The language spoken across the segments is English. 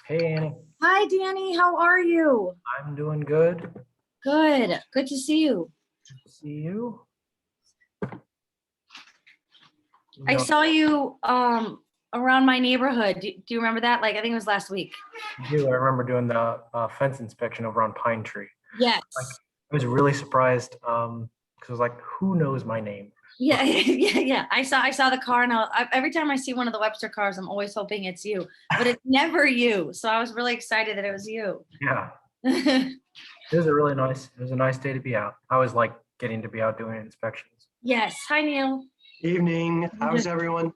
Hey Annie, Hi, Danny. How are you? I'm doing good. Good. Good to see you. See you. I saw you around my neighborhood. Do you remember that? Like, I think it was last week. I remember doing the fence inspection over on Pine Tree. Yes. Like, I was really surprised because I was like, who knows my name? Yeah, yeah. I saw the car, and every time I see one of the Webster cars, I'm always hoping it's you, but it's never you. So I was really excited that it was you. Yeah, it was a nice day to be out. I always like getting to be out doing inspections. Yes. Hi, Neil. Evening. How's everyone?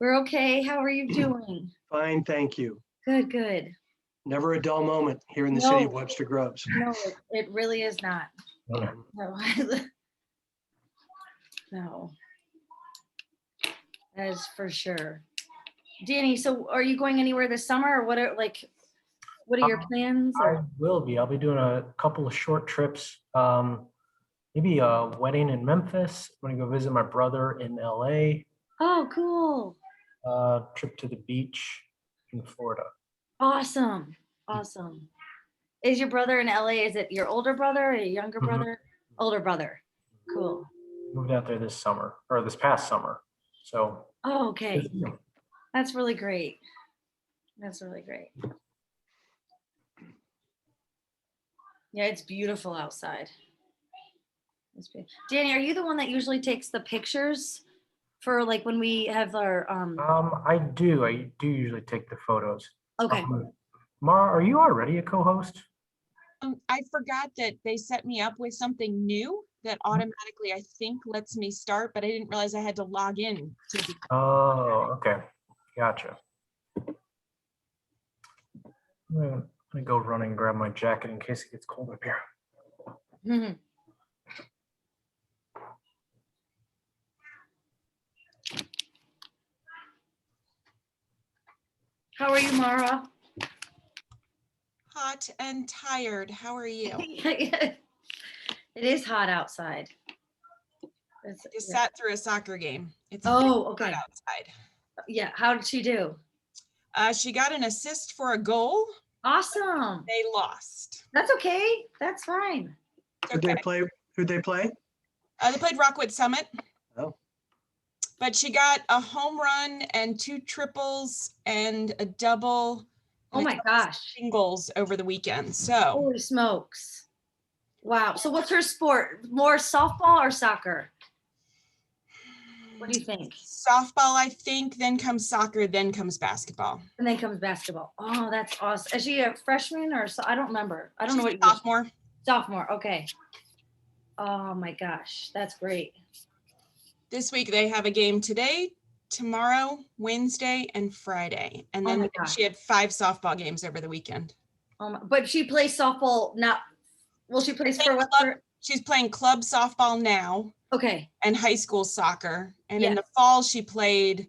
We're okay. How are you doing? Fine, thank you. Good, good. Never a dull moment here in the city of Webster Groves. No, it really is not. Okay. No. No. That is for sure. Danny, so are you going anywhere this summer, or what are your plans? I Or? will be. I'll be doing a couple of short trips. Maybe a wedding in Memphis. I'm gonna go visit my brother in LA. Oh, cool. Trip to the beach in Florida. Awesome. Awesome. Is your brother in LA? Is it your older brother or your younger Mhm. brother? Older brother. Cool. Moved out there this past summer. So Oh, okay. That's really great. That's really great. Yeah, it's beautiful outside. It's beautiful. Danny, are you the one that usually takes the pictures for like when we have our I do usually take the photos. okay. Mara, are you already a co-host? I forgot that they set me up with something new that automatically, I think, lets me start, but I didn't realize I had to log in to be. Oh, okay. Gotcha. I'm gonna go run and grab my jacket in case it gets cold up here. Mhm. How are you, Mara? Hot and tired. How are you? It is hot outside. Just sat through a soccer game. It's okay. hot outside. Yeah. How did she do? She got an assist for a goal. Awesome. They lost. That's okay. That's fine. Who'd they play? They played Rockwood Summit. Oh. But she got a home run and 2 triples and a double. Oh my gosh. Singles over the weekend. So Holy smokes. Wow. So what's her sport? More softball or soccer? What do you think? Softball, I think, then comes soccer, then comes basketball. And then comes basketball. Oh, that's awesome. Is she a freshman or I don't remember. I don't know what sophomore. Sophomore. Okay. Oh my gosh. That's great. This week they have a game today, tomorrow, Wednesday, and Friday. And then she had 5 softball games over the weekend. But she plays softball now. Well, she plays for what? She's playing club softball now. Okay. And high school soccer. And in the fall, she played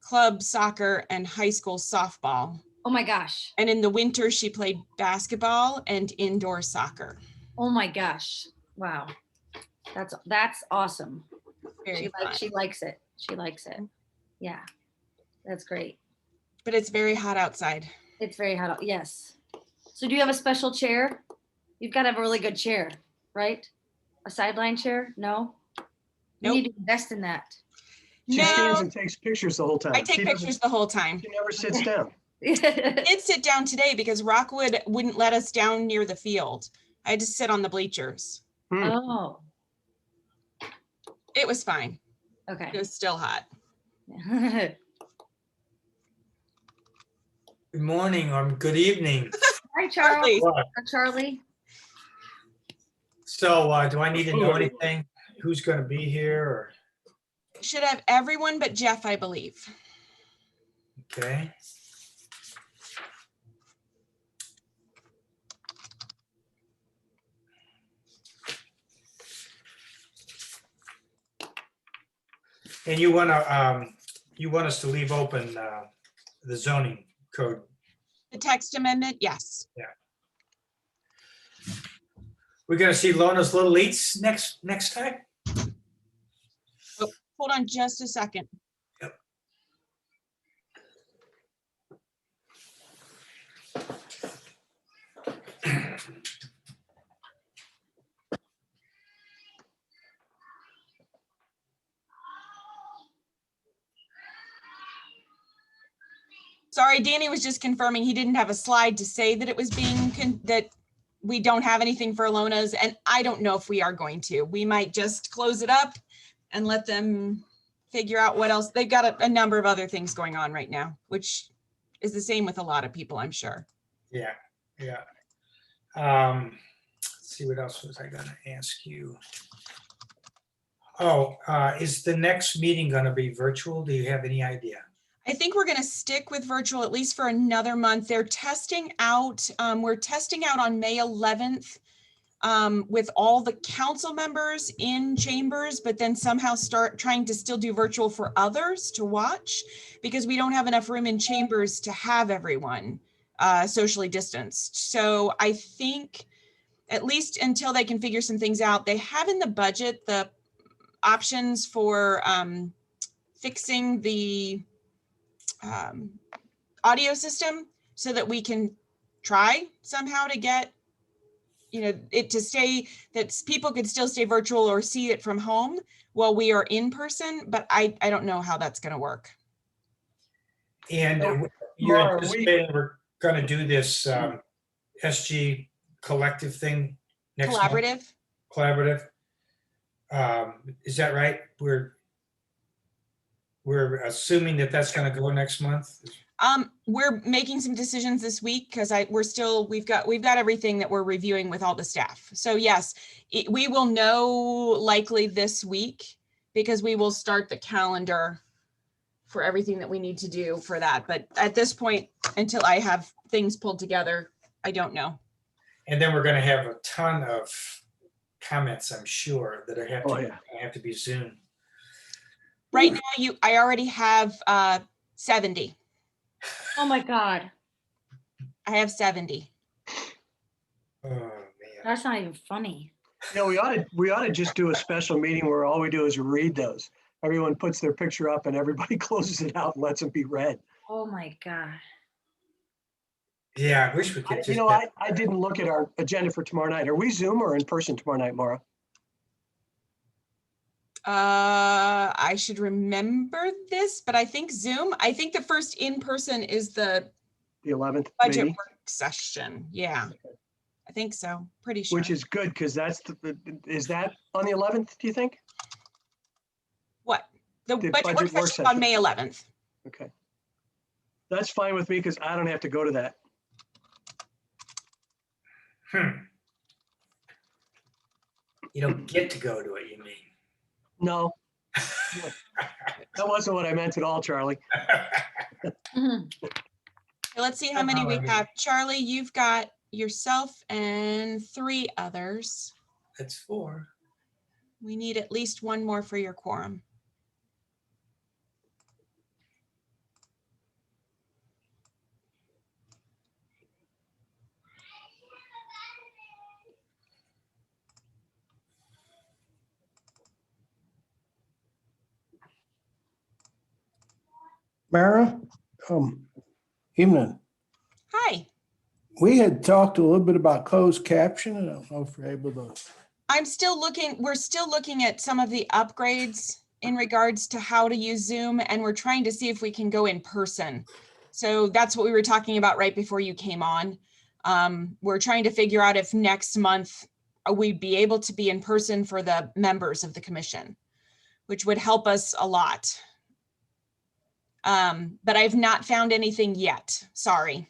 club soccer and high school softball. Oh my gosh. And in the winter, she played basketball and indoor soccer. Oh my gosh. Wow. That's awesome. She likes it. She likes it. Yeah. That's great. But it's very hot outside. It's very hot. Yes. So do you have a special chair? You've got to have a really good chair, right? A sideline chair? No? You need to invest in that. She stands and takes pictures the whole time. I take pictures the whole time. She never sits down. I did sit down today because Rockwood wouldn't let us down near the field. I had to sit on the bleachers. Oh. It was fine. Okay. It was still hot. Good morning or good evening. Hi, Charlie. Charlie. So do I need to know anything? Who's going to be here? Or? Should have everyone but Jeff, I believe. Okay. And you want us to leave open the zoning code? The text amendment, yes. Yeah. We're going to see Lona's Little Eats next time? Oh, hold on just a second. Yep. Sorry, Danny was just confirming he didn't have a slide to say that it was being, that we don't have anything for Alonas, and I don't know if we are going to. We might just close it up and let them figure out what else. They've got a number of other things going on right now, which is the same with a lot of people, I'm sure. Yeah, yeah. Let's see, what else was I gonna ask you? Oh, is the next meeting gonna be virtual? Do you have any idea? I think we're going to stick with virtual at least for another month. They're testing out, we're testing out on May 11th with all the council members in chambers, but then somehow start trying to still do virtual for others to watch because we don't have enough room in chambers to have everyone socially distanced. So I think at least until they can figure some things out, they have in the budget the options for fixing the audio system so that we can try somehow to get, you know, it to stay, that people could still stay virtual or see it from home while we are in person, but I don't know how that's going to work. And So, you're Mara, anticipating we're gonna do this SG collective thing next month? Collaborative. Collaborative. Is that right? We're assuming that that's gonna go next month? We're making some decisions this week because we've got everything that we're reviewing with all the staff. So yes, we will know likely this week because we will start the calendar for everything that we need to do for that. But at this point, until I have things pulled together, I don't know. And then we're gonna have a ton of comments, I'm sure, that have to be Zoom. Right now, I already have 70. Oh my God, I have 70. Oh, man. that's not even funny. You know, we ought to just do a special meeting where all we do is read those. Everyone puts their picture up and everybody closes it out and lets them be read. Oh my God. Yeah, I wish we could just. You know, I didn't look at our agenda for tomorrow night. Are we Zoom or in person tomorrow night, Mara? I should remember this, but I think Zoom. I think the first in-person is the The 11th, budget maybe? work session. Yeah, I think so. Pretty sure. Which is good because is that on the 11th, do you think? What? The The budget work session on May 11th. Okay. That's fine with me because I don't have to go to that. You don't get to go to it, you mean? No. That wasn't what I meant at all, Charlie. Mhm. Okay, let's see how many we have. Charlie, you've got yourself and 3 others. That's 4. We need at least 1 more for your quorum. Mara, evening. Hi, We had talked a little bit about closed caption. I don't know if you're able to. we're still looking at some of the upgrades in regards to how to use Zoom, and we're trying to see if we can go in person. So that's what we were talking about right before you came on. We're trying to figure out if next month we'd be able to be in person for the members of the commission, which would help us a lot. But I've not found anything yet. Sorry.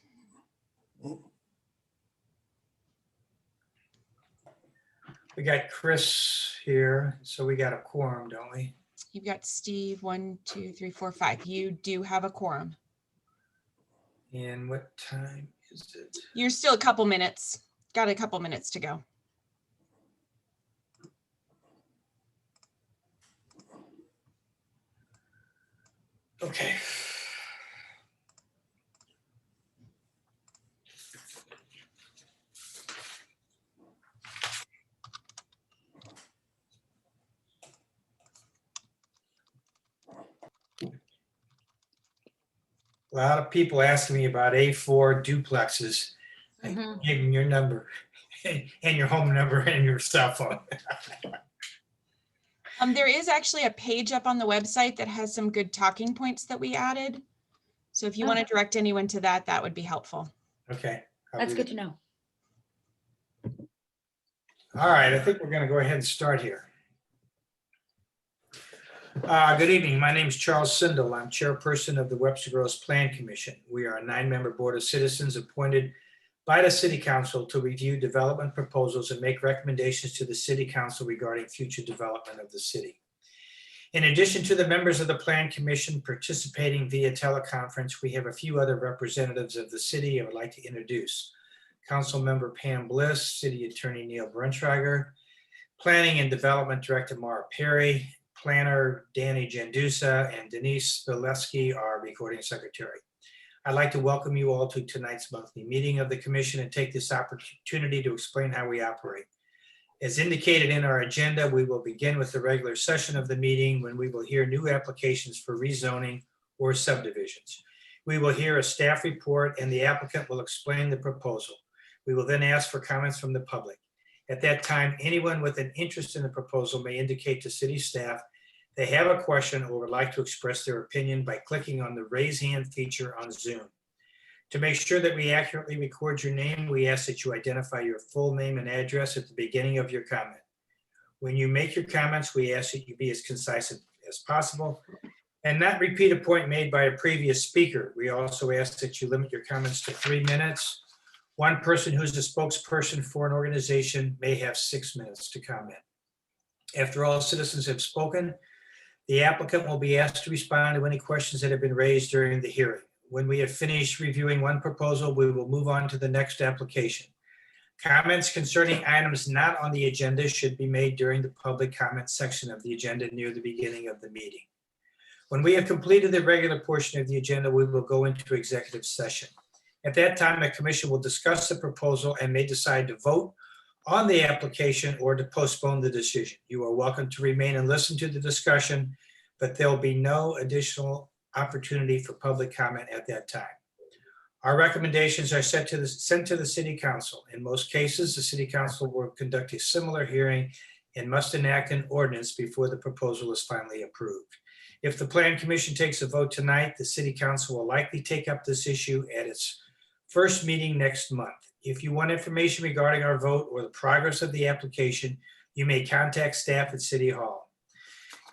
We got Chris here, so we got a quorum, don't we? You've got Steve, 1, 2, 3, 4, 5. You do have a quorum. And what time is it? You're still a couple minutes. Got a couple minutes to go. Okay. A lot of people asking me about A4 duplexes. I Mhm. gave them your number. and your home number and your cell phone. There is actually a page up on the website that has some good talking points that we added. So if you want to direct anyone to that, that would be helpful. Okay. I'll That's do good that. to know. All right, I think we're going to go ahead and start here. Good evening. My name is Charles Sindel. I'm chairperson of the Webster Groves Plan Commission. We are a 9-member board of citizens appointed by the city council to review development proposals and make recommendations to the city council regarding future development of the city. In addition to the members of the Plan Commission participating via teleconference, we have a few other representatives of the city I would like to introduce. Council member Pam Bliss, City Attorney Neil Brunschweiger, Planning and Development Director Mara Perry, Planner Danny Jandusa, and Denise Bileski, our recording secretary. I'd like to welcome you all to tonight's monthly meeting of the commission and take this opportunity to explain how we operate. As indicated in our agenda, we will begin with the regular session of the meeting when we will hear new applications for rezoning or subdivisions. We will hear a staff report and the applicant will explain the proposal. We will then ask for comments from the public. At that time, anyone with an interest in the proposal may indicate to city staff they have a question or would like to express their opinion by clicking on the raise hand feature on Zoom. To make sure that we accurately record your name, we ask that you identify your full name and address at the beginning of your comment. When you make your comments, we ask that you be as concise as possible and not repeat a point made by a previous speaker. We also ask that you limit your comments to 3 minutes. One person who's a spokesperson for an organization may have 6 minutes to comment. After all citizens have spoken, the applicant will be asked to respond to any questions that have been raised during the hearing. When we have finished reviewing one proposal, we will move on to the next application. Comments concerning items not on the agenda should be made during the public comment section of the agenda near the beginning of the meeting. When we have completed the regular portion of the agenda, we will go into executive session. At that time, the commission will discuss the proposal and may decide to vote on the application or to postpone the decision. You are welcome to remain and listen to the discussion, but there will be no additional opportunity for public comment at that time. Our recommendations are sent to the city council. In most cases, the city council will conduct a similar hearing and must enact an ordinance before the proposal is finally approved. If the Plan Commission takes a vote tonight, the city council will likely take up this issue at its first meeting next month. If you want information regarding our vote or the progress of the application, you may contact staff at City Hall.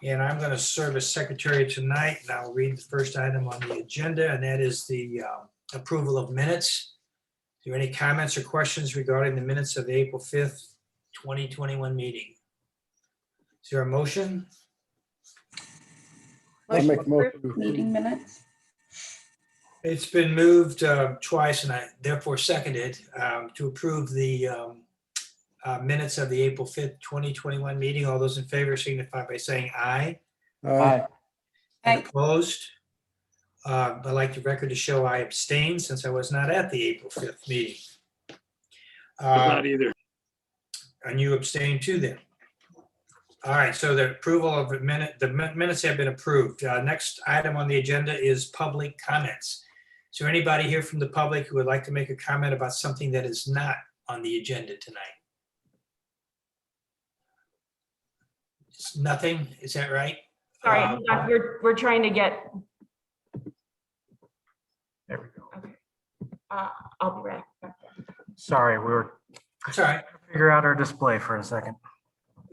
And I'm going to serve as secretary tonight, and I'll read the first item on the agenda, and that is the approval of minutes. Are there any comments or questions regarding the minutes of the April 5th, 2021 meeting? Is there a motion? I make a motion to approve. Meeting minutes. It's been moved twice, and I therefore seconded to approve the minutes of the April 5th, 2021 meeting. All those in favor signify by saying aye. Aye. And Aye. opposed? I'd like the record to show I abstained since I was not at the April 5th meeting. Not either. And you abstained too then. All right, so the approval of the minutes have been approved. Next item on the agenda is public comments. Is there anybody here from the public who would like to make a comment about something that is not on the agenda tonight? It's nothing, is that right? Sorry, hold on. We're trying to get, There we go. I'll be right back. Sorry, we were It's all right, figure out our display for a second.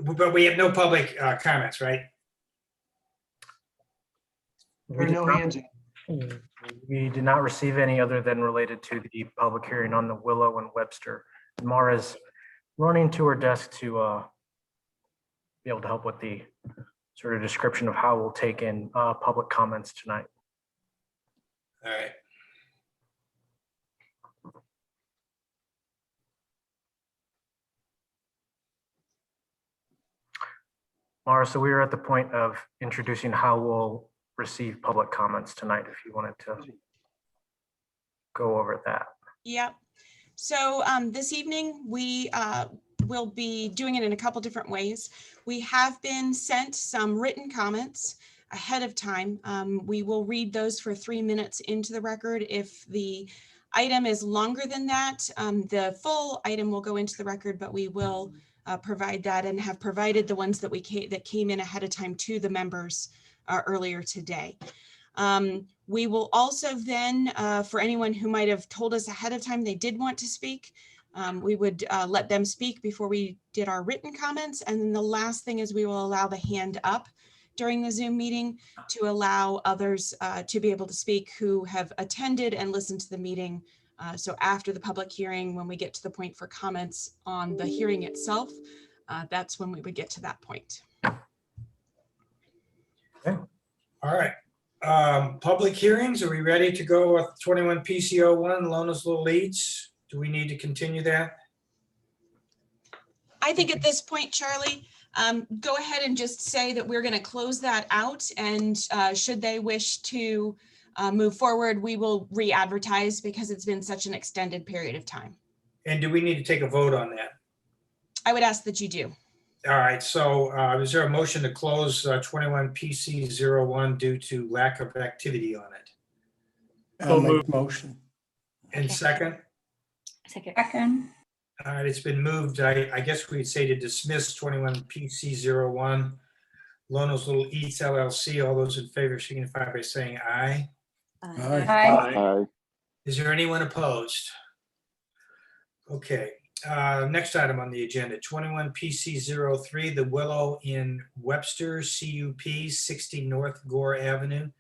but we have no public comments, right? There are no hands in. We did not receive any other than related to the public hearing on the Willow and Webster. Mara's running to her desk to be able to help with the sort of description of how we'll take in public comments tonight. All right. Mara, so we are at the point of introducing how we'll receive public comments tonight, if you wanted to go over that. Yep. So this evening, we will be doing it in a couple different ways. We have been sent some written comments ahead of time. We will read those for 3 minutes into the record. If the item is longer than that, the full item will go into the record, but we will provide that and have provided the ones that came in ahead of time to the members earlier today. We will also then, for anyone who might have told us ahead of time they did want to speak, we would let them speak before we did our written comments. And then the last thing is we will allow the hand up during the Zoom meeting to allow others to be able to speak who have attended and listened to the meeting. So after the public hearing, when we get to the point for comments on the hearing itself, that's when we would get to that point. Okay. All right. Public hearings, are we ready to go with 21 PC01, Lona's Little Eats? Do we need to continue that? I think at this point, Charlie, go ahead and just say that we're going to close that out, and should they wish to move forward, we will re-advertise because it's been such an extended period of time. And do we need to take a vote on that? I would ask that you do. All right, so is there a motion to close 21 PC01 due to lack of activity on it? I'll make the motion. And second? Second. All right, it's been moved. I guess we'd say to dismiss 21 PC01, Lona's Little Eats LLC. All those in favor signify by saying aye. Aye. Aye. Is there anyone opposed? Okay, next item on the agenda, 21 PC03, The Willow in Webster, CUP, 60 North Gore Avenue.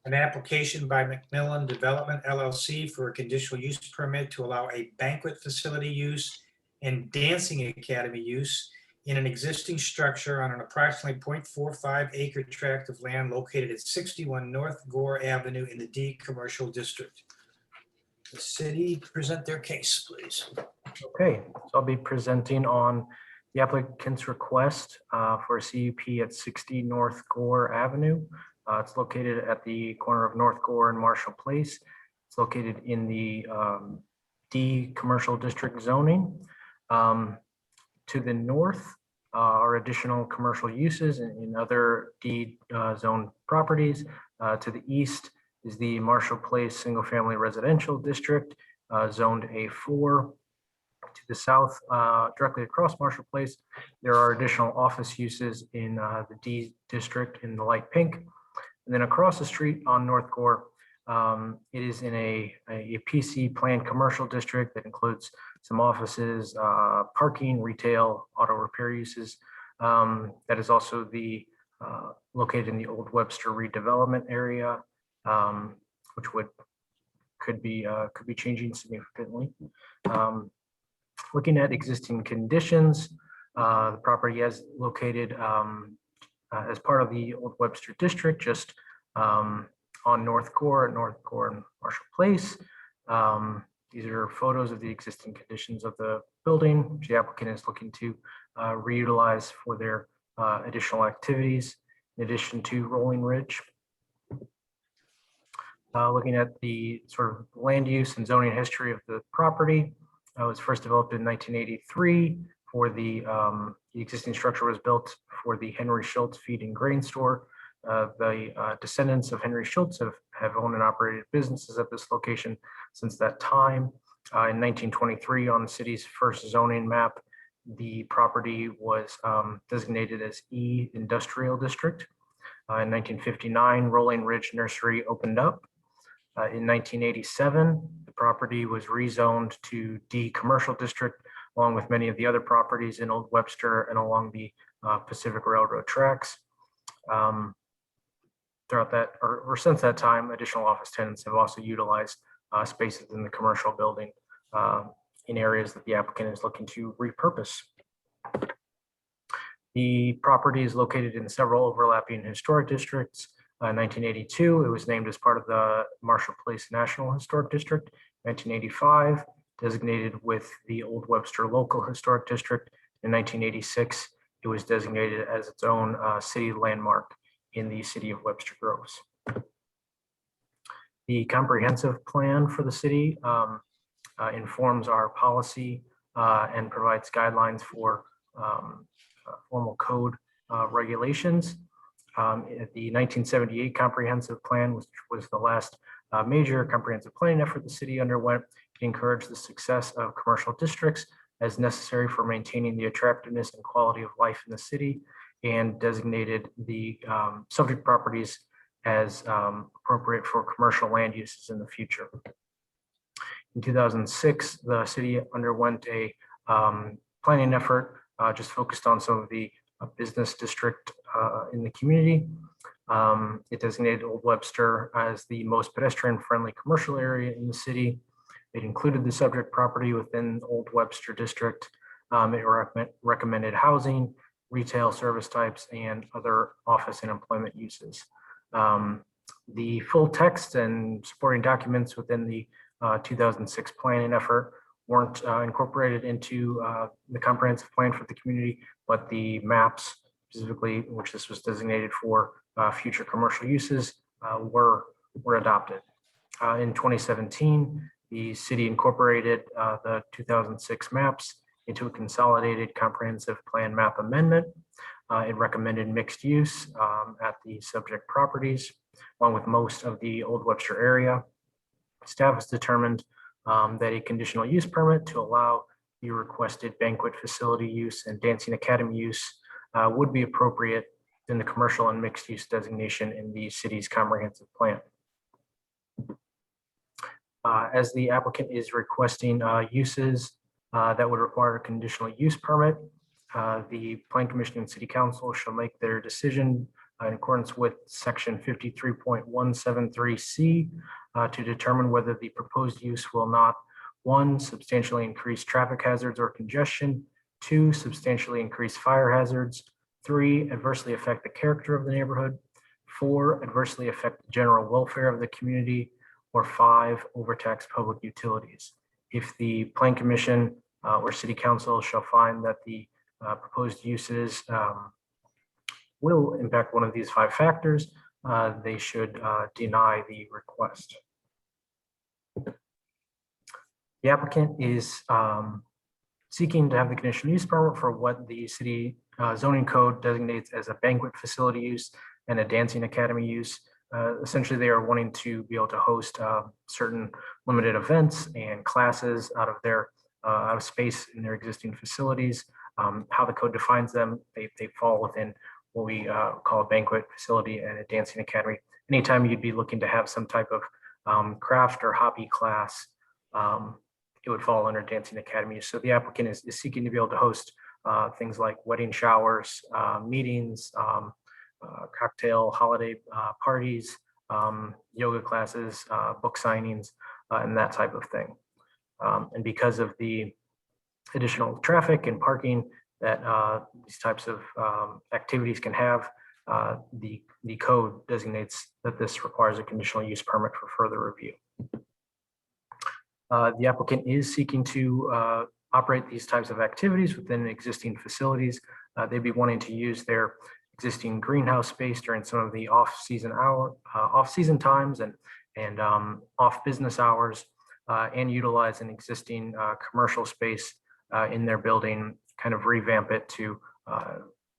An application by Macmillan Development LLC for a conditional use permit to allow a banquet facility use and dancing academy use in an existing structure on an approximately 0.45 acre tract of land located at 61 North Gore Avenue in the D Commercial District. The city present their case, please. Okay, so I'll be presenting on the applicant's request for a CUP at 60 North Gore Avenue. It's located at the corner of North Gore and Marshall Place. It's located in the D Commercial District zoning. To the north are additional commercial uses in other D zone properties. To the east is the Marshall Place Single Family Residential District, zoned A4. To the south, directly across Marshall Place, there are additional office uses in the D district in the light pink. And then across the street on North Gore, it is in a PC planned commercial district that includes some offices, parking, retail, auto repair uses. That is also located in the Old Webster redevelopment area, which could be changing significantly. Looking at existing conditions, the property is located as part of the Old Webster district, just on North Gore and Marshall Place. These are photos of the existing conditions of the building, which the applicant is looking to reutilize for their additional activities, in addition to Rolling Ridge. Looking at the sort of land use and zoning history of the property, it was first developed in 1983 for the existing structure was built for the Henry Schultz Feed and Grain Store. The descendants of Henry Schultz have owned and operated businesses at this location since that time. In 1923, on the city's first zoning map, the property was designated as E Industrial District. In 1959, Rolling Ridge Nursery opened up. In 1987, the property was rezoned to D Commercial District, along with many of the other properties in Old Webster and along the Pacific Railroad tracks. Throughout that, or since that time, additional office tenants have also utilized spaces in the commercial building in areas that the applicant is looking to repurpose. The property is located in several overlapping historic districts. In 1982, it was named as part of the Marshall Place National Historic District. 1985, designated with the Old Webster Local Historic District. In 1986, it was designated as its own city landmark in the city of Webster Groves. The comprehensive plan for the city informs our policy and provides guidelines for formal code regulations. The 1978 comprehensive plan, which was the last major comprehensive planning effort the city underwent. It encouraged the success of commercial districts as necessary for maintaining the attractiveness and quality of life in the city, and designated the subject properties as appropriate for commercial land uses in the future. In 2006, the city underwent a planning effort just focused on some of the business district in the community. It designated Old Webster as the most pedestrian-friendly commercial area in the city. It included the subject property within Old Webster District. It recommended housing, retail service types, and other office and employment uses. The full text and supporting documents within the 2006 planning effort weren't incorporated into the comprehensive plan for the community, but the maps specifically, which this was designated for future commercial uses, were adopted. In 2017, the city incorporated the 2006 maps into a consolidated comprehensive plan map amendment. It recommended mixed use at the subject properties, along with most of the Old Webster area. Staff has determined that a conditional use permit to allow the requested banquet facility use and dancing academy use would be appropriate in the commercial and mixed use designation in the city's comprehensive plan. As the applicant is requesting uses that would require a conditional use permit, the Plan Commission and City Council shall make their decision in accordance with section 53.173C to determine whether the proposed use will not, 1, substantially increase traffic hazards or congestion, 2, substantially increase fire hazards, 3, adversely affect the character of the neighborhood, 4, adversely affect the general welfare of the community, or 5, overtax public utilities. If the Plan Commission or City Council shall find that the proposed uses will impact one of these 5 factors, they should deny the request. The applicant is seeking to have the conditional use permit for what the city zoning code designates as a banquet facility use and a dancing academy use. Essentially, they are wanting to be able to host certain limited events and classes out of space in their existing facilities. How the code defines them, they fall within what we call a banquet facility and a dancing academy. Anytime you'd be looking to have some type of craft or hobby class, it would fall under dancing academy. So the applicant is seeking to be able to host things like wedding showers, meetings, cocktail holiday parties, yoga classes, book signings, and that type of thing. And because of the additional traffic and parking that these types of activities can have, the code designates that this requires a conditional use permit for further review. The applicant is seeking to operate these types of activities within existing facilities. They'd be wanting to use their existing greenhouse space during some of the off-season times and off business hours, and utilize an existing commercial space in their building, kind of revamp it to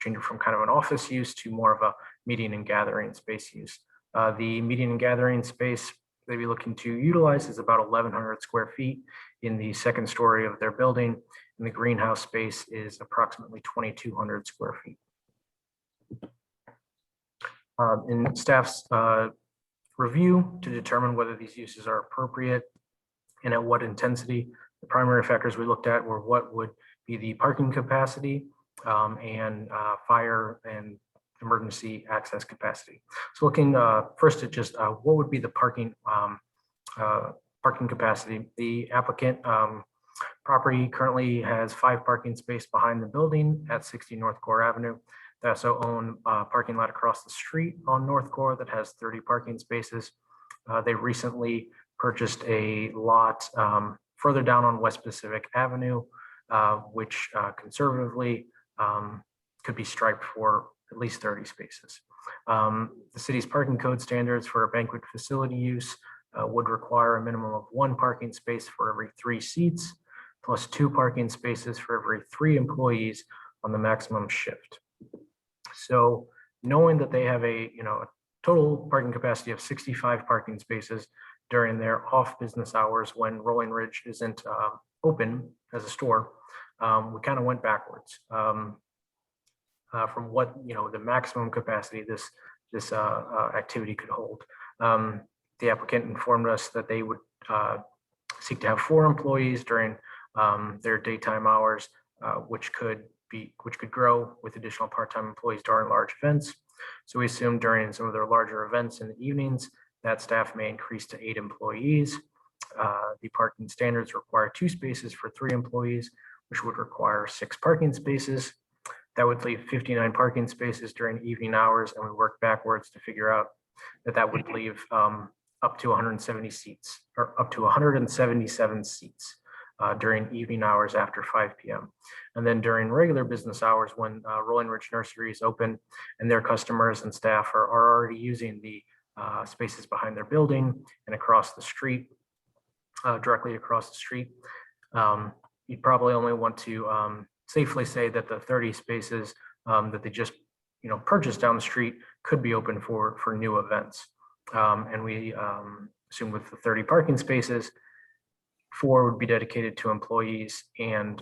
change it from kind of an office use to more of a meeting and gathering space use. The meeting and gathering space they'd be looking to utilize is about 1,100 square feet in the second story of their building, and the greenhouse space is approximately 2,200 square feet. In staff's review to determine whether these uses are appropriate and at what intensity, the primary factors we looked at were what would be the parking capacity and fire and emergency access capacity. So looking first at just what would be the parking capacity. The applicant property currently has 5 parking spaces behind the building at 60 North Core Avenue. They also own a parking lot across the street on North Core that has 30 parking spaces. They recently purchased a lot further down on West Pacific Avenue, which conservatively could be striped for at least 30 spaces. The city's parking code standards for a banquet facility use would require a minimum of 1 parking space for every 3 seats, plus 2 parking spaces for every 3 employees on the maximum shift. So knowing that they have a total parking capacity of 65 parking spaces, during their off business hours when Rolling Ridge isn't open as a store. We kind of went backwards from what, the maximum capacity this activity could hold. The applicant informed us that they would seek to have 4 employees during their daytime hours, which could grow with additional part-time employees during large events. So we assume during some of their larger events in the evenings that staff may increase to 8 employees. The parking standards require 2 spaces for 3 employees, which would require 6 parking spaces. That would leave 59 parking spaces during evening hours, and we worked backwards to figure out that would leave up to 170 seats, or up to 177 seats during evening hours after 5 p.m. And then during regular business hours, when Rolling Ridge Nursery is open and their customers and staff are already using the spaces behind their building and across the street, directly across the street, you'd probably only want to safely say that the 30 spaces that they just purchased down the street could be open for new events. And we assume with the 30 parking spaces, 4 would be dedicated to employees, and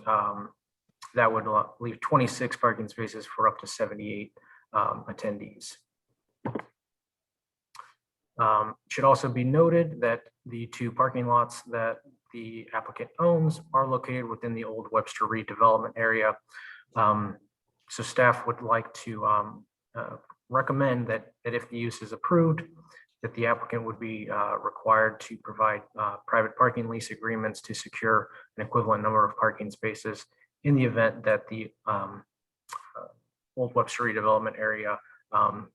that would leave 26 parking spaces for up to 78 attendees. Should also be noted that the 2 parking lots that the applicant owns are located within the old Webster redevelopment area. So staff would like to recommend that if the use is approved, that the applicant would be required to provide private parking lease agreements to secure an equivalent number of parking spaces in the event that the old Webster redevelopment area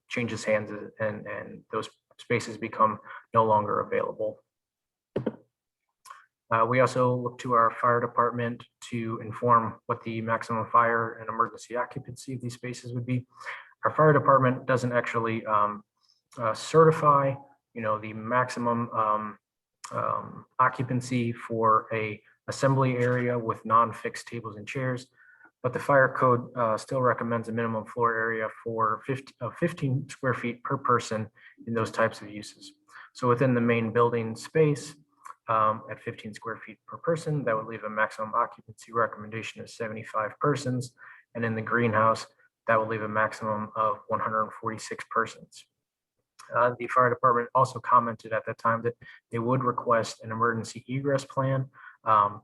changes hands and those spaces become no longer available. We also look to our fire department to inform what the maximum fire and emergency occupancy of these spaces would be. Our fire department doesn't actually certify, the maximum occupancy for a assembly area with non-fixed tables and chairs, but the fire code still recommends a minimum floor area for 15 square feet per person in those types of uses. So within the main building space, at 15 square feet per person, that would leave a maximum occupancy recommendation of 75 persons. And in the greenhouse, that would leave a maximum of 146 persons. The fire department also commented at that time that they would request an emergency egress plan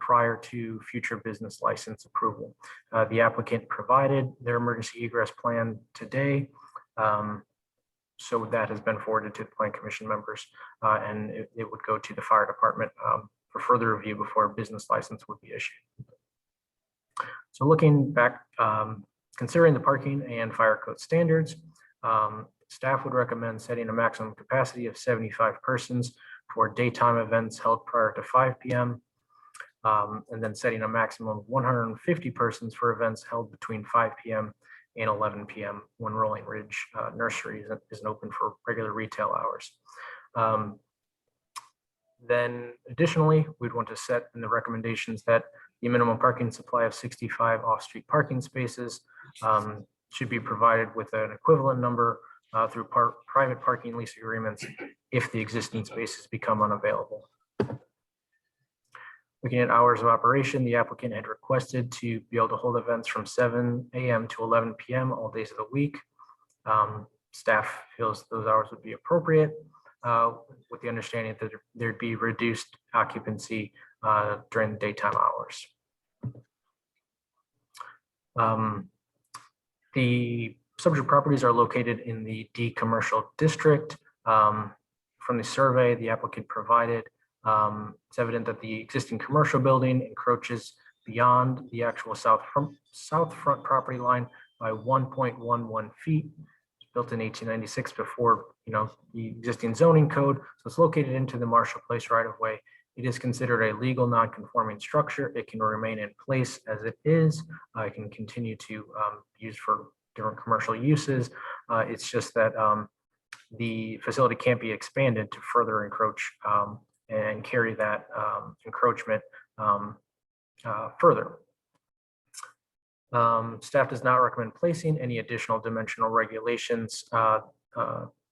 prior to future business license approval. The applicant provided their emergency egress plan today. So that has been forwarded to the Plan Commission members, and it would go to the fire department for further review before a business license would be issued. So looking back, considering the parking and fire code standards, staff would recommend setting a maximum capacity of 75 persons for daytime events held prior to 5 p.m. And then setting a maximum of 150 persons for events held between 5 p.m. and 11 p.m. when Rolling Ridge Nursery isn't open for regular retail hours. Then additionally, we'd want to set in the recommendations that the minimum parking supply of 65 off-street parking spaces should be provided with an equivalent number through private parking lease agreements if the existing spaces become unavailable. Looking at hours of operation, the applicant had requested to be able to hold events from 7 a.m. to 11 p.m. all days of the week. Staff feels those hours would be appropriate with the understanding that there'd be reduced occupancy during the daytime hours. The subject properties are located in the D commercial district. From the survey the applicant provided, it's evident that the existing commercial building encroaches beyond the actual south front property line by 1.11 feet. It's built in 1896 before the existing zoning code. So it's located into the Marshall Place right of way. It is considered a legal non-conforming structure. It can remain in place as it is. It can continue to be used for different commercial uses. It's just that the facility can't be expanded to further encroach and carry that encroachment further. Staff does not recommend placing any additional dimensional regulations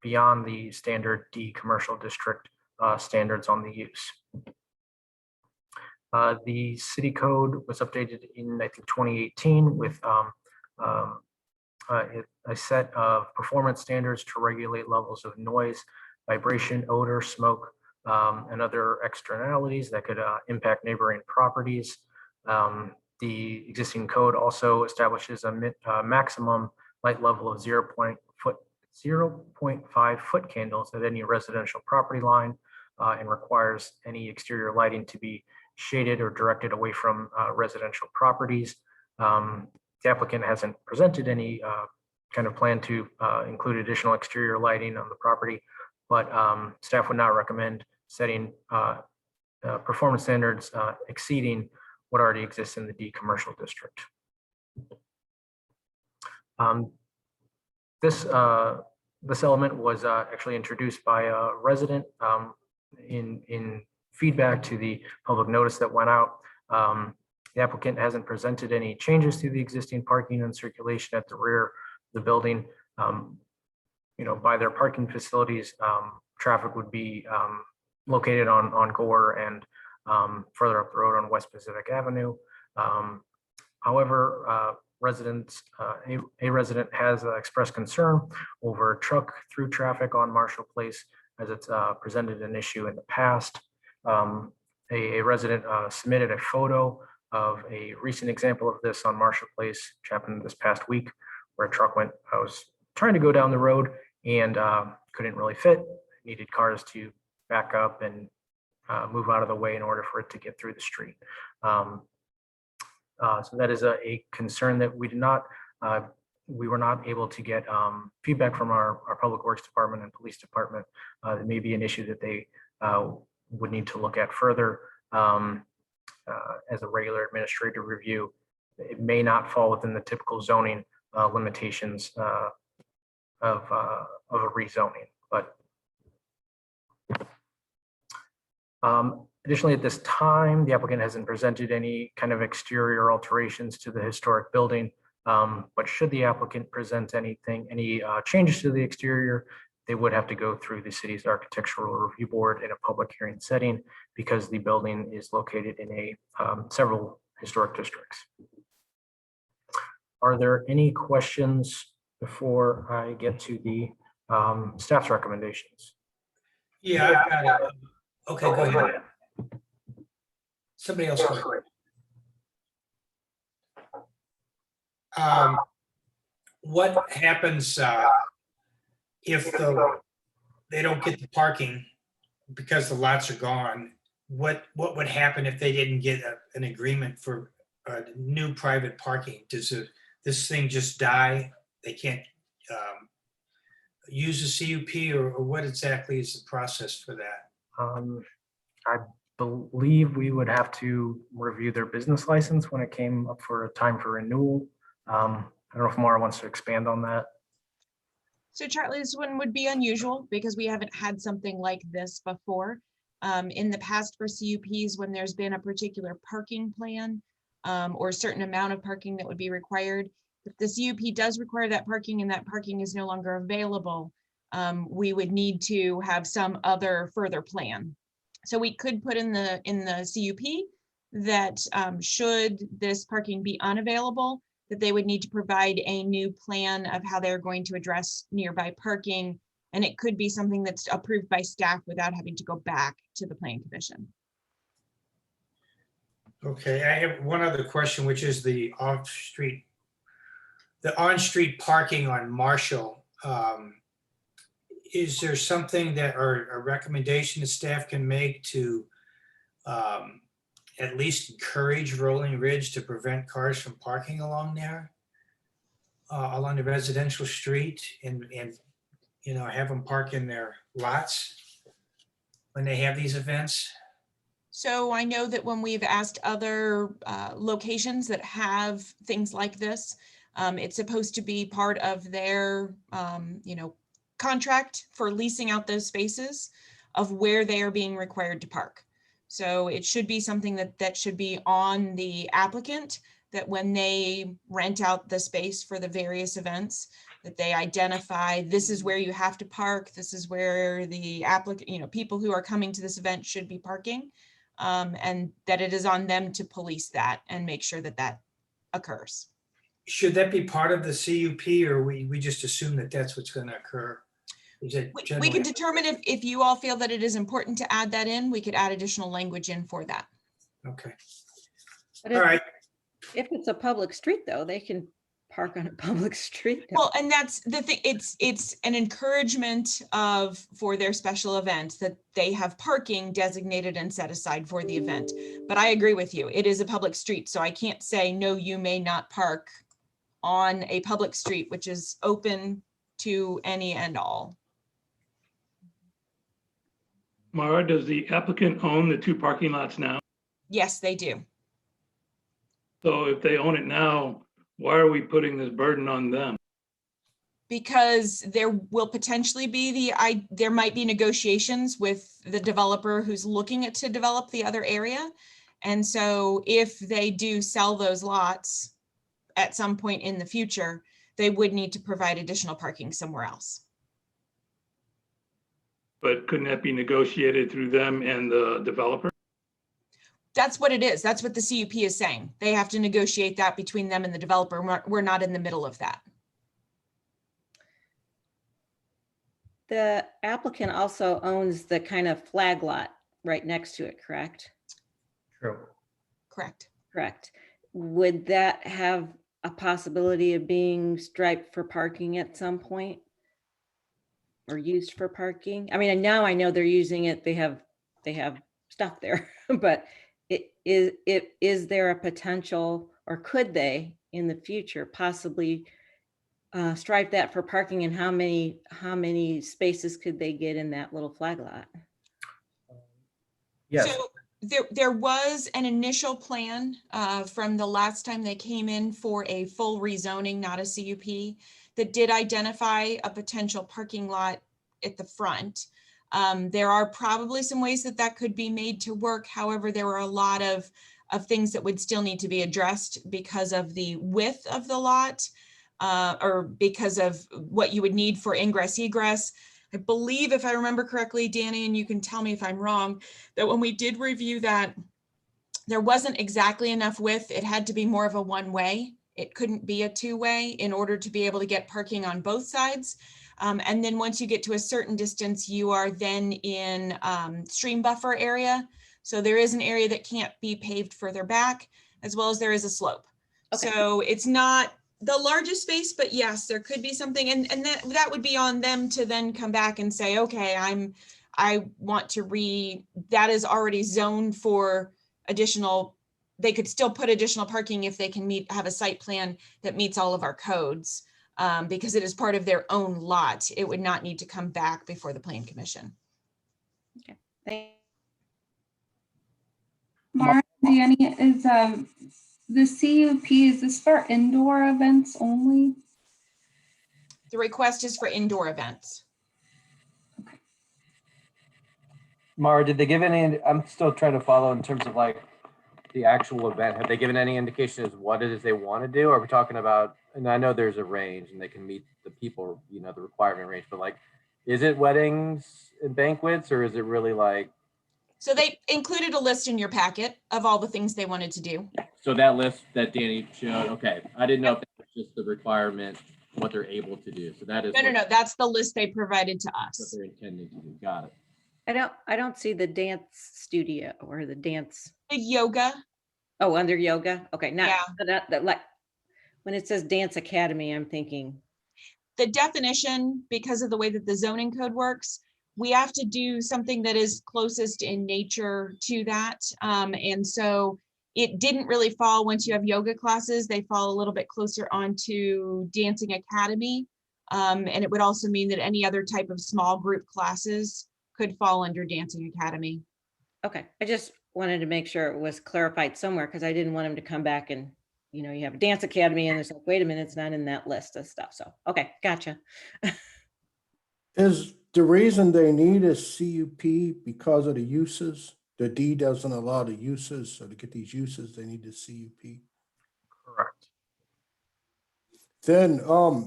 beyond the standard D commercial district standards on the use. The city code was updated in, I think, 2018 with a set of performance standards to regulate levels of noise, vibration, odor, smoke, and other externalities that could impact neighboring properties. The existing code also establishes a maximum light level of 0.5 foot candles at any residential property line and requires any exterior lighting to be shaded or directed away from residential properties. The applicant hasn't presented any kind of plan to include additional exterior lighting on the property, but staff would not recommend setting performance standards exceeding what already exists in the D commercial district. This element was actually introduced by a resident in feedback to the public notice that went out. The applicant hasn't presented any changes to the existing parking and circulation at the rear of the building. By their parking facilities, traffic would be located on Gore and further up the road on West Pacific Avenue. However, a resident has expressed concern over truck through traffic on Marshall Place as it's presented an issue in the past. A resident submitted a photo of a recent example of this on Marshall Place, which happened this past week, where a truck was trying to go down the road and couldn't really fit, needed cars to back up and move out of the way in order for it to get through the street. So that is a concern that we were not able to get feedback from our Public Works Department and Police Department. It may be an issue that they would need to look at further as a regular administrative review. It may not fall within the typical zoning limitations of a rezoning, but additionally, at this time, the applicant hasn't presented any kind of exterior alterations to the historic building. But should the applicant present any changes to the exterior, they would have to go through the city's architectural review board in a public hearing setting because the building is located in several historic districts. Are there any questions before I get to the staff's recommendations? Yeah, I've got it. Okay, go ahead. Somebody else. Go ahead. What happens if they don't get the parking because the lots are gone? What would happen if they didn't get an agreement for new private parking? Does this thing just die? They can't use a CUP, or what exactly is the process for that? I believe we would have to review their business license when it came up for a time for renewal. I don't know if Mara wants to expand on that. So Charlie, this one would be unusual because we haven't had something like this before. In the past for CUPs, when there's been a particular parking plan or a certain amount of parking that would be required, if the CUP does require that parking and that parking is no longer available, we would need to have some other further plan. So we could put in the CUP that should this parking be unavailable, that they would need to provide a new plan of how they're going to address nearby parking. And it could be something that's approved by staff without having to go back to the Planning Commission. Okay, I have one other question, which is the on-street parking on Marshall. Is there something that, or a recommendation that staff can make to at least encourage Rolling Ridge to prevent cars from parking along there, along the residential street, and have them park in their lots when they have these events? So I know that when we've asked other locations that have things like this, it's supposed to be part of their, contract for leasing out those spaces of where they are being required to park. So it should be something that should be on the applicant, that when they rent out the space for the various events, that they identify, this is where you have to park, this is where the applicant, people who are coming to this event should be parking. And that it is on them to police that and make sure that that occurs. Should that be part of the CUP, or we just assume that that's what's going to occur? Is it We generally? could determine if you all feel that it is important to add that in, we could add additional language in for that. Okay, But all right. if it's a public street though, they can park on a public street. Well, and that's the thing, it's an encouragement for their special event that they have parking designated and set aside for the event. But I agree with you, it is a public street, so I can't say, no, you may not park on a public street, which is open to any and all. Mara, does the applicant own the 2 parking lots now? Yes, they do. So if they own it now, why are we putting this burden on them? Because there will potentially be there might be negotiations with the developer who's looking to develop the other area. And so if they do sell those lots at some point in the future, they would need to provide additional parking somewhere else. But couldn't that be negotiated through them and the developer? That's what it is. That's what the CUP is saying. They have to negotiate that between them and the developer. We're not in the middle of that. The applicant also owns the kind of flag lot right next to it, correct? True. Correct. Correct. Would that have a possibility of being striped for parking at some point? Or used for parking? I mean, now I know they're using it, they have stuff there, but is there a potential, or could they in the future possibly stripe that for parking, and how many spaces could they get in that little flag lot? Yes. So there was an initial plan from the last time they came in for a full rezoning, not a CUP, that did identify a potential parking lot at the front. There are probably some ways that could be made to work. However, there were a lot of things that would still need to be addressed because of the width of the lot, or because of what you would need for ingress egress. I believe, if I remember correctly, Danny, and you can tell me if I'm wrong, that when we did review that, there wasn't exactly enough width. It had to be more of a one-way. It couldn't be a two-way in order to be able to get parking on both sides. And then once you get to a certain distance, you are then in stream buffer area. So there is an area that can't be paved further back, as well as there is a slope. Okay. So it's not the largest space, but yes, there could be something. And that would be on them to then come back and say, okay, I want to that is already zoned for additional. They could still put additional parking if they can have a site plan that meets all of our codes, because it is part of their own lot. It would not need to come back before the Plan Commission. Okay. Thank Mara, Danny, is the CUP, is this for indoor events only? The request is for indoor events. Mara, did they give any, I'm still trying to follow in terms of like the actual event. Have they given any indication as what it is they want to do? Are we talking about, and I know there's a range and they can meet the people, the requirement range, but like, is it weddings and banquets, or is it really like? So they included a list in your packet of all the things they wanted to do. So that list that Danny showed, okay. I didn't know if that was just the requirement, what they're able to do. So that is. No, that's the list they provided to What us. they're intending to do. Got it. I don't see the dance studio or the dance. The yoga. Oh, under yoga. Okay. Not Yeah. that, like when it says dance academy, I'm thinking. The definition, because of the way that the zoning code works, we have to do something that is closest in nature to that. And so it didn't really fall once you have yoga classes, they fall a little bit closer onto dancing academy. And it would also mean that any other type of small group classes could fall under dancing academy. Okay. I just wanted to make sure it was clarified somewhere, because I didn't want him to come back and, you have a dance academy and it's like, wait a minute, it's not in that list of stuff. So, okay, gotcha. Is the reason they need a CUP because of the uses? The D doesn't allow the uses, so to get these uses, they need the CUP. Correct. Then,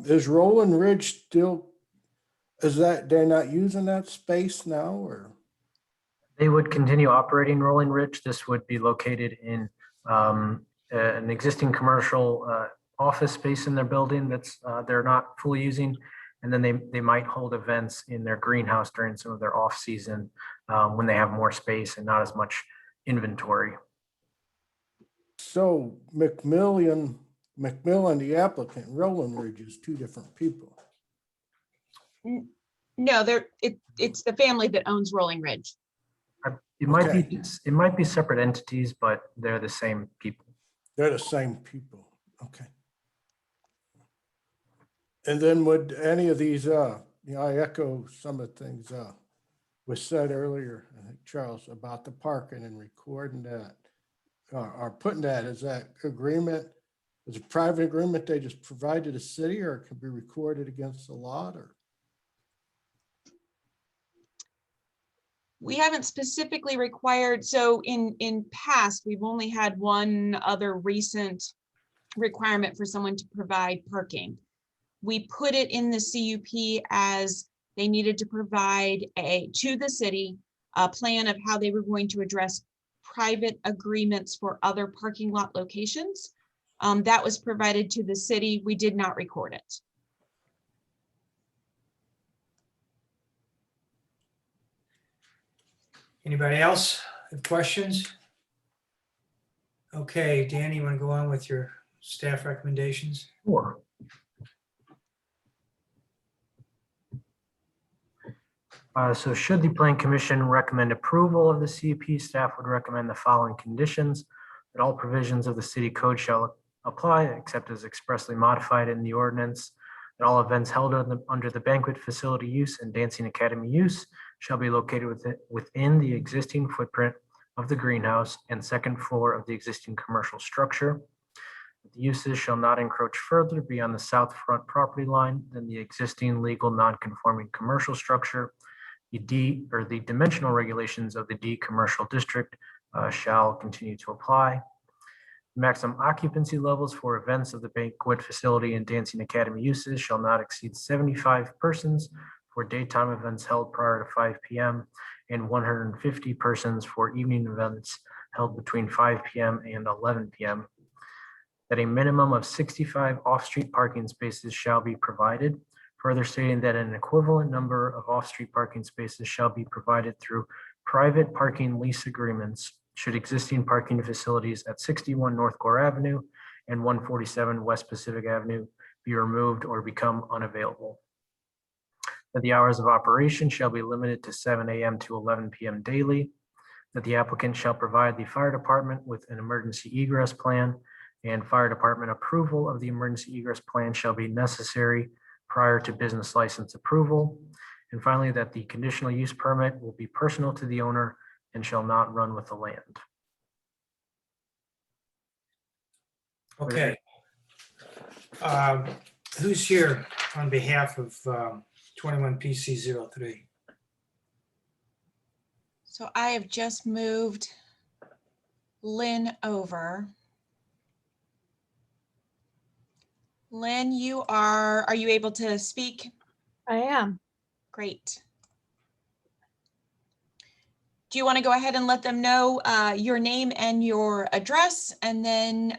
is Rolling Ridge still, is that, they're not using that space now or? They would continue operating Rolling Ridge. This would be located in an existing commercial office space in their building that's they're not fully using. And then they might hold events in their greenhouse during some of their off season when they have more space and not as much inventory. So McMillan, the applicant, Rolling Ridge is two different people. No, it's the family that owns Rolling Ridge. It might Okay. be, it might be separate entities, but they're the same people. They're the same people. Okay. And then would any of these, I echo some of the things was said earlier, I think, Charles, about the parking and recording that, or putting that, is that agreement, is a private agreement they just provide to the city, or it can be recorded against the lot, or? We haven't specifically required, so in past, we've only had one other recent requirement for someone to provide parking. We put it in the CUP as they needed to provide to the city a plan of how they were going to address private agreements for other parking lot locations. That was provided to the city. We did not record it. Anybody else have questions? Okay, Danny, you want to go on with your staff recommendations? Sure. So should the Plan Commission recommend approval of the CUP, staff would recommend the following conditions: that all provisions of the city code shall apply except as expressly modified in the ordinance, that all events held under the banquet facility use and dancing academy use shall be located within the existing footprint of the greenhouse and second floor of the existing commercial structure. The uses shall not encroach further beyond the south front property line than the existing legal non-conforming commercial structure. The dimensional regulations of the D commercial district shall continue to apply. Maximum occupancy levels for events of the banquet facility and dancing academy uses shall not exceed 75 persons for daytime events held prior to 5 p.m. and 150 persons for evening events held between 5 p.m. and 11 p.m. That a minimum of 65 off-street parking spaces shall be provided, further stating that an equivalent number of off-street parking spaces shall be provided through private parking lease agreements should existing parking facilities at 61 North Gore Avenue and 147 West Pacific Avenue be removed or become unavailable. That the hours of operation shall be limited to 7 a.m. to 11 p.m. daily. That the applicant shall provide the fire department with an emergency egress plan, and fire department approval of the emergency egress plan shall be necessary prior to business license approval. And finally, that the conditional use permit will be personal to the owner and shall not run with the land. Okay. Who's here on behalf of 21 PC 03? So I have just moved Lynn over. Lynn, are you able to speak? I am. Great. Do you want to go ahead and let them know your name and your address, and then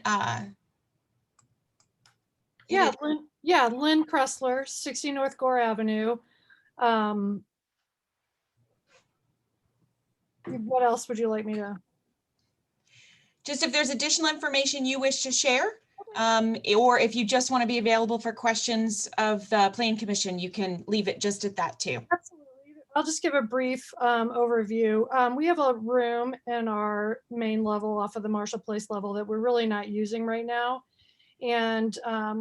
Lynn Kressler, 60 North Gore Avenue. What else would you like me to? Just if there's additional information you wish to share, or if you just want to be available for questions of the Plan Commission, you can leave it just at that too. Absolutely. I'll just give a brief overview. We have a room in our main level off of the Marshall Place level that we're really not using right now. And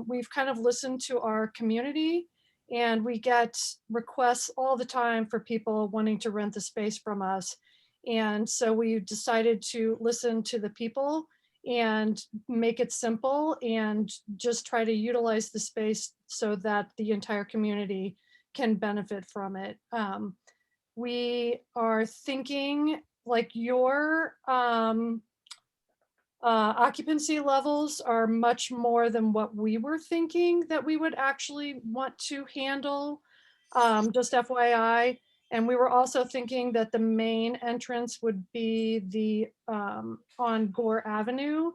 we've kind of listened to our community, and we get requests all the time for people wanting to rent the space from us. And so we decided to listen to the people and make it simple and just try to utilize the space so that the entire community can benefit from it. We are thinking like your Occupancy levels are much more than what we were thinking that we would actually want to handle, just FYI. And we were also thinking that the main entrance would be the on Gore Avenue,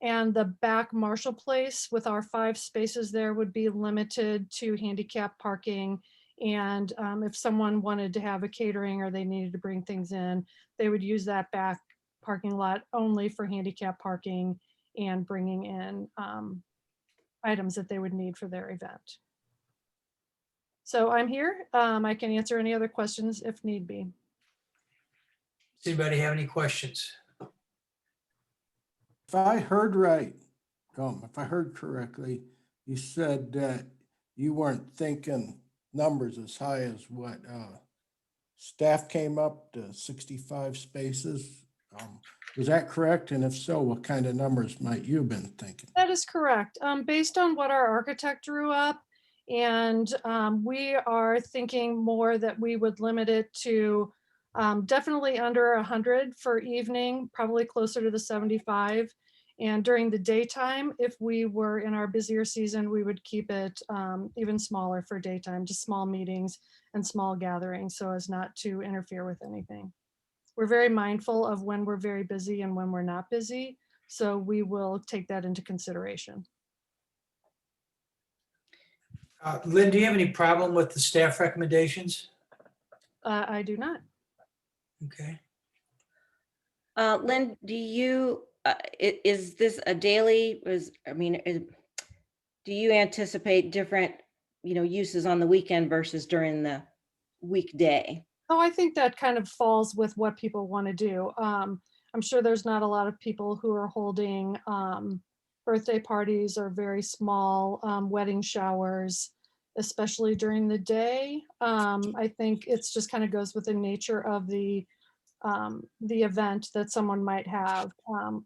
and the back Marshall Place with our 5 spaces there would be limited to handicap parking. And if someone wanted to have a catering or they needed to bring things in, they would use that back parking lot only for handicap parking and bringing in items that they would need for their event. So I'm here. I can answer any other questions if need be. Does anybody have any questions? If I heard right, if I heard correctly, you said that you weren't thinking numbers as high as what staff came up to 65 spaces. Was that correct? And if so, what kind of numbers might you have been thinking? That is correct. Based on what our architect drew up, and we are thinking more that we would limit it to definitely under 100 for evening, probably closer to the 75. And during the daytime, if we were in our busier season, we would keep it even smaller for daytime, just small meetings and small gatherings so as not to interfere with anything. We're very mindful of when we're very busy and when we're not busy. So we will take that into consideration. Lynn, do you have any problem with the staff recommendations? I do not. Okay. Lynn, do you, is this a daily, do you anticipate different, uses on the weekend versus during the weekday? Oh, I think that kind of falls with what people want to do. I'm sure there's not a lot of people who are holding birthday parties or very small wedding showers, especially during the day. I think it's just kind of goes with the nature of the event that someone might have.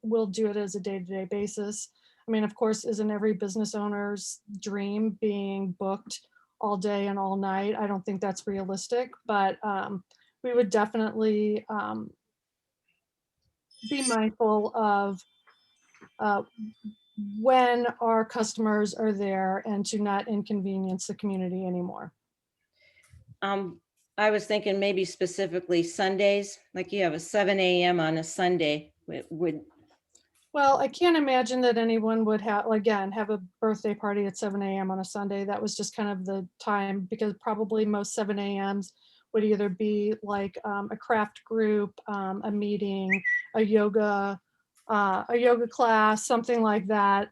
We'll do it as a day-to-day basis. I mean, of course, isn't every business owner's dream being booked all day and all night? I don't think that's realistic, but we would definitely be mindful of when our customers are there and to not inconvenience the community anymore. I was thinking maybe specifically Sundays, like you have a 7 a.m. on a Sunday would. Well, I can't imagine that anyone would have a birthday party at 7 a.m. on a Sunday. That was just kind of the time, because probably most 7 a.m.s would either be like a craft group, a meeting, a yoga class, something like that.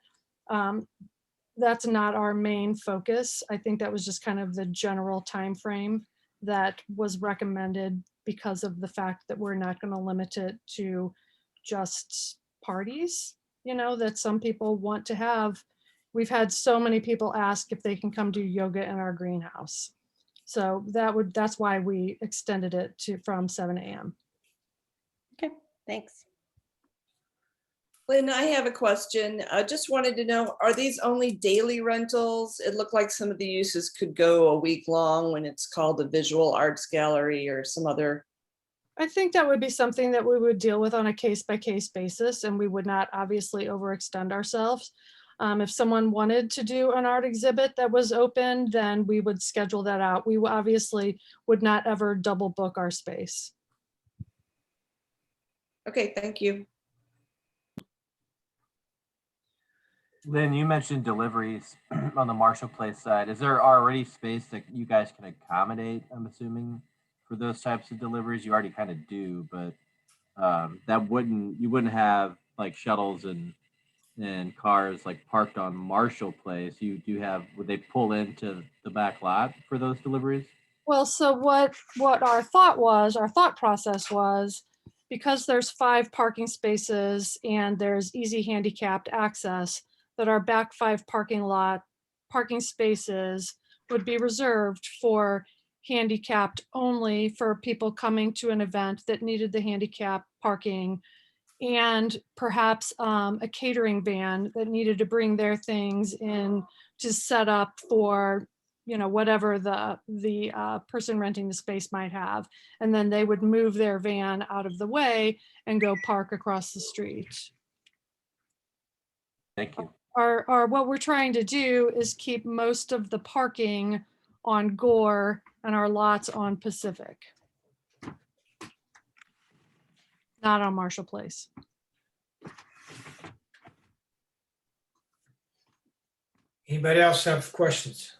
That's not our main focus. I think that was just kind of the general time frame that was recommended because of the fact that we're not going to limit it to just parties, that some people want to have. We've had so many people ask if they can come do yoga in our greenhouse. So that's why we extended it from 7 a.m. Okay, thanks. Lynn, I have a question. I just wanted to know, are these only daily rentals? It looked like some of the uses could go a week long when it's called a visual arts gallery or some other. I think that would be something that we would deal with on a case-by-case basis, and we would not obviously overextend ourselves. If someone wanted to do an art exhibit that was open, then we would schedule that out. We obviously would not ever double book our space. Okay, thank you. Lynn, you mentioned deliveries on the Marshall Place side. Is there already space that you guys can accommodate, I'm assuming, for those types of deliveries? You already kind of do, but you wouldn't have like shuttles and cars like parked on Marshall Place. You do have, would they pull into the back lot for those deliveries? Well, so what our thought process was, because there's 5 parking spaces and there's easy handicapped access, that our back 5 parking spaces would be reserved for handicapped only, for people coming to an event that needed the handicap parking, and perhaps a catering van that needed to bring their things in to set up for whatever the person renting the space might have, and then they would move their van out of the way and go park across the street. Thank you. what we're trying to do is keep most of the parking on Gore and our lots on Pacific. Not on Marshall Place. Anybody else have questions?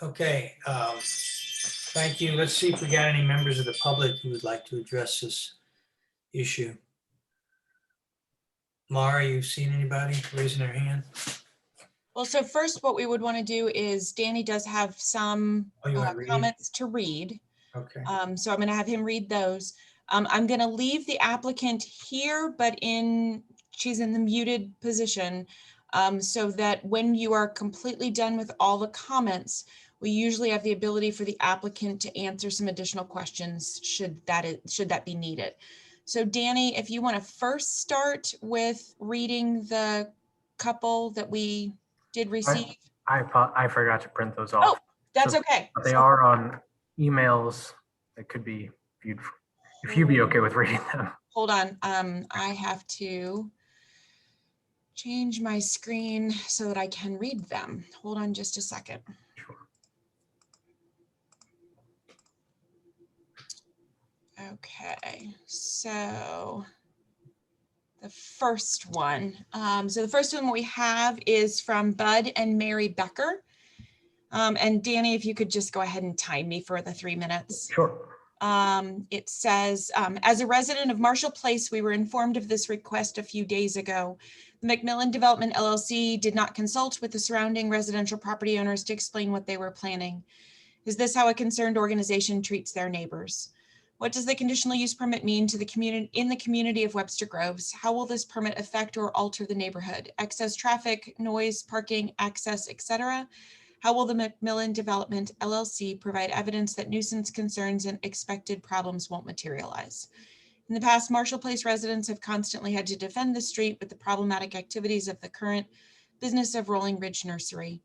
Okay, thank you. Let's see if we got any members of the public who would like to address this issue. Mara, you seen anybody raising their hand? Well, so first, what we would want to do is Danny does have some Oh, you want to read? comments to read. Okay. So I'm going to have him read those. I'm going to leave the applicant here, but she's in the muted position, so that when you are completely done with all the comments, we usually have the ability for the applicant to answer some additional questions should that be needed. So Danny, if you want to first start with reading the couple that we did receive. I forgot to print those Oh, off. that's So- okay. But they So- are on emails that could be viewed, if you'd be okay with reading them. Hold on, I have to change my screen so that I can read them. Hold on just a second. Sure. Okay, so the first one. So the first one we have is from Bud and Mary Becker. And Danny, if you could just go ahead and time me for the 3 minutes. Sure. It says, as a resident of Marshall Place, we were informed of this request a few days ago. The Macmillan Development LLC did not consult with the surrounding residential property owners to explain what they were planning. Is this how a concerned organization treats their neighbors? What does the conditional use permit mean to the community in the community of Webster Groves? How will this permit affect or alter the neighborhood? Excess traffic, noise, parking, access, etc. How will the Macmillan Development LLC provide evidence that nuisance concerns and expected problems won't materialize? In the past, Marshall Place residents have constantly had to defend the street with the problematic activities of the current business of Rolling Ridge Nursery.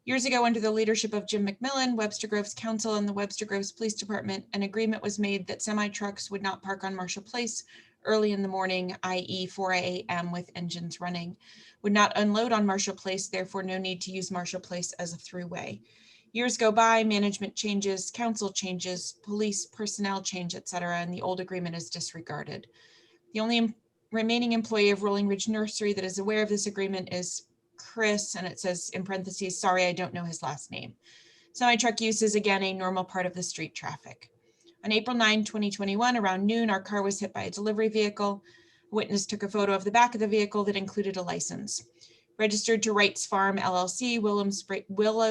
Years ago, under the leadership of Jim McMillan, Webster Groves Council and the Webster Groves Police Department, an agreement was made that semi-trucks would not park on Marshall Place early in the morning, i.e. 4 a.m. with engines running, would not unload on Marshall Place, therefore no need to use Marshall Place as a throughway. Years go by, management changes, council changes, police personnel change, etc., and the old agreement is disregarded. The only remaining employee of Rolling Ridge Nursery that is aware of this agreement is Chris, and it says in parentheses, sorry, I don't know his last name. Semi-truck use is again a normal part of the street traffic. On April 9, 2021, around noon, our car was hit by a delivery vehicle. A witness took a photo of the back of the vehicle that included a license. Registered to Wright's Farm LLC, Willow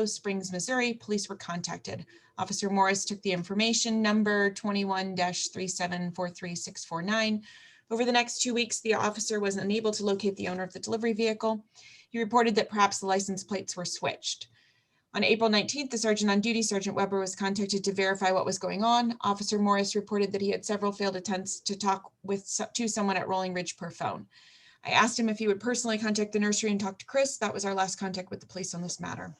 Springs, Missouri, police were contacted. Officer Morris took the information number 21-3743649. Over the next 2 weeks, the officer was unable to locate the owner of the delivery vehicle. He reported that perhaps the license plates were switched. On April 19th, the sergeant on duty, Sergeant Weber, was contacted to verify what was going on. Officer Morris reported that he had several failed attempts to talk to someone at Rolling Ridge per phone. I asked him if he would personally contact the nursery and talk to Chris. That was our last contact with the police on this matter.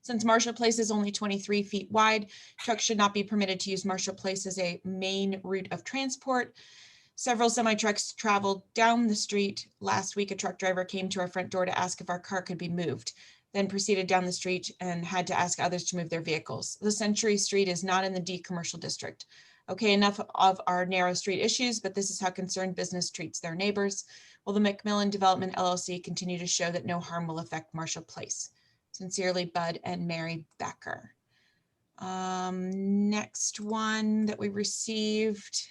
Since Marshall Place is only 23 feet wide, trucks should not be permitted to use Marshall Place as a main route of transport. Several semi-trucks traveled down the street. Last week, a truck driver came to our front door to ask if our car could be moved, then proceeded down the street and had to ask others to move their vehicles. The Century Street is not in the D commercial district. Okay, enough of our narrow street issues, but this is how concerned business treats their neighbors. Will the Macmillan Development LLC continue to show that no harm will affect Marshall Place? Sincerely, Bud and Mary Becker. Next one that we received.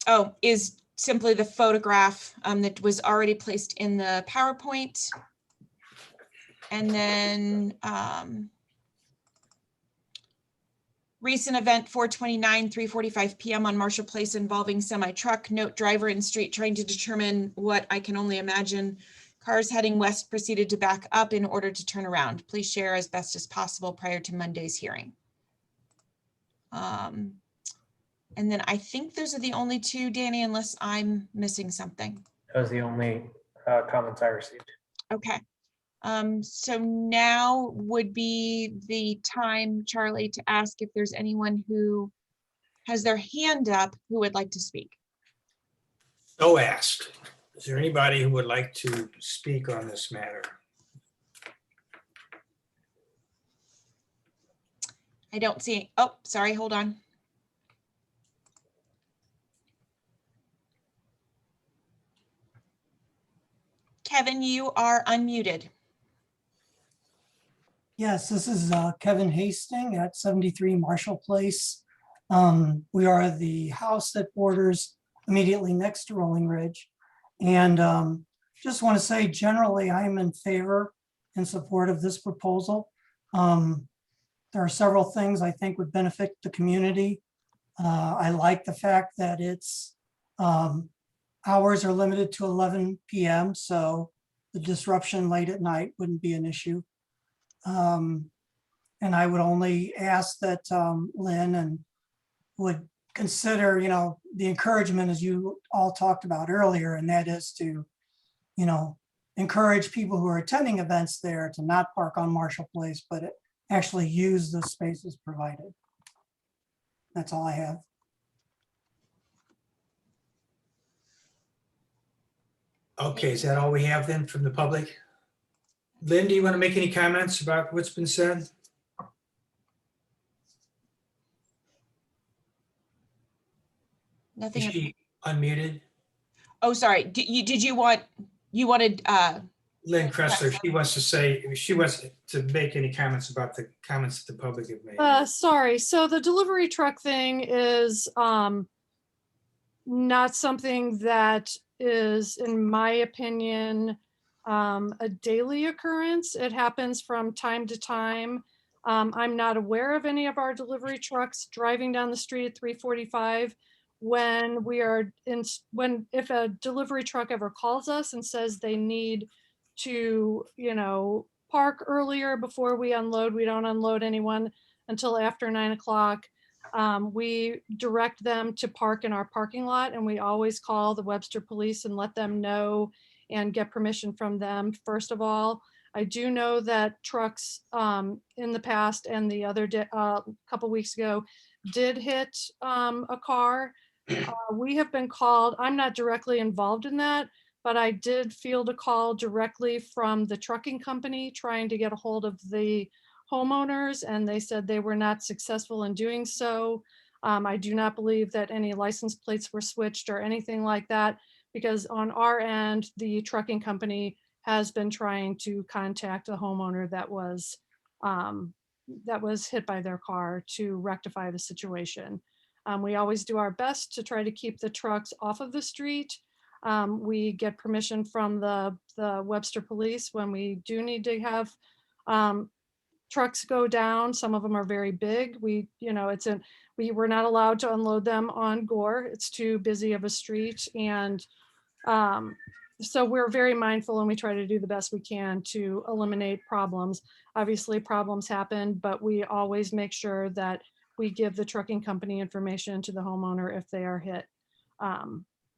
Oh, is simply the photograph that was already placed in the PowerPoint. And then recent event 4/29, 3:45 p.m. on Marshall Place involving semi-truck, note driver in street trying to determine what I can only imagine. Cars heading west proceeded to back up in order to turn around. Please share as best as possible prior to Monday's hearing. And then I think those are the only two, Danny, unless I'm missing something. That was the only comments I received. Okay. So now would be the time, Charlie, to ask if there's anyone who has their hand up who would like to speak. So asked. Is there anybody who would like to speak on this matter? I don't see, oh, sorry, hold on. Kevin, you are unmuted. Yes, this is Kevin Hasting at 73 Marshall Place. We are the house that borders immediately next to Rolling Ridge. And just want to say, generally, I am in favor and support of this proposal. There are several things I think would benefit the community. I like the fact that its hours are limited to 11 p.m. So the disruption late at night wouldn't be an issue. And I would only ask that Lynn and would consider, the encouragement as you all talked about earlier, and that is to, encourage people who are attending events there to not park on Marshall Place, but actually use the spaces provided. That's all I have. Okay, is that all we have then from the public? Lynn, do you want to make any comments about what's been said? Nothing. Is she unmuted? Oh, sorry. You wanted, Lynn Kressler, she wants to make any comments about the comments that the public have made. Sorry, so the delivery truck thing is not something that is, in my opinion, a daily occurrence. It happens from time to time. I'm not aware of any of our delivery trucks driving down the street at 3:45 when if a delivery truck ever calls us and says they need to, park earlier before we unload. We don't unload anyone until after 9 o'clock. We direct them to park in our parking lot, and we always call the Webster Police and let them know and get permission from them. First of all, I do know that trucks in the past and the other couple weeks ago did hit a car. We have been called. I'm not directly involved in that, but I did field a call directly from the trucking company trying to get a hold of the homeowners, and they said they were not successful in doing so. I do not believe that any license plates were switched or anything like that, because on our end, the trucking company has been trying to contact the homeowner that was hit by their car to rectify the situation. We always do our best to try to keep the trucks off of the street. We get permission from the Webster Police when we do need to have trucks go down. Some of them are very big. We were not allowed to unload them on Gore. It's too busy of a street. And so we're very mindful, and we try to do the best we can to eliminate problems. Obviously problems happen, but we always make sure that we give the trucking company information to the homeowner if they are hit,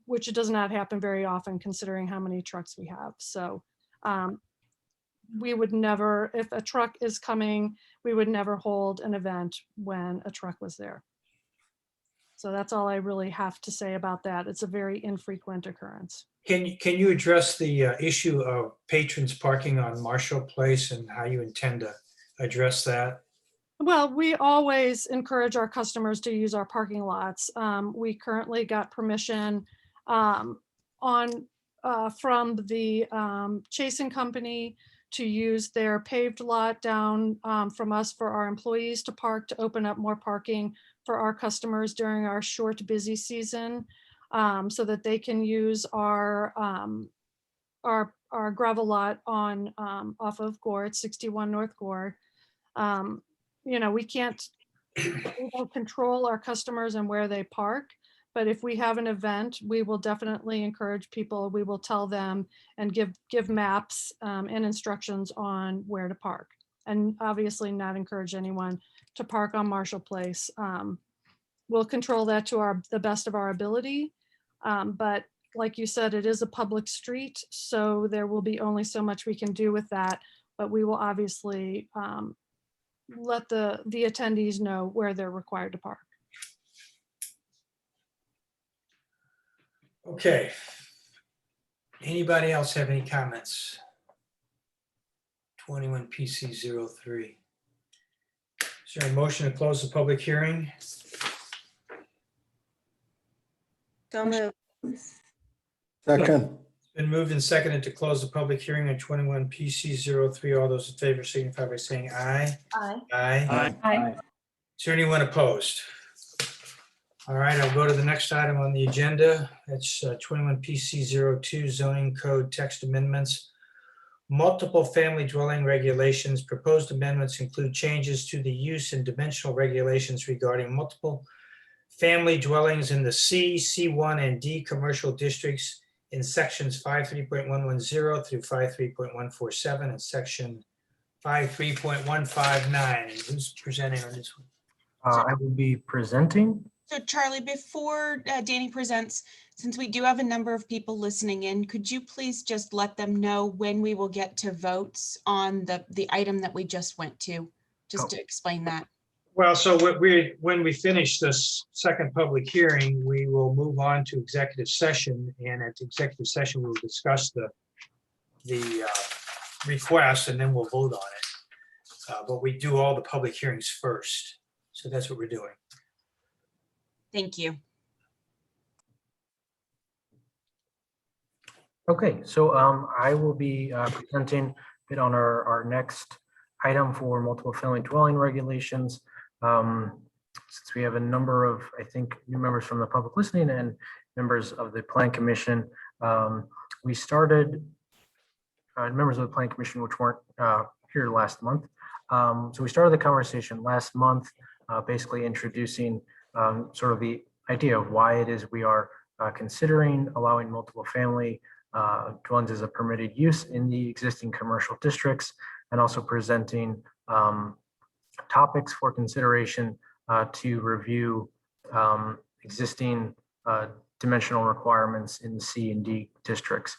which it does not happen very often considering how many trucks we have. So we would never, if a truck is coming, we would never hold an event when a truck was there. So that's all I really have to say about that. It's a very infrequent occurrence. Can you address the issue of patrons parking on Marshall Place and how you intend to address that? Well, we always encourage our customers to use our parking lots. We currently got permission from the Chasen Company to use their paved lot down from us for our employees to park, to open up more parking for our customers during our short busy season, so that they can use our gravel lot on off of Gore at 61 North Gore. We don't control our customers and where they park, but if we have an event, we will definitely encourage people. We will tell them and give maps and instructions on where to park, and obviously not encourage anyone to park on Marshall Place. We'll control that to the best of our ability. But like you said, it is a public street, so there will be only so much we can do with that, but we will obviously let the attendees know where they're required to park. Okay. Anybody else have any comments? 21 PC 03. Is there a motion to close the public hearing? So moved. Second, It's been moved and seconded to close the public hearing on 21 PC 03. All those in favor signify by saying aye. Aye. Aye. Aye. Is there anyone opposed? All right, I'll go to the next item on the agenda. That's 21 PC 02 zoning code text amendments. Multiple family dwelling regulations. Proposed amendments include changes to the use and dimensional regulations regarding multiple family dwellings in the C, C1, and D commercial districts in sections 53.110 through 53.147 and section 53.159. And who's presenting on this one? I will be presenting. So Charlie, before Danny presents, since we do have a number of people listening in, could you please just let them know when we will get to votes on the item that we just went to, just to explain that? Well, so when we finish this second public hearing, we will move on to executive session, and at the executive session, we'll discuss the request, and then we'll vote on it. But we do all the public hearings first, so that's what we're doing. Thank you. Okay, so I will be presenting a bit on our next item for multiple family dwelling regulations. Since we have a number of, I think, new members from the public listening and members of the Plan Commission, we started, members of the Plan Commission which weren't here last month. So we started the conversation last month, basically introducing sort of the idea of why it is we are considering allowing multiple family dwellings as a permitted use in the existing commercial districts, and also presenting topics for consideration to review existing dimensional requirements in the C and D districts.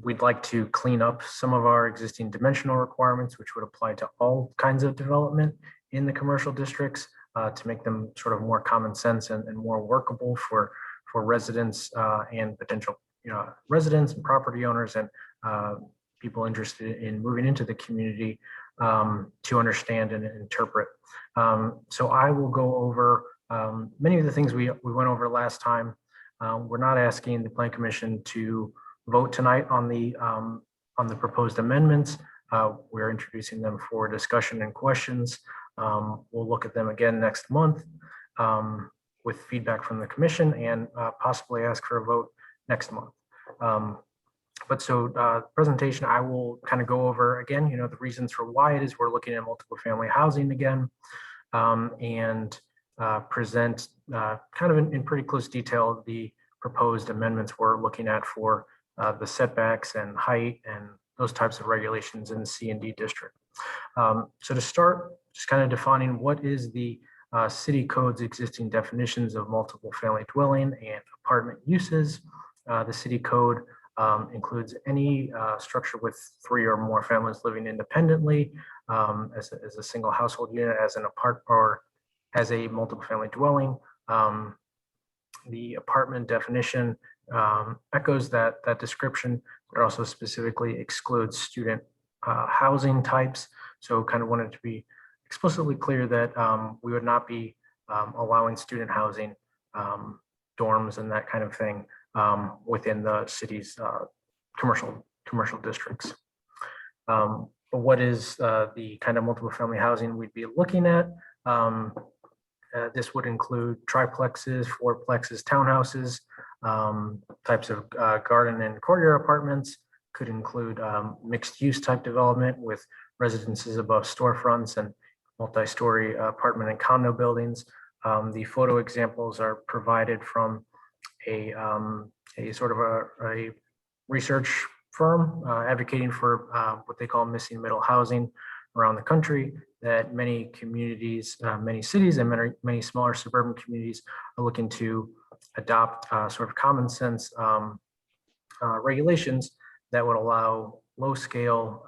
We'd like to clean up some of our existing dimensional requirements, which would apply to all kinds of development in the commercial districts, to make them sort of more common sense and more workable for residents and potential residents and property owners and people interested in moving into the community to understand and interpret. So I will go over many of the things we went over last time. We're not asking the Plan Commission to vote tonight on the proposed amendments. We're introducing them for discussion and questions. We'll look at them again next month with feedback from the commission and possibly ask for a vote next month. But so presentation, I will kind of go over again, the reasons for why it is we're looking at multiple family housing again, and present kind of in pretty close detail the proposed amendments we're looking at for the setbacks and height and those types of regulations in the C and D district. So to start, just kind of defining what is the city code's existing definitions of multiple family dwelling and apartment uses. The city code includes any structure with 3 or more families living independently as a single household unit, as an apartment or as a multiple family dwelling. The apartment definition echoes that description, but also specifically excludes student housing types. So kind of wanted to be explicitly clear that we would not be allowing student housing, dorms and that kind of thing within the city's commercial districts. But what is the kind of multiple family housing we'd be looking at? This would include triplexes, fourplexes, townhouses, types of garden and courtyard apartments, could include mixed use type development with residences above storefronts and multi-story apartment and condo buildings. The photo examples are provided from a sort of a research firm advocating for what they call missing middle housing around the country, that many communities, many cities and many smaller suburban communities are looking to adopt sort of common sense regulations that would allow low scale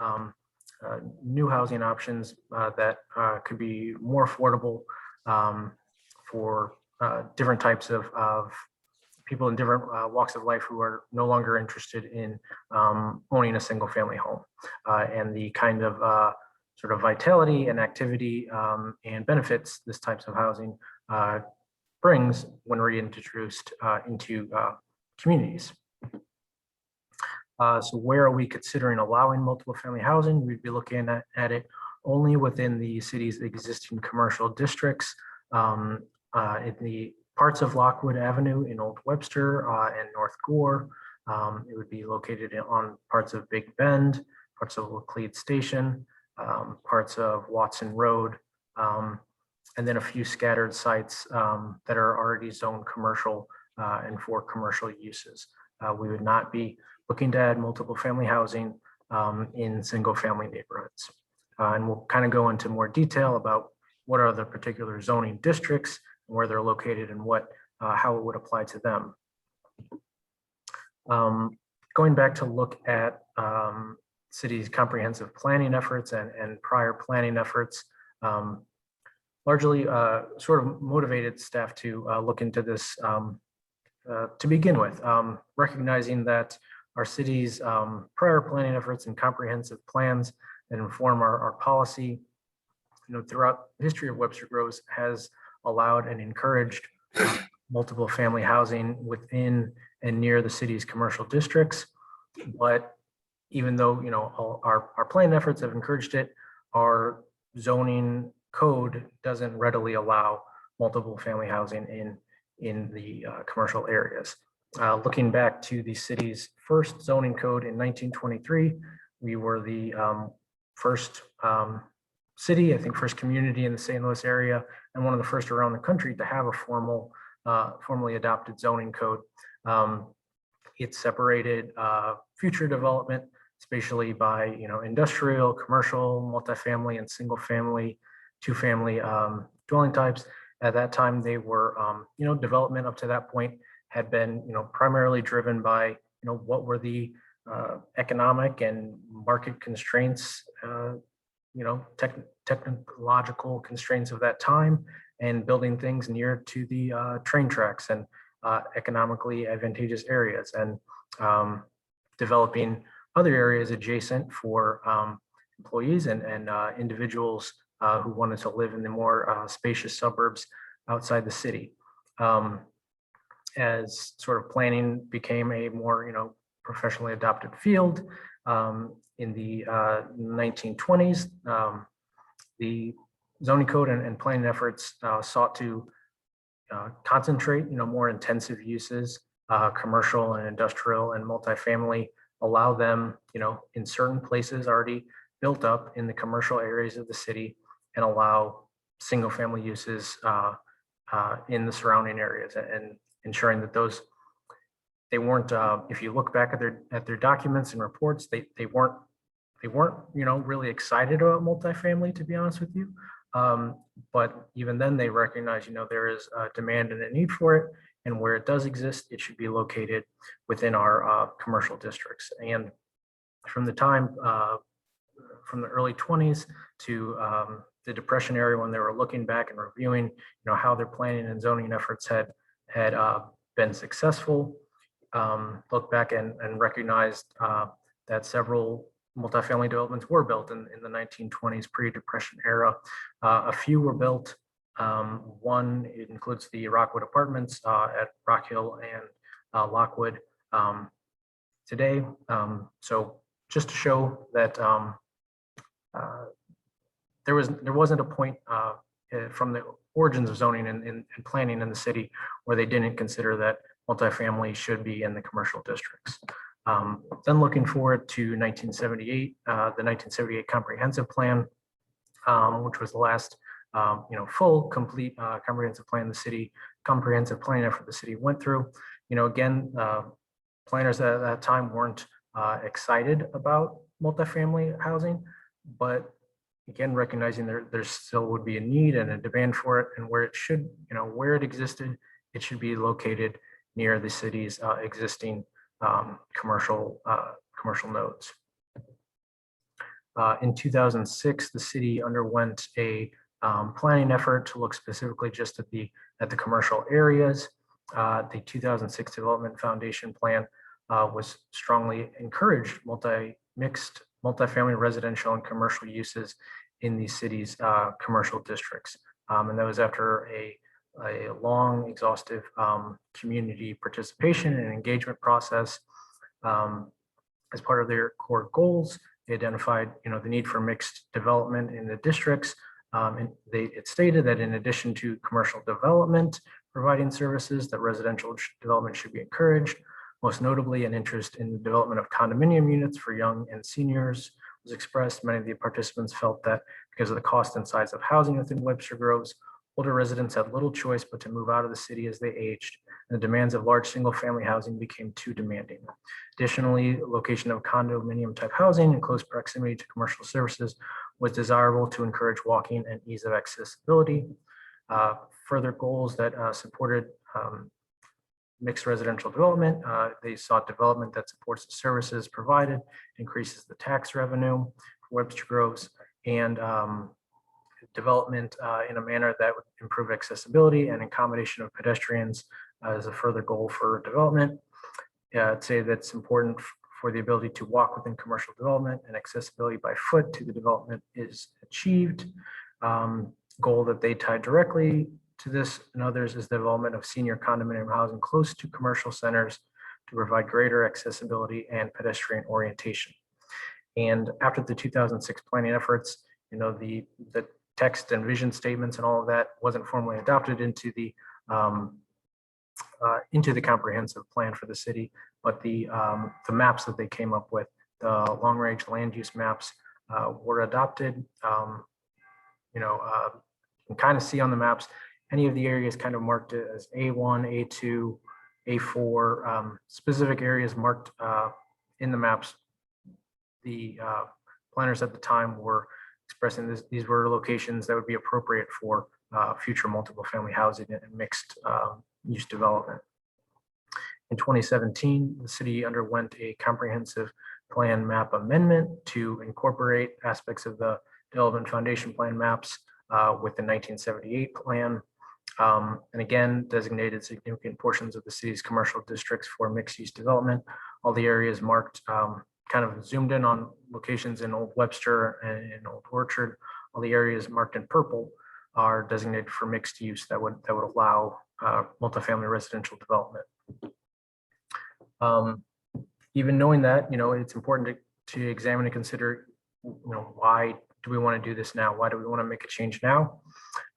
new housing options that could be more affordable for different types of people in different walks of life who are no longer interested in owning a single family home, and the kind of sort of vitality and activity and benefits this types of housing brings when reintroduced into communities. So where are we considering allowing multiple family housing? We'd be looking at it only within the city's existing commercial districts, in the parts of Lockwood Avenue in Old Webster and North Gore. It would be located on parts of Big Bend, parts of Laclede Station, parts of Watson Road, and then a few scattered sites that are already zoned commercial and for commercial uses. We would not be looking to add multiple family housing in single family neighborhoods. And we'll kind of go into more detail about what are the particular zoning districts, where they're located, and how it would apply to them. Going back to look at city's comprehensive planning efforts and prior planning efforts, largely sort of motivated staff to look into this to begin with, recognizing that our city's prior planning efforts and comprehensive plans that inform our policy, throughout the history of Webster Groves, has allowed and encouraged multiple family housing within and near the city's commercial districts. But even though our plan efforts have encouraged it, our zoning code doesn't readily allow multiple family housing in the commercial areas. Looking back to the city's first zoning code in 1923, we were the first city, I think first community in the St. Louis area, and one of the first around the country to have a formally adopted zoning code. It separated future development spatially by industrial, commercial, multifamily, and single family, two-family dwelling types. At that time, they were development up to that point had been primarily driven by what were the economic and market constraints, technological constraints of that time, and building things near to the train tracks and economically advantageous areas, and developing other areas adjacent for employees and individuals who wanted to live in the more spacious suburbs outside the city. As sort of planning became a more professionally adopted field in the 1920s, the zoning code and planning efforts sought to concentrate more intensive uses, commercial and industrial and multifamily, allow them in certain places already built up in the commercial areas of the city, and allow single family uses in the surrounding areas, and ensuring that they weren't, if you look back at their documents and reports, they weren't really excited about multifamily, to be honest with you. But even then they recognize there is a demand and a need for it, and where it does exist, it should be located within our commercial districts. And from the time from the early 20s to the Depression era, when they were looking back and reviewing how their planning and zoning efforts had been successful, look back and recognized that several multifamily developments were built in the 1920s, pre-Depression era. A few were built. One, it includes the Rockwood Apartments at Rock Hill and Lockwood today. So just to show that there wasn't a point from the origins of zoning and planning in the city where they didn't consider that multifamily should be in the commercial districts. Then looking forward to 1978, the 1978 comprehensive plan, which was the last full, complete comprehensive plan comprehensive plan effort the city went through. Again, planners at that time weren't excited about multifamily housing, but again, recognizing there still would be a need and a demand for it, and where it should, where it existed, it should be located near the city's existing commercial nodes. In 2006, the city underwent a planning effort to look specifically just at the commercial areas. the 2006 Development Foundation Plan was strongly encouraged mixed multifamily residential and commercial uses in the city's commercial districts. And that was after a long, exhaustive community participation and engagement process. As part of their core goals, they identified, the need for mixed development in the districts. And it stated that in addition to commercial development providing services, that residential development should be encouraged. Most notably, an interest in the development of condominium units for young and seniors was expressed. Many of the participants felt that because of the cost and size of housing within Webster Groves, older residents had little choice but to move out of the city as they aged, and the demands of large single-family housing became too demanding. Additionally, location of condominium-type housing in close proximity to commercial services was desirable to encourage walking and ease of accessibility. Further goals that supported mixed residential development, they sought development that supports the services provided, increases the tax revenue for Webster Groves, and development in a manner that would improve accessibility and accommodation of pedestrians as a further goal for development. I'd say that's important for the ability to walk within commercial development, and accessibility by foot to the development is achieved. Goal that they tied directly to this and others is the development of senior condominium housing close to commercial centers to provide greater accessibility and pedestrian orientation. And after the 2006 planning efforts, the text and vision statements and all of that wasn't formally adopted into the comprehensive plan for the city, but the maps that they came up with, the long-range land use maps, were adopted. You can kind of see on the maps any of the areas kind of marked as A1, A2, A4, specific areas marked in the maps. The planners at the time were expressing these were locations that would be appropriate for future multiple family housing and mixed use development. In 2017, the city underwent a comprehensive plan map amendment to incorporate aspects of the Development Foundation Plan maps with the 1978 plan, and again designated significant portions of the city's commercial districts for mixed use development. All the areas marked kind of zoomed in on locations in Old Webster and in Old Orchard. All the areas marked in purple are designated for mixed use that would allow multifamily residential development. Even knowing that, it's important to examine and consider, why do we want to do this now? Why do we want to make a change now?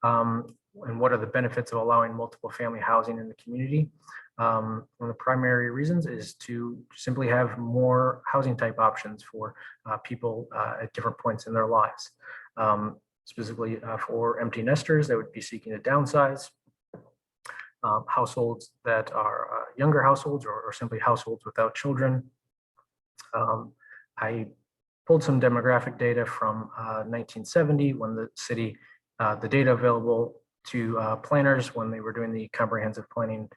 And what are the benefits of allowing multiple family housing in the community? One of the primary reasons is to simply have more housing type options for people at different points in their lives. Specifically for empty nesters that would be seeking to downsize, households that are younger households or simply households without children. I pulled some demographic data from 1970 when the city, the data available to planners when they were doing the comprehensive planning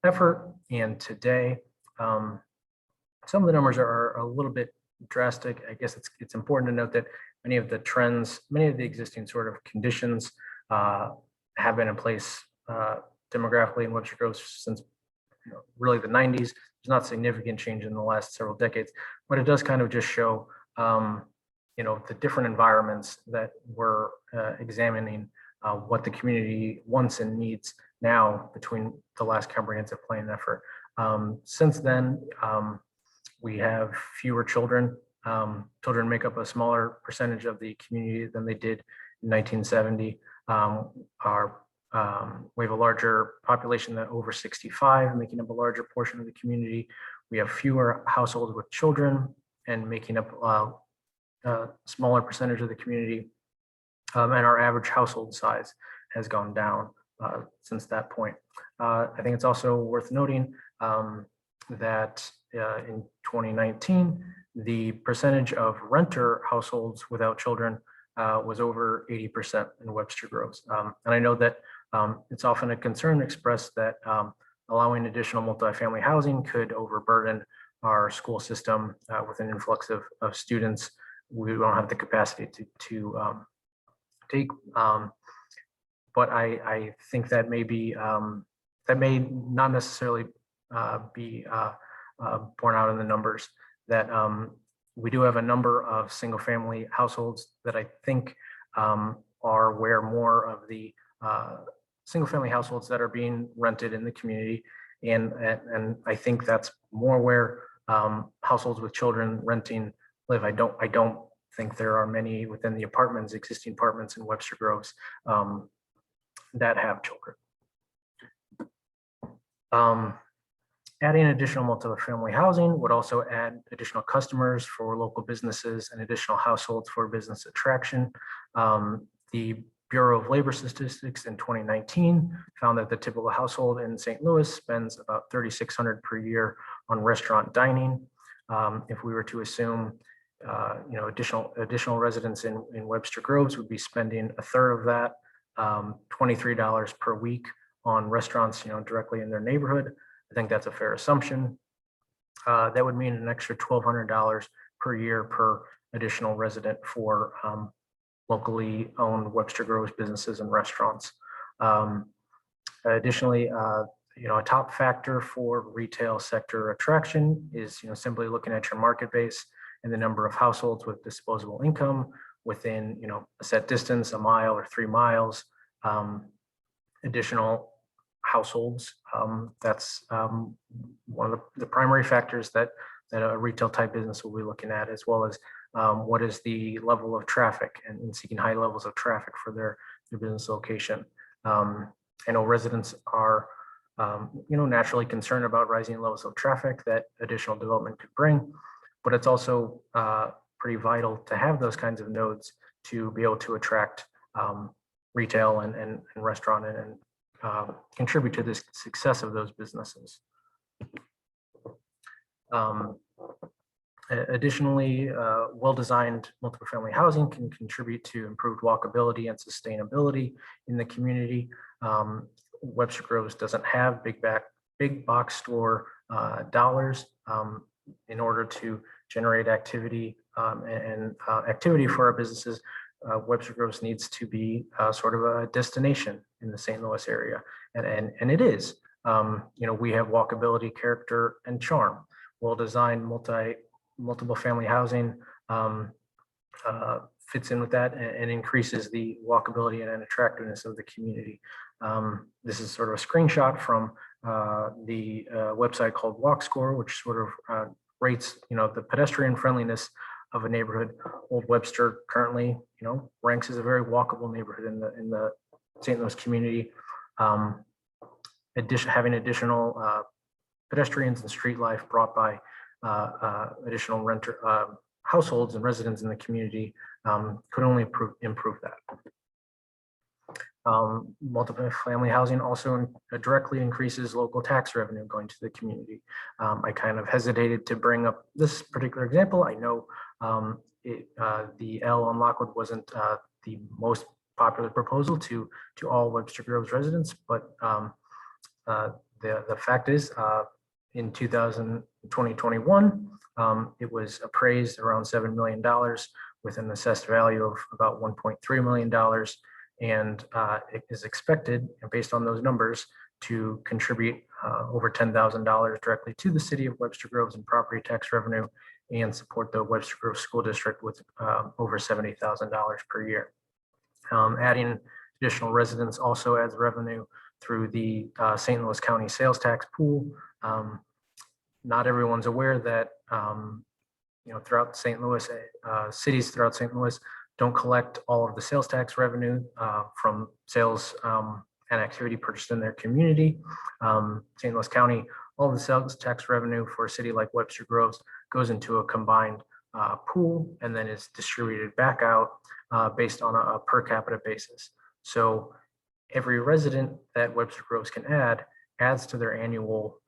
effort, and today. Some of the numbers are a little bit drastic. I guess it's important to note that many of the trends, many of the existing sort of conditions have been in place demographically in Webster Groves since really the 90s. There's not significant change in the last several decades, but it does kind of just show the different environments that we're examining, what the community wants and needs now between the last comprehensive plan effort. Since then, we have fewer children. Children make up a smaller percentage of the community than they did in 1970. We have a larger population than over 65, making up a larger portion of the community. We have fewer households with children and making up a smaller percentage of the community. And our average household size has gone down since that point. I think it's also worth noting that in 2019, the percentage of renter households without children was over 80% in Webster Groves. And I know that it's often a concern expressed that allowing additional multifamily housing could overburden our school system with an influx of students. We don't have the capacity to take, but I think that maybe that may not necessarily be borne out in the numbers, that we do have a number of single-family households that I think are where more of the single-family households that are being rented in the community. And I think that's more where households with children renting live. I don't think there are many within the apartments, existing apartments in Webster Groves that have children. Adding additional multifamily housing would also add additional customers for local businesses and additional households for business attraction. The Bureau of Labor Statistics in 2019 found that the typical household in St. Louis spends about $3,600 per year on restaurant dining. If we were to assume additional residents in Webster Groves would be spending a third of that, $23 per week on restaurants, directly in their neighborhood. I think that's a fair assumption. That would mean an extra $1,200 per year per additional resident for locally owned Webster Groves businesses and restaurants. Additionally, a top factor for retail sector attraction is, simply looking at your market base and the number of households with disposable income within, a set distance, a mile or 3 miles. Additional households. That's one of the primary factors that a retail type business will be looking at, as well as what is the level of traffic and seeking high levels of traffic for their business location. I know residents are, naturally concerned about rising levels of traffic that additional development could bring, but it's also pretty vital to have those kinds of nodes to be able to attract retail and restaurant and contribute to the success of those businesses. Additionally, well-designed multifamily housing can contribute to improved walkability and sustainability in the community. Webster Groves doesn't have big box store dollars in order to generate activity and activity for our businesses. Webster Groves needs to be sort of a destination in the St. Louis area, and it is. We have walkability, character, and charm. Well-designed multiple family housing fits in with that and increases the walkability and attractiveness of the community. This is sort of a screenshot from the website called Walk Score, which sort of rates, the pedestrian friendliness of a neighborhood. Old Webster currently, ranks as a very walkable neighborhood in the St. Louis community. Having additional pedestrians and street life brought by additional households and residents in the community could only improve that. Multiple family housing also directly increases local tax revenue going to the community. I kind of hesitated to bring up this particular example. I know the L on Lockwood wasn't the most popular proposal to all Webster Groves residents, but the fact is, in 2021, it was appraised around $7 million with an assessed value of about $1.3 million. And it is expected, and based on those numbers, to contribute over $10,000 directly to the city of Webster Groves in property tax revenue and support the Webster Groves School District with over $70,000 per year. Adding additional residents also adds revenue through the St. Louis County sales tax pool. Not everyone's aware that throughout St. Louis, cities throughout St. Louis don't collect all of the sales tax revenue from sales and activity purchased in their community. St. Louis County, all the sales tax revenue for a city like Webster Groves goes into a combined pool and then is distributed back out based on a per capita basis. So every resident that Webster Groves can add adds to their annual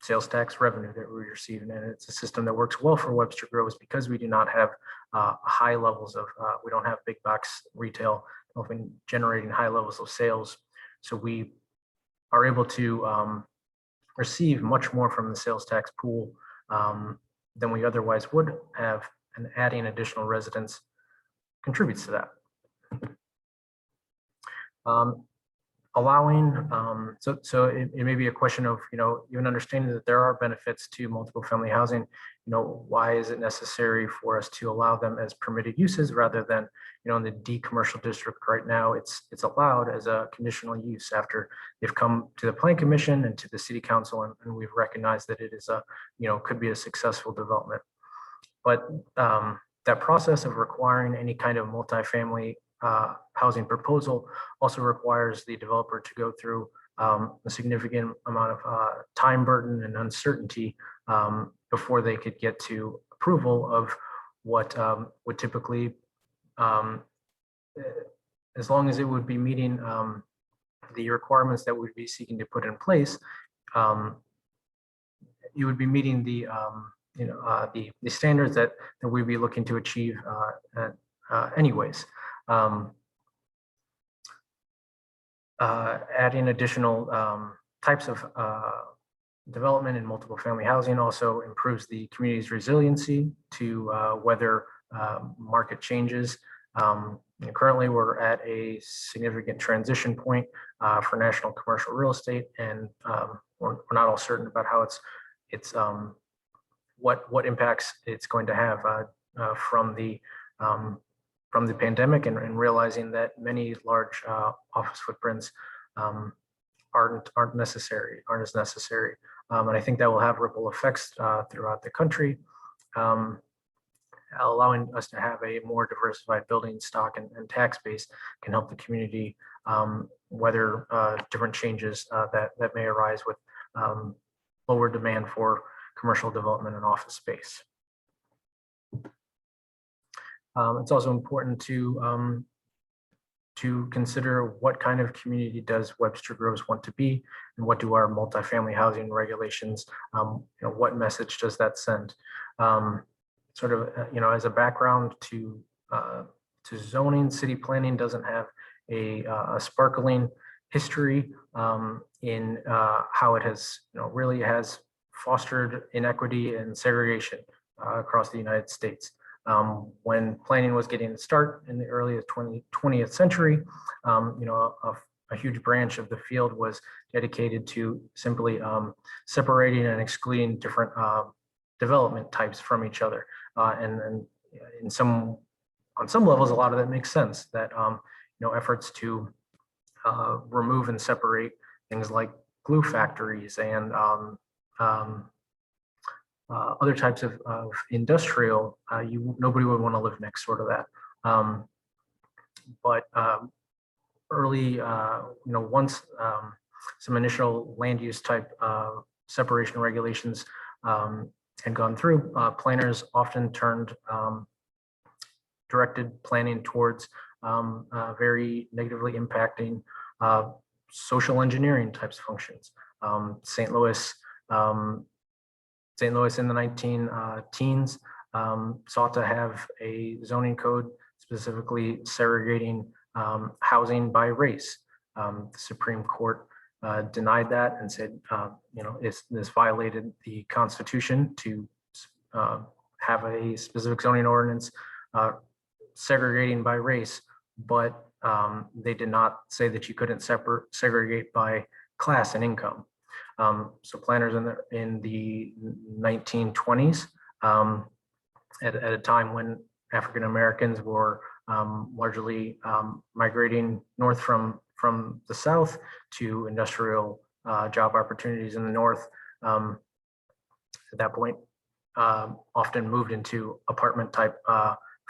sales tax revenue that we receive. And it's a system that works well for Webster Groves because we do not have high levels of, we don't have big box retail, often generating high levels of sales. So we are able to receive much more from the sales tax pool than we otherwise would have, and adding additional residents contributes to that. allowing, so it may be a question of, even understanding that there are benefits to multiple family housing, why is it necessary for us to allow them as permitted uses rather than, in the D commercial district right now, it's allowed as a conditional use after they've come to the Plan Commission and to the City Council, and we've recognized that it is could be a successful development. But that process of requiring any kind of multifamily housing proposal also requires the developer to go through a significant amount of time burden and uncertainty before they could get to approval of what would typically, as long as it would be meeting the requirements that we'd be seeking to put in place, you would be meeting the standards that we'd be looking to achieve anyways. Adding additional types of development in multiple family housing also improves the community's resiliency to weather market changes. Currently, we're at a significant transition point for national commercial real estate, and we're not all certain about how it's what impacts it's going to have from the pandemic, and realizing that many large office footprints aren't as necessary. And I think that will have ripple effects throughout the country, allowing us to have a more diversified building stock and tax base can help the community weather different changes that may arise with lower demand for commercial development and office space. It's also important to consider what kind of community does Webster Groves want to be, and what do our multifamily housing regulations, what message does that send? Sort of, as a background to zoning, city planning doesn't have a sparkling history in how it has, really has fostered inequity and segregation across the United States. When planning was getting a start in the early 20th century, a huge branch of the field was dedicated to simply separating and excluding different development types from each other. And on some levels, a lot of that makes sense, that efforts to remove and separate things like glue factories and other types of industrial, nobody would want to live next door to that. But early, once some initial land use type separation regulations had gone through, planners often turned directed planning towards very negatively impacting social engineering types of functions. St. Louis in the 19-teens sought to have a zoning code specifically segregating housing by race. The Supreme Court denied that and said, this violated the Constitution to have a specific zoning ordinance segregating by race, but they did not say that you couldn't segregate by class and income. So planners in the 1920s, at a time when African Americans were largely migrating north from the South to industrial job opportunities in the North, at that point, often moved into apartment type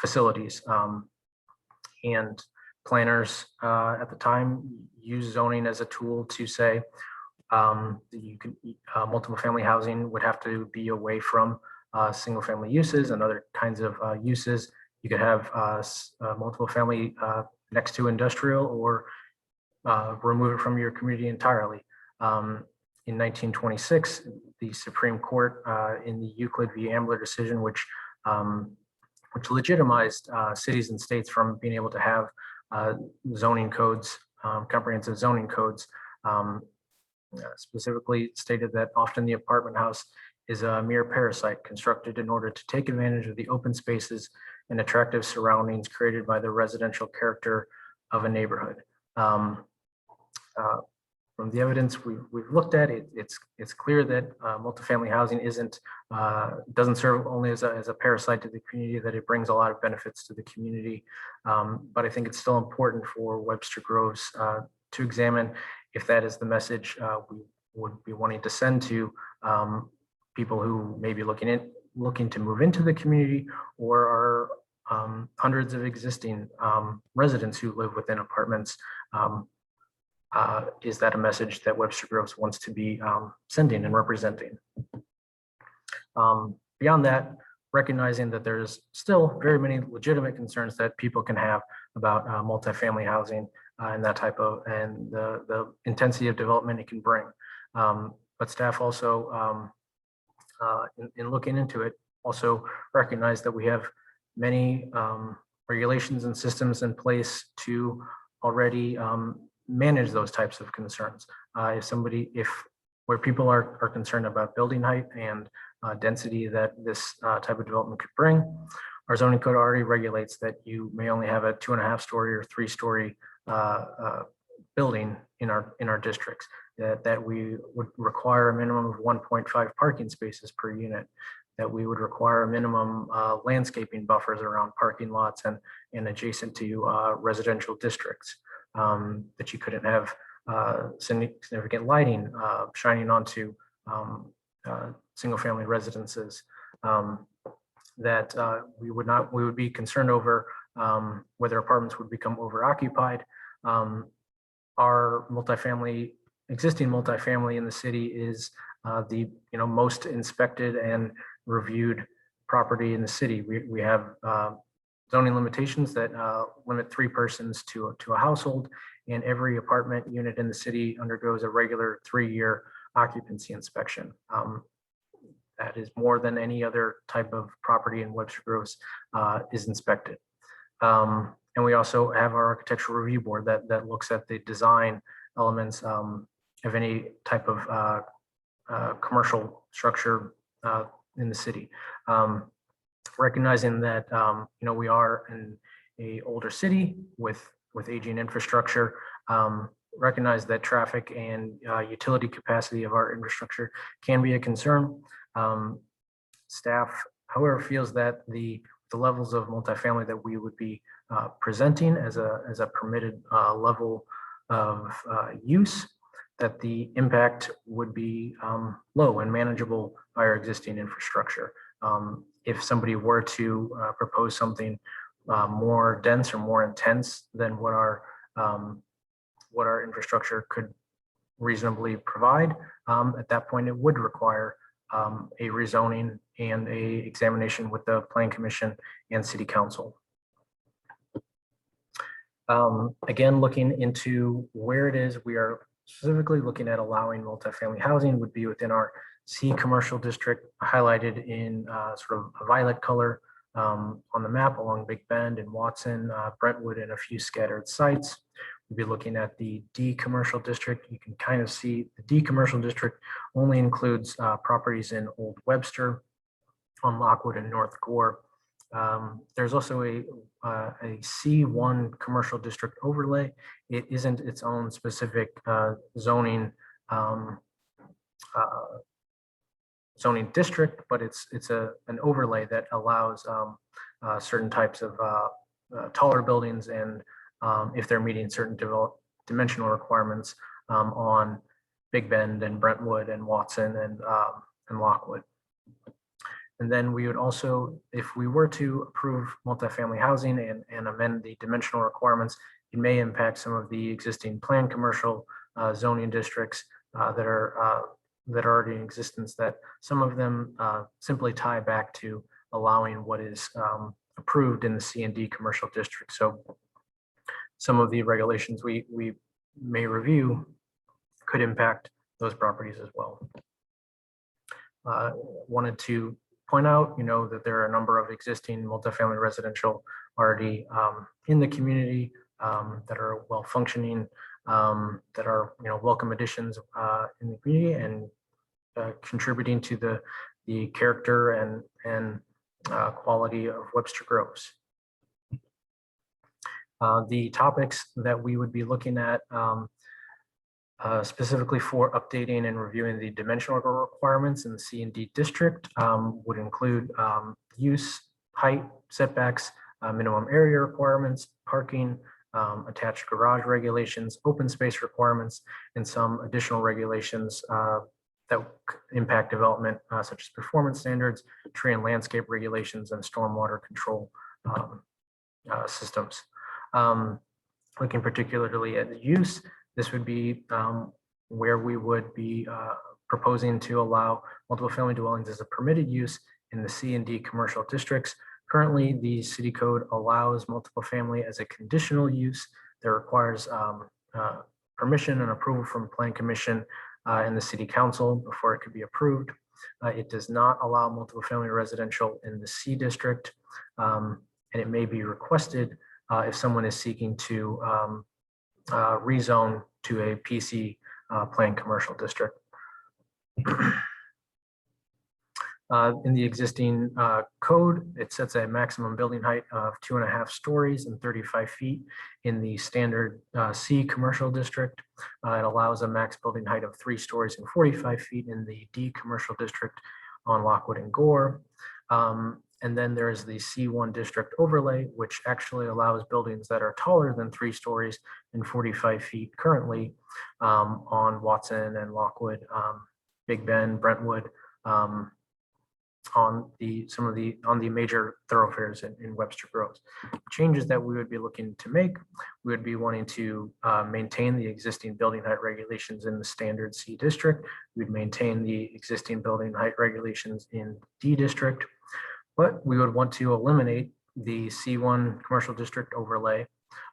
facilities. And planners at the time used zoning as a tool to say, you can multiple family housing would have to be away from single family uses and other kinds of uses. You could have multiple family next to industrial, or remove it from your community entirely. In 1926, the Supreme Court in the Euclid v. Ambler decision, which legitimized cities and states from being able to have zoning codes, comprehensive zoning codes, specifically stated that often the apartment house is a mere parasite constructed in order to take advantage of the open spaces and attractive surroundings created by the residential character of a neighborhood. From the evidence we've looked at, it's clear that multifamily housing doesn't serve only as a parasite to the community, that it brings a lot of benefits to the community. But I think it's still important for Webster Groves to examine if that is the message we would be wanting to send to people who may be looking to move into the community, or are hundreds of existing residents who live within apartments. Is that a message that Webster Groves wants to be sending and representing? Beyond that, recognizing that there's still very many legitimate concerns that people can have about multifamily housing and that type of, and the intensity of development it can bring. But staff also, in looking into it, also recognize that we have many regulations and systems in place to already manage those types of concerns. If where people are concerned about building height and density that this type of development could bring, our zoning code already regulates that you may only have a 2.5-story or 3-story building in our districts, that we would require a minimum of 1.5 parking spaces per unit, that we would require a minimum landscaping buffers around parking lots and adjacent to residential districts, that you couldn't have significant lighting shining onto single-family residences, that we would be concerned over whether apartments would become over-occupied. Our existing multifamily in the city is the most inspected and reviewed property in the city. We have zoning limitations that limit 3 persons to a household, and every apartment unit in the city undergoes a regular 3-year occupancy inspection. That is more than any other type of property in Webster Groves is inspected. And we also have our architectural review board that looks at the design elements of any type of commercial structure in the city. Recognizing that we are in a older city with aging infrastructure, recognize that traffic and utility capacity of our infrastructure can be a concern. Staff, however, feels that the levels of multifamily that we would be presenting as a permitted level of use, that the impact would be low and manageable by our existing infrastructure. If somebody were to propose something more dense or more intense than what our infrastructure could reasonably provide, at that point it would require a rezoning and a examination with the Plan Commission and City Council. Again, looking into where it is, we are specifically looking at allowing multifamily housing would be within our C commercial district, highlighted in sort of a violet color on the map along Big Bend and Watson, Brentwood, and a few scattered sites. We'll be looking at the D commercial district. You can kind of see the D commercial district only includes properties in Old Webster, on Lockwood and North Gore. There's also a C1 commercial district overlay. It isn't its own specific zoning district, but it's an overlay that allows certain types of taller buildings, and if they're meeting certain dimensional requirements on Big Bend and Brentwood and Watson and Lockwood. And then we would also, if we were to approve multifamily housing and amend the dimensional requirements, it may impact some of the existing planned commercial zoning districts that are already in existence, that some of them simply tie back to allowing what is approved in the C and D commercial district. So some of the regulations we may review could impact those properties as well. Wanted to point out, that there are a number of existing multifamily residential already in the community that are well functioning, that are welcome additions in the community and contributing to the character and quality of Webster Groves. The topics that we would be looking at specifically for updating and reviewing the dimensional requirements in the C and D district, would include use, height, setbacks, minimum area requirements, parking, attached garage regulations, open space requirements, and some additional regulations that impact development, such as performance standards, tree and landscape regulations, and stormwater control systems. Looking particularly at the use, this would be where we would be proposing to allow multiple family dwellings as a permitted use in the C and D commercial districts. Currently, the city code allows multiple family as a conditional use that requires permission and approval from Plan Commission and the city council before it could be approved. It does not allow multiple family residential in the C district, and it may be requested if someone is seeking to rezone to a PC planned commercial district. In the existing code, it sets a maximum building height of 2.5 stories and 35 feet in the standard C commercial district. It allows a max building height of 3 stories and 45 feet in the D commercial district on Lockwood and Gore. And then there is the C1 district overlay, which actually allows buildings that are taller than 3 stories and 45 feet currently on Watson and Lockwood, Big Bend, Brentwood, on the major thoroughfares in Webster Groves. Changes that we would be looking to make, we would be wanting to maintain the existing building height regulations in the standard C district. We'd maintain the existing building height regulations in D district, but we would want to eliminate the C1 commercial district overlay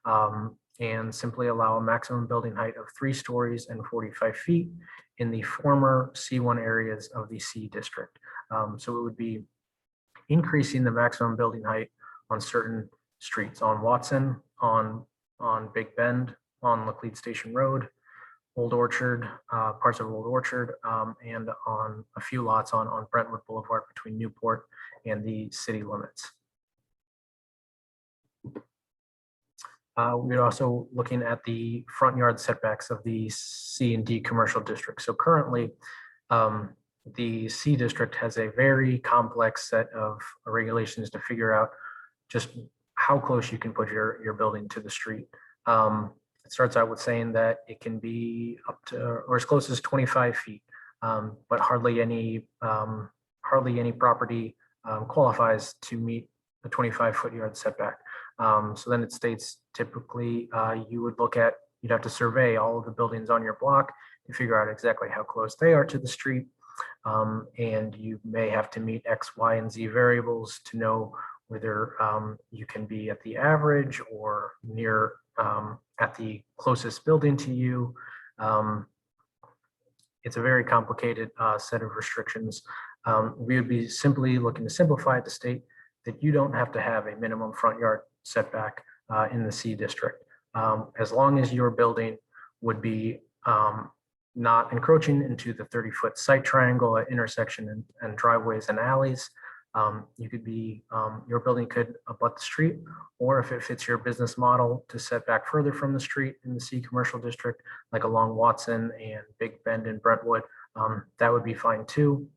and simply allow a maximum building height of 3 stories and 45 feet in the former C1 areas of the C district. So it would be increasing the maximum building height on certain streets, on Watson, on Big Bend, on Laclede Station Road, Old Orchard, parts of Old Orchard, and on a few lots on Brentwood Boulevard between Newport and the city limits. We're also looking at the front yard setbacks of the C and D commercial district. So currently, the C district has a very complex set of regulations to figure out just how close you can put your building to the street. It starts out with saying that it can be up to or as close as 25 feet, but hardly any property qualifies to meet a 25-foot yard setback. So then it states typically you'd have to survey all of the buildings on your block to figure out exactly how close they are to the street. And you may have to meet X, Y, and Z variables to know whether you can be at the average or near at the closest building to you. It's a very complicated set of restrictions. We would be simply looking to simplify it to state that you don't have to have a minimum front yard setback in the C district. As long as your building would be not encroaching into the 30-foot site triangle at intersection and driveways and alleys, your building could abut the street, or if it fits your business model to set back further from the street in the C commercial district, like along Watson and Big Bend and Brentwood, that would be fine too.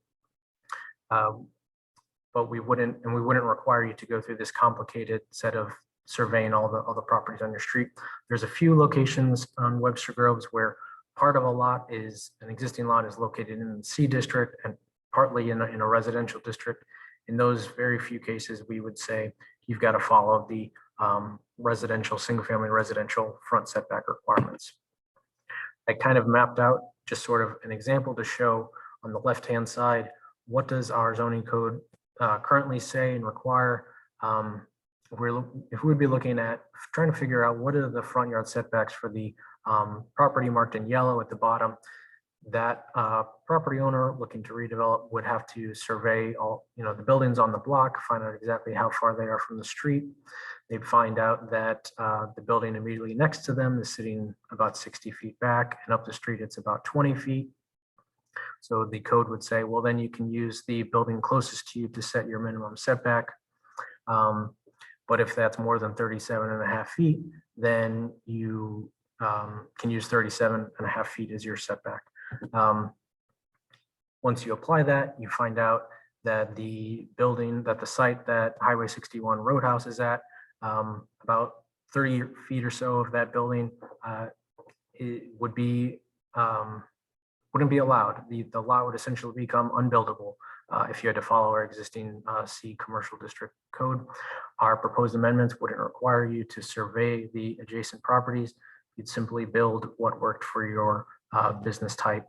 But we wouldn't require you to go through this complicated set of surveying all the properties on your street. There's a few locations on Webster Groves where part of an existing lot is located in the C district and partly in a residential district. In those very few cases, we would say you've got to follow the single-family residential front setback requirements. I kind of mapped out just sort of an example to show on the left-hand side, what does our zoning code currently say and require. If we would be looking at trying to figure out what are the front yard setbacks for the property marked in yellow at the bottom, that property owner looking to redevelop would have to survey all the buildings on the block, find out exactly how far they are from the street. They'd find out that the building immediately next to them is sitting about 60 feet back, and up the street it's about 20 feet. So the code would say, well, then you can use the building closest to you to set your minimum setback. But if that's more than 37.5 feet, then you can use 37.5 feet as your setback. Once you apply that, you find out that the building, that the site that Highway 61 Roadhouse is at, about 30 feet or so of that building, it would be, wouldn't be allowed. The lot would essentially become unbuildable if you had to follow our existing C commercial district code. Our proposed amendments wouldn't require you to survey the adjacent properties. You'd simply build what worked for your business type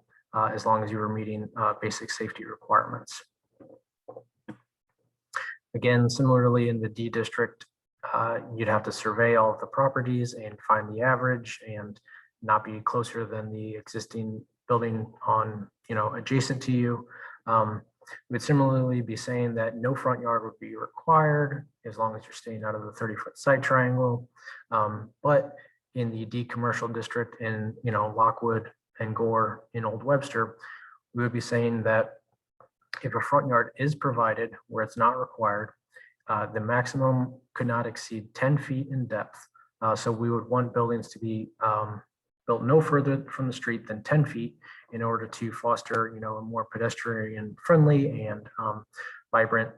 as long as you were meeting basic safety requirements. Again, similarly in the D district, you'd have to survey all of the properties and find the average and not be closer than the existing building on, adjacent to you. We'd similarly be saying that no front yard would be required as long as you're staying out of the 30-foot side triangle. But in the D commercial district in, Lockwood and Gore in Old Webster, we would be saying that if a front yard is provided where it's not required, the maximum could not exceed 10 feet in depth. So we would want buildings to be built no further from the street than 10 feet in order to foster, a more pedestrian friendly and vibrant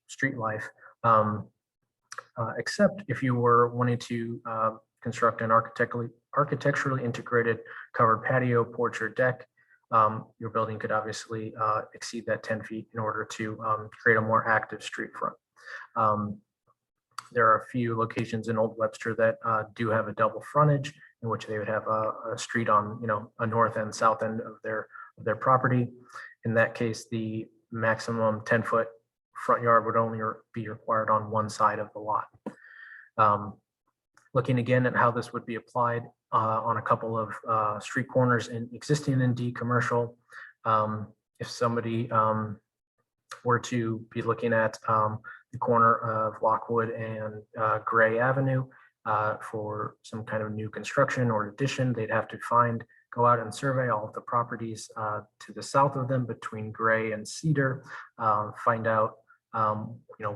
street life. Except if you were wanting to construct an architecturally integrated covered patio, porch, or deck, your building could obviously exceed that 10 feet in order to create a more active street front. There are a few locations in Old Webster that do have a double frontage in which they would have a street on, a north and south end of their property. In that case, the maximum 10-foot front yard would only be required on one side of the lot. Looking again at how this would be applied on a couple of street corners existing in D commercial. If somebody were to be looking at the corner of Lockwood and Gray Avenue for some kind of new construction or addition, they'd have to go out and survey all of the properties to the south of them between Gray and Cedar, find out,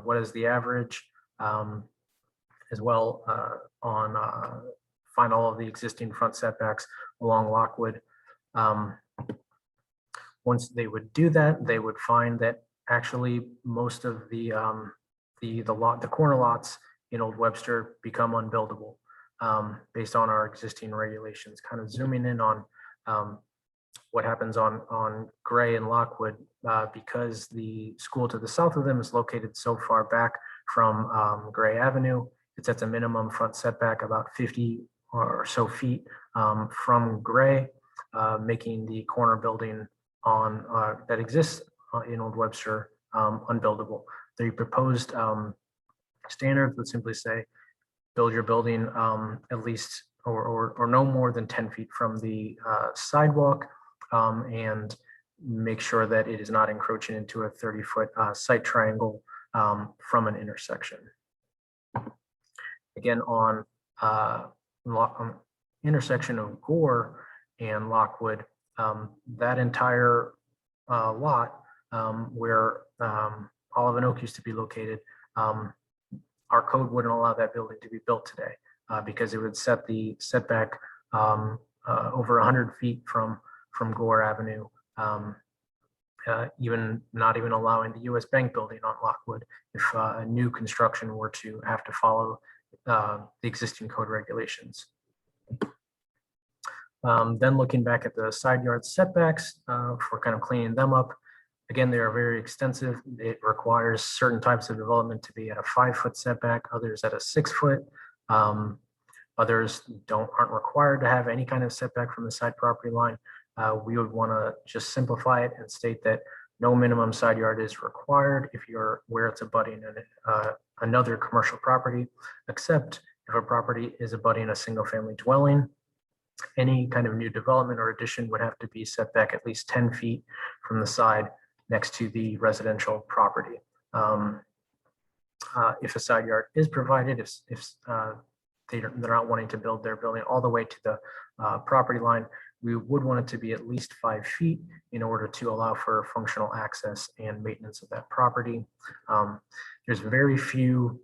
what is the average, as well find all of the existing front setbacks along Lockwood. Once they would do that, they would find that actually most of the corner lots in Old Webster become unbuildable based on our existing regulations. Kind of zooming in on what happens on Gray and Lockwood, because the school to the south of them is located so far back from Gray Avenue. It sets a minimum front setback about 50 or so feet from Gray, making the corner building that exists in Old Webster unbuildable. The proposed standards would simply say, build your building at least or no more than 10 feet from the sidewalk, and make sure that it is not encroaching into a 30-foot site triangle from an intersection. Again, on intersection of Gore and Lockwood, that entire lot where Olive and Oak used to be located, our code wouldn't allow that building to be built today because it would set the setback over 100 feet from Gore Avenue, not even allowing the US Bank building on Lockwood if a new construction were to have to follow the existing code regulations. Then looking back at the side yard setbacks for kind of cleaning them up. Again, they are very extensive. It requires certain types of development to be at a 5-foot setback, others at a 6-foot. Others aren't required to have any kind of setback from the side property line. We would want to just simplify it and state that no minimum side yard is required if you're where it's abutting another commercial property, except if a property is abutting a single family dwelling. Any kind of new development or addition would have to be set back at least 10 feet from the side next to the residential property. If a side yard is provided, if they're not wanting to build their building all the way to the property line, we would want it to be at least 5 feet in order to allow for functional access and maintenance of that property. There's very few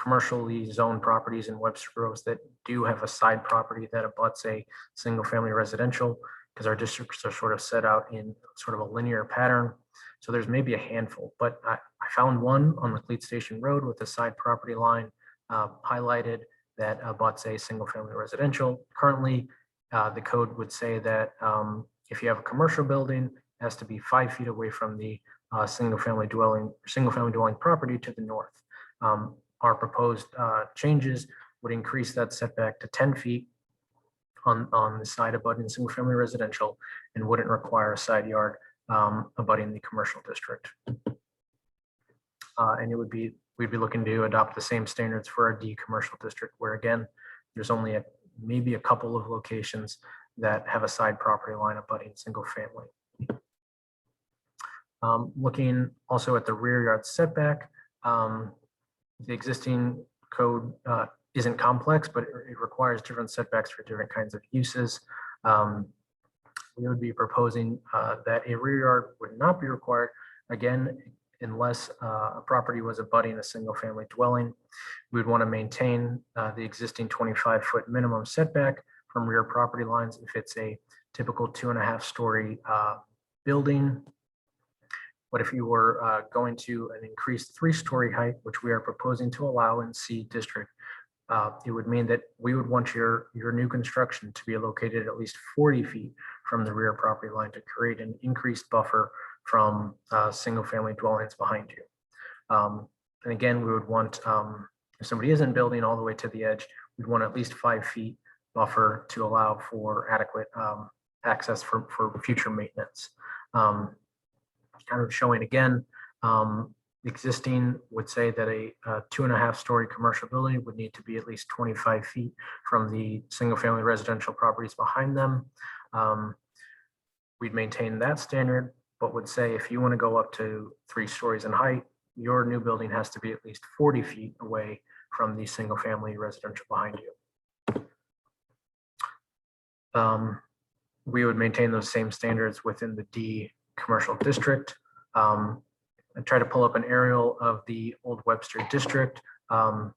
commercially zoned properties in Webster Groves that do have a side property that abuts a single family residential, because our districts are sort of set out in sort of a linear pattern. So there's maybe a handful, but I found one on the Cleat Station Road with a side property line highlighted that abuts a single family residential. Currently, the code would say that if you have a commercial building, it has to be 5 feet away from the single family dwelling property to the north. Our proposed changes would increase that setback to 10 feet on the side abutting single family residential and wouldn't require a side yard abutting the commercial district. And we'd be looking to adopt the same standards for our D commercial district, where again, there's only maybe a couple of locations that have a side property line abutting single family. Looking also at the rear yard setback, the existing code isn't complex, but it requires different setbacks for different kinds of uses. We would be proposing that a rear yard would not be required, again, unless a property was abutting a single family dwelling. We would want to maintain the existing 25-foot minimum setback from rear property lines if it's a typical 2.5-story building. But if you were going to an increased 3-story height, which we are proposing to allow in C district, it would mean that we would want your new construction to be located at least 40 feet from the rear property line to create an increased buffer from single family dwellings behind you. And again, we would want, if somebody isn't building all the way to the edge, we'd want at least 5 feet buffer to allow for adequate access for future maintenance. Kind of showing again, existing would say that a 2.5-story commercial building would need to be at least 25 feet from the single family residential properties behind them. We'd maintain that standard, but would say if you want to go up to 3 stories in height, your new building has to be at least 40 feet away from the single family residential behind you. We would maintain those same standards within the D commercial district. I try to pull up an aerial of the Old Webster district to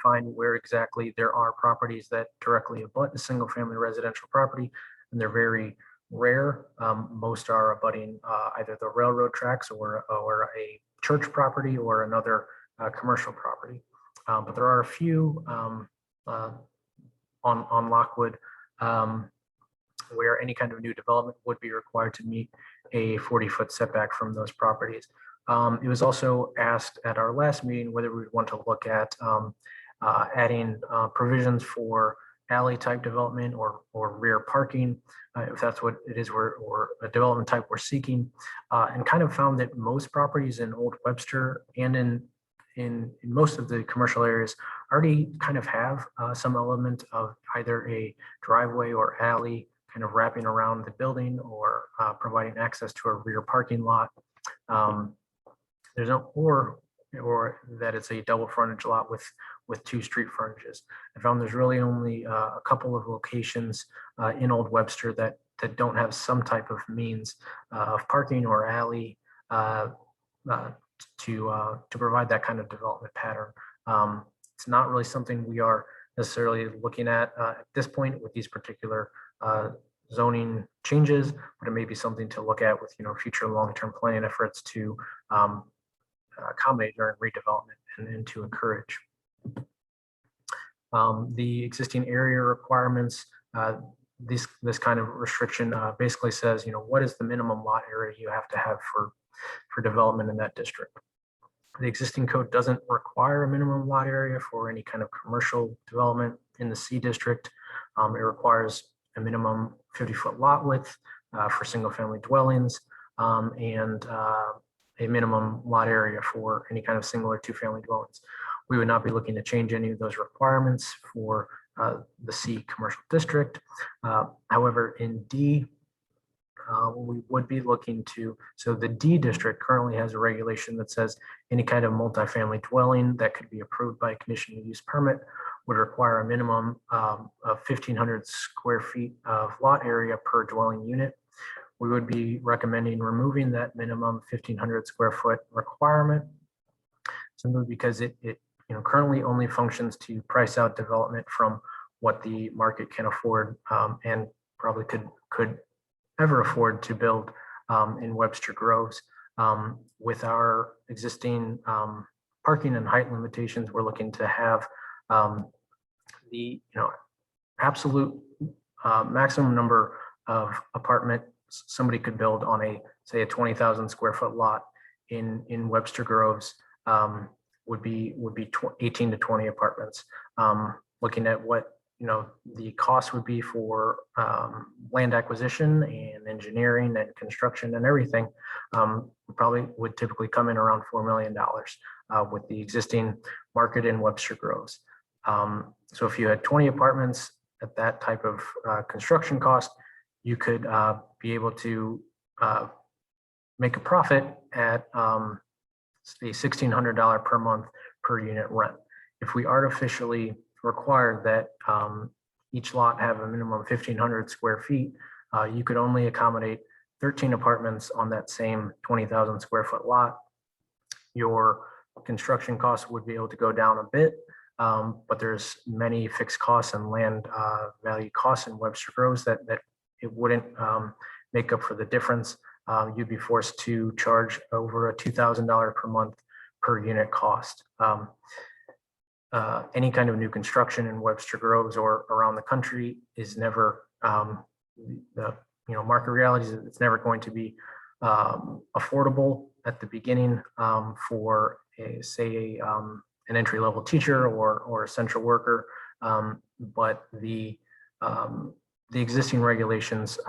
find where exactly there are properties that directly abut a single family residential property, and they're very rare. Most are abutting either the railroad tracks or a church property or another commercial property. But there are a few on Lockwood where any kind of new development would be required to meet a 40-foot setback from those properties. It was also asked at our last meeting whether we'd want to look at adding provisions for alley type development or rear parking, if that's what it is, or a development type we're seeking, and kind of found that most properties in Old Webster and in most of the commercial areas already kind of have some element of either a driveway or alley kind of wrapping around the building or providing access to a rear parking lot. There's no, or that it's a double frontage lot with 2 street frontages. I found there's really only a couple of locations in Old Webster that don't have some type of means of parking or alley to provide that kind of development pattern. It's not really something we are necessarily looking at this point with these particular zoning changes, but it may be something to look at with future long-term plan efforts to accommodate during redevelopment and to encourage. The existing area requirements, this kind of restriction basically says, what is the minimum lot area you have to have for development in that district. The existing code doesn't require a minimum lot area for any kind of commercial development in the C district. It requires a minimum 50-foot lot width for single family dwellings and a minimum lot area for any kind of single or 2-family dwellings. We would not be looking to change any of those requirements for the C commercial district. However, in D, we would be looking to, so the D district currently has a regulation that says any kind of multifamily dwelling that could be approved by a conditional use permit would require a minimum of 1,500 square feet of lot area per dwelling unit. We would be recommending removing that minimum 1,500 square foot requirement, simply because it currently only functions to price out development from what the market can afford, and probably could ever afford to build in Webster Groves. With our existing parking and height limitations, we're looking to have the absolute maximum number of apartments somebody could build on say a 20,000 square foot lot in Webster Groves would be 18 to 20 apartments. Looking at what the cost would be for land acquisition and engineering and construction and everything, probably would typically come in around $4 million with the existing market in Webster Groves. So if you had 20 apartments at that type of construction cost, you could be able to make a profit at the $1,600 per month per unit rent. If we artificially require that each lot have a minimum of 1,500 square feet, you could only accommodate 13 apartments on that same 20,000 square foot lot. Your construction costs would be able to go down a bit, but there's many fixed costs and land value costs in Webster Groves that it wouldn't make up for the difference. You'd be forced to charge over a $2,000 per month per unit cost. Any kind of new construction in Webster Groves or around the country is never, the market reality is it's never going to be affordable at the beginning for an entry-level teacher or essential worker, but the existing regulations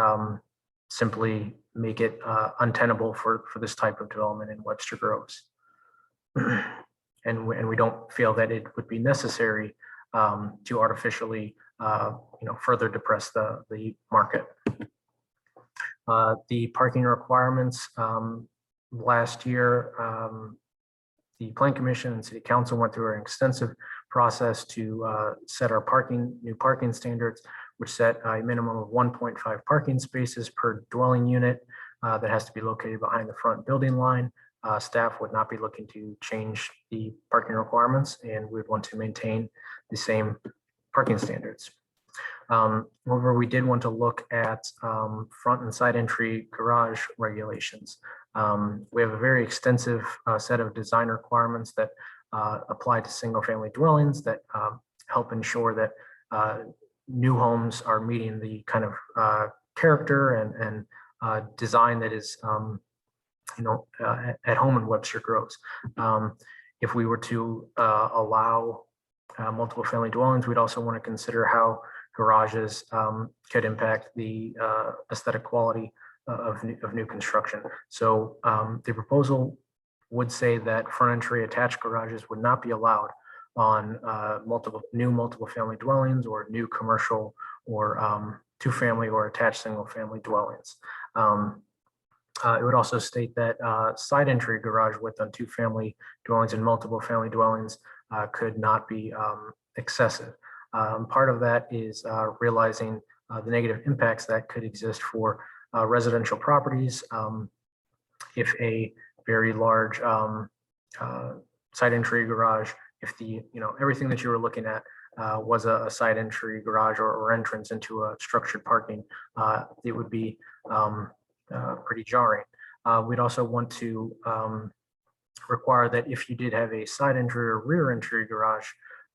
simply make it untenable for this type of development in Webster Groves. And we don't feel that it would be necessary to artificially further depress the market. The parking requirements last year, the Plan Commission and City Council went through an extensive process to set our new parking standards, which set a minimum of 1.5 parking spaces per dwelling unit that has to be located behind the front building line. Staff would not be looking to change the parking requirements, and we'd want to maintain the same parking standards. However, we did want to look at front and side entry garage regulations. We have a very extensive set of design requirements that apply to single family dwellings that help ensure that new homes are meeting the kind of character and design that is at home in Webster Groves. If we were to allow multiple family dwellings, we'd also want to consider how garages could impact the aesthetic quality of new construction. So the proposal would say that front entry attached garages would not be allowed on multiple family dwellings or new commercial or two-family or attached single-family dwellings. It would also state that side entry garage width on two-family dwellings and multiple family dwellings could not be excessive. Part of that is realizing the negative impacts that could exist for residential properties. If a very large side entry garage, if everything that you were looking at was a side entry garage or entrance into a structured parking, it would be pretty jarring. We'd also want to require that if you did have a side entry or rear entry garage,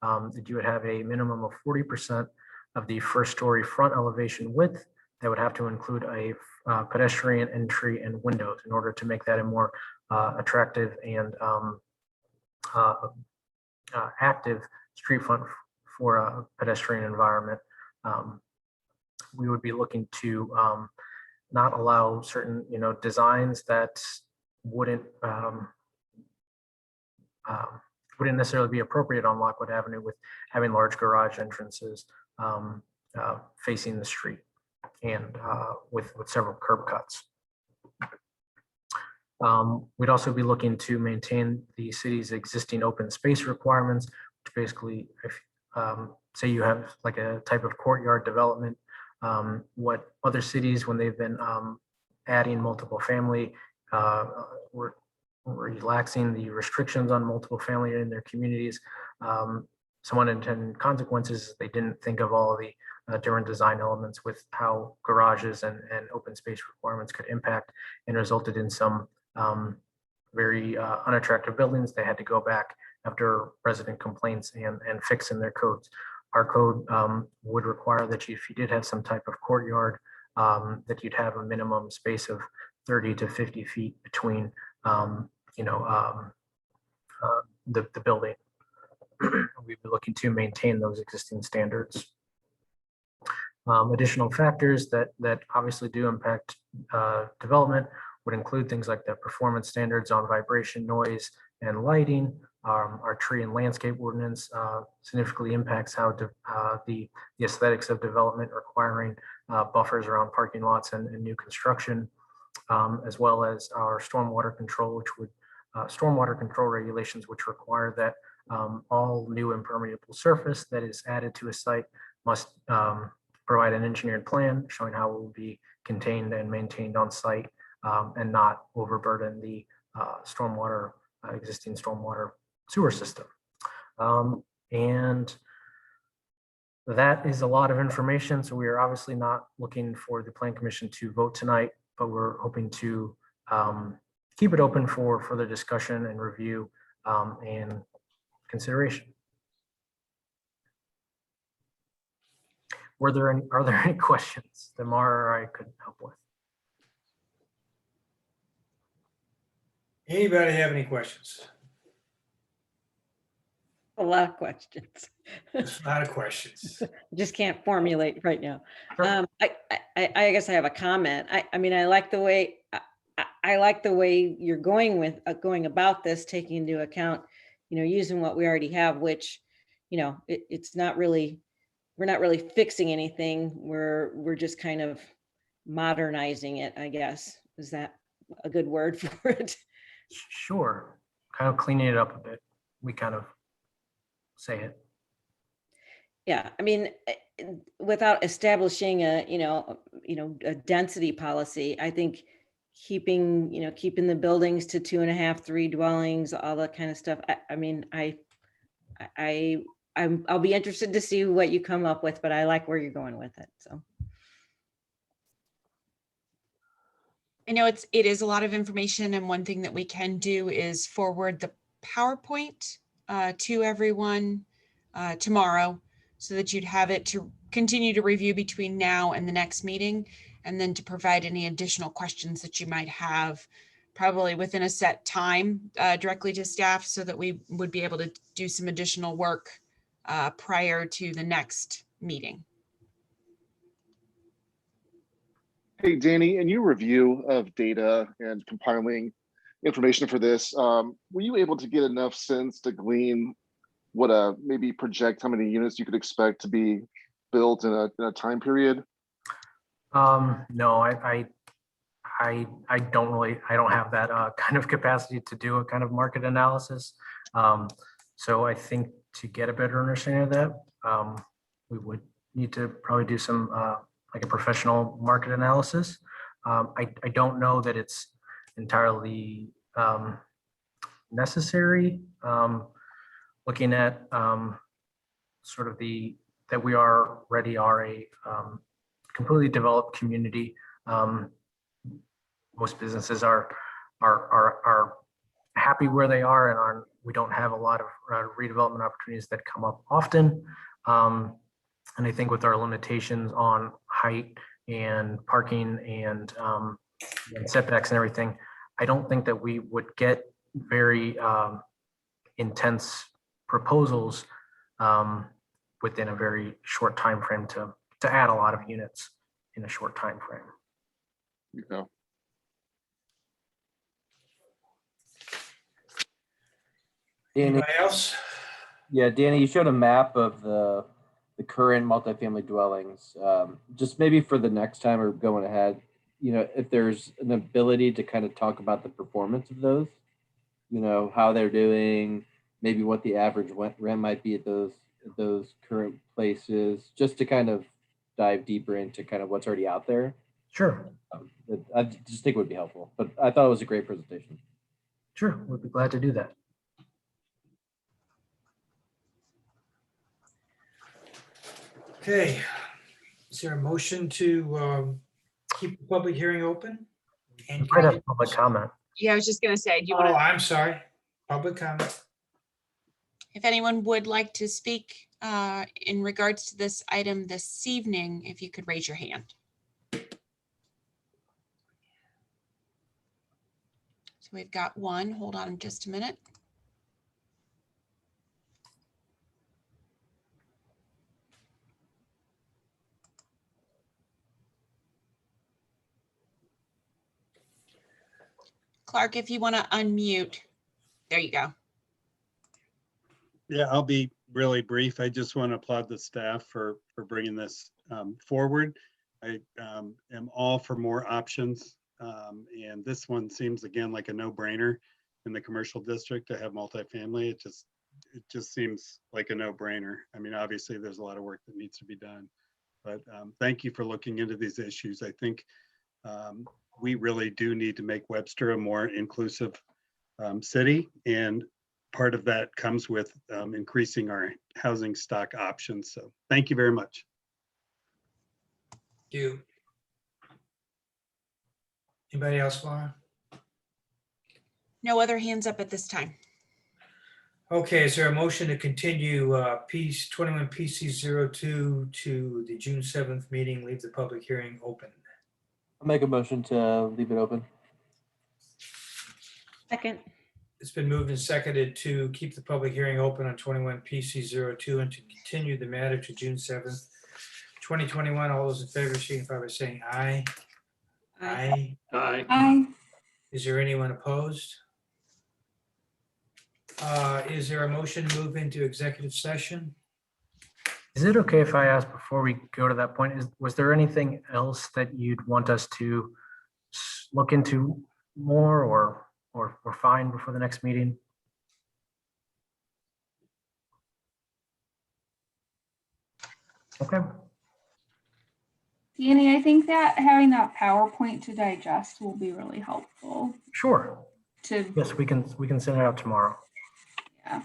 that you would have a minimum of 40% of the first story front elevation width that would have to include a pedestrian entry and windows in order to make that a more attractive and active street front for a pedestrian environment. We would be looking to not allow certain designs that wouldn't necessarily be appropriate on Lockwood Avenue, with having large garage entrances facing the street and with several curb cuts. We'd also be looking to maintain the city's existing open space requirements, which basically, if say you have like a type of courtyard development, what other cities, when they've been adding multiple family, were relaxing the restrictions on multiple family in their communities, some unintended consequences. They didn't think of all of the different design elements with how garages and open space requirements could impact, and resulted in some very unattractive buildings. They had to go back after resident complaints and fix in their codes. Our code would require that if you did have some type of courtyard, that you'd have a minimum space of 30 to 50 feet between, the building. We'd be looking to maintain those existing standards. Additional factors that obviously do impact development would include things like the performance standards on vibration, noise, and lighting. Our tree and landscape ordinance significantly impacts how the aesthetics of development, requiring buffers around parking lots and new construction, as well as our stormwater control, which would stormwater control regulations, which require that all new impermeable surface that is added to a site must provide an engineered plan showing how it will be contained and maintained on site, and not overburden the existing stormwater sewer system. And that is a lot of information. So we are obviously not looking for the Plan Commission to vote tonight, but we're hoping to keep it open for further discussion and review and consideration. Are there any questions that Mara or I could help with? Anybody have any questions? A lot of questions. There's a lot of questions. Just can't formulate right now. Sure. I guess I have a comment. I mean, I like the way you're going about this, taking into account, using what we already have, which, it's not really, we're not really fixing anything. We're just kind of modernizing it, I guess. Is that a good word for it? Sure. Kind of cleaning it up a bit. We kind of say it. Yeah, I mean, without establishing a density policy, I think keeping the buildings to 2.5, 3 dwellings, all that kind of stuff. I'll be interested to see what you come up with, but I like where you're going with it. So. I know it is a lot of information, and one thing that we can do is forward the PowerPoint to everyone tomorrow, so that you'd have it to continue to review between now and the next meeting, and then to provide any additional questions that you might have, probably within a set time, directly to staff, so that we would be able to do some additional work prior to the next meeting. Hey, Danny, in your review of data and compiling information for this, were you able to get enough sense to glean what maybe project how many units you could expect to be built in a time period? No, I don't have that kind of capacity to do a kind of market analysis. So I think to get a better understanding of that, we would need to probably do some like a professional market analysis. I don't know that it's entirely necessary. Looking at sort of that we already are a completely developed community. Most businesses are happy where they are, and we don't have a lot of redevelopment opportunities that come up often. And I think with our limitations on height and parking and setbacks and everything, I don't think that we would get very intense proposals within a very short time frame to add a lot of units in a short time frame. Okay. Danny, Anybody else? yeah, Danny, you showed a map of the current multifamily dwellings. Just maybe for the next time or going ahead, if there's an ability to kind of talk about the performance of those, how they're doing, maybe what the average rent might be at those current places, just to kind of dive deeper into kind of what's already out there. Sure. I just think it would be helpful, but I thought it was a great presentation. Sure, we'd be glad to do that. Okay, is there a motion to keep the public hearing open? We might have public comment. Yeah, I was just gonna say, do you Oh, want to, I'm sorry. Public comment. if anyone would like to speak in regards to this item this evening, if you could raise your hand. So we've got one. Hold on just a minute. Clark, if you want to unmute, there you go. Yeah, I'll be really brief. I just want to applaud the staff for bringing this forward. I am all for more options. And this one seems again like a no-brainer in the commercial district to have multifamily. It just seems like a no-brainer. I mean, obviously there's a lot of work that needs to be done, but thank you for looking into these issues. I think we really do need to make Webster a more inclusive city, and part of that comes with increasing our housing stock options. So thank you very much. Thank you. Anybody else, Laura? No other hands up at this time. Okay, is there a motion to continue piece 21 PC 02 to the June 7th meeting, leave the public hearing open? I'll make a motion to leave it open. Second. It's been moved and seconded to keep the public hearing open on 21 PC 02 and to continue the matter to June 7th, 2021. All those in favor signify by saying aye. Aye. Aye. Aye. Is there anyone opposed? Is there a motion to move into executive session? Is it okay if I ask before we go to that point, was there anything else that you'd want us to look into more or find before the next meeting? Okay. Danny, I think that having that PowerPoint to digest will be really helpful. Sure. To Yes, we can send it out tomorrow. yeah.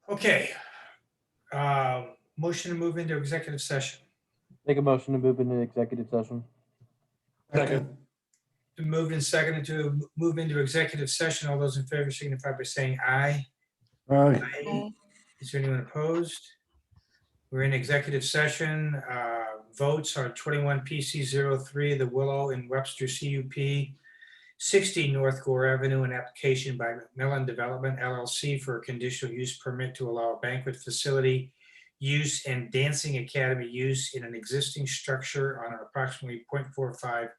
Okay. Motion to move into executive session. Make a motion to move into executive session. Second. Been moved and seconded to move into executive session. All those in favor signify by saying aye. Aye. Aye. Is there anyone opposed? We're in executive session. Votes are 21 PC 03, the Willow and Webster CUP, 60 North Gore Avenue, an application by Macmillan Development LLC for a conditional use permit to allow a banquet facility use and dancing academy use in an existing structure on an approximately 0.45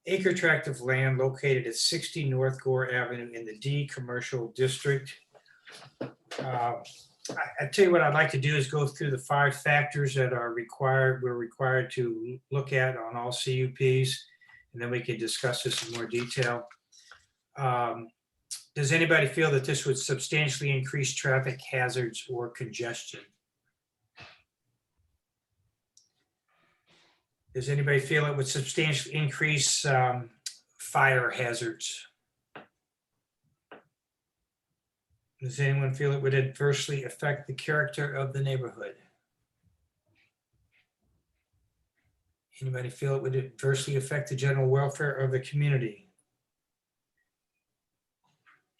acre tract of land located at 60 North Gore Avenue in the D Commercial District. I tell you what I'd like to do is go through the 5 factors that are required, we're required to look at on all CUPs, and then we can discuss this in more detail. Does anybody feel that this would substantially increase traffic hazards or congestion? Does anybody feel it would substantially increase fire hazards? Does anyone feel it would adversely affect the character of the neighborhood? Anybody feel it would adversely affect the general welfare of the community?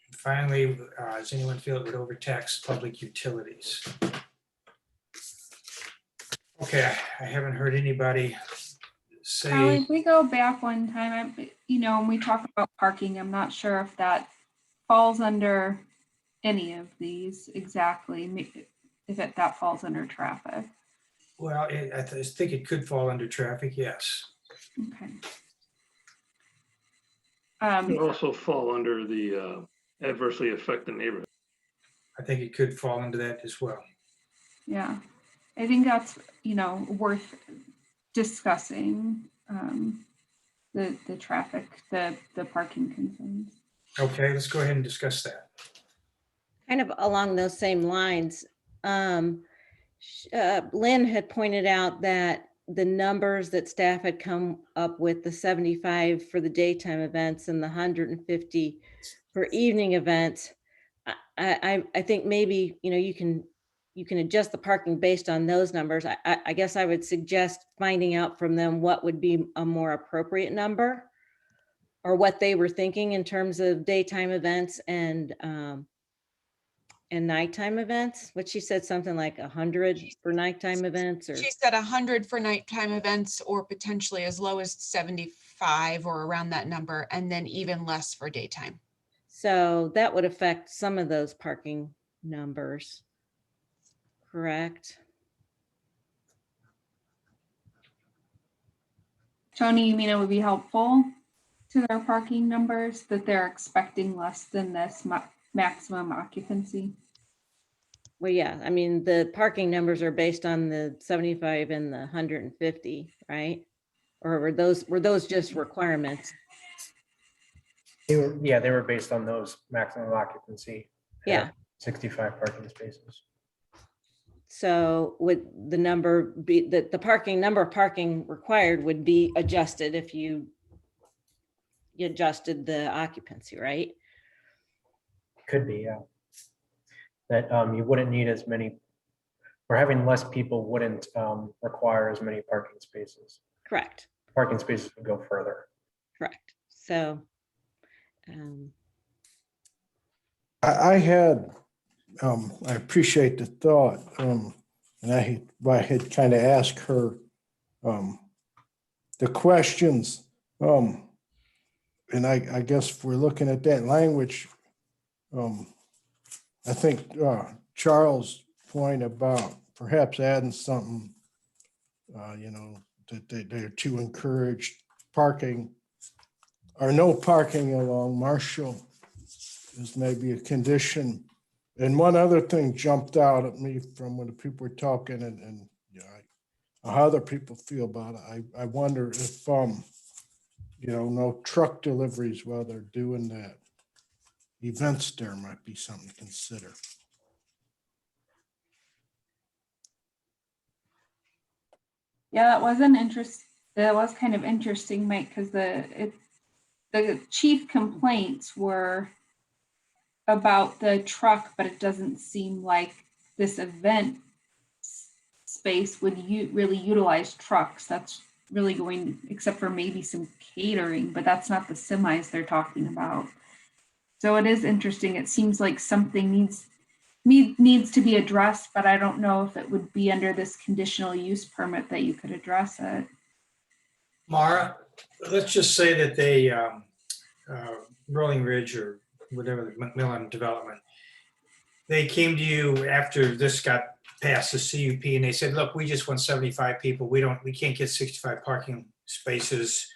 And finally, does anyone feel it would overtax public utilities? Okay, I haven't heard anybody Charlie, say, if we go back one time, when we talk about parking, I'm not sure if that falls under any of these exactly, if that falls under traffic. well, I think it could fall under traffic, yes. Okay. Could also fall under the adversely affect the neighborhood. I think it could fall into that as well. Yeah, I think that's, worth discussing, the traffic, the parking concerns. Okay, let's go ahead and discuss that. Kind of along those same lines, Lynn had pointed out that the numbers that staff had come up with, the 75 for the daytime events and the 150 for evening events, I think maybe, you can you can adjust the parking based on those numbers. I guess I would suggest finding out from them what would be a more appropriate number, or what they were thinking in terms of daytime events and nighttime events. What she said, something like 100 for nighttime events, or She said 100 for nighttime events, or potentially as low as 75 or around that number, and then even less for daytime. so that would affect some of those parking numbers, correct? Tony, you mean it would be helpful to their parking numbers that they're expecting less than this maximum occupancy? Well, yeah, I mean, the parking numbers are based on the 75 and the 150, right? Or were those just requirements? They were based on those maximum occupancy. at Yeah. 65 parking spaces. So would the number be, the parking number of parking required would be adjusted if you adjusted the occupancy, right? Could be, yeah. That you wouldn't need as many, or having less people wouldn't require as many parking spaces. Correct. Parking spaces would go further. Correct. So I had, I appreciate the thought, and I had kind of asked her the questions, and I guess if we're looking at that language, I think Charles' point about perhaps adding something, that they're to encourage parking or no parking along Marshall is maybe a condition. And one other thing jumped out at me from when the people were talking, and how other people feel about it. I wonder if, no truck deliveries while they're doing that. Events there might be something to consider. Yeah, that was an interest. That was kind of interesting, Mike, because the chief complaints were about the truck, but it doesn't seem like this event space would really utilize trucks. That's really going, except for maybe some catering, but that's not the semis they're talking about. So it is interesting. It seems like something needs to be addressed, but I don't know if it would be under this conditional use permit that you could address it. Mara, let's just say that they, Rolling Ridge or whatever, the Macmillan development, they came to you after this got past the CUP and they said, look, we just want 75 people. We can't get 65 parking spaces.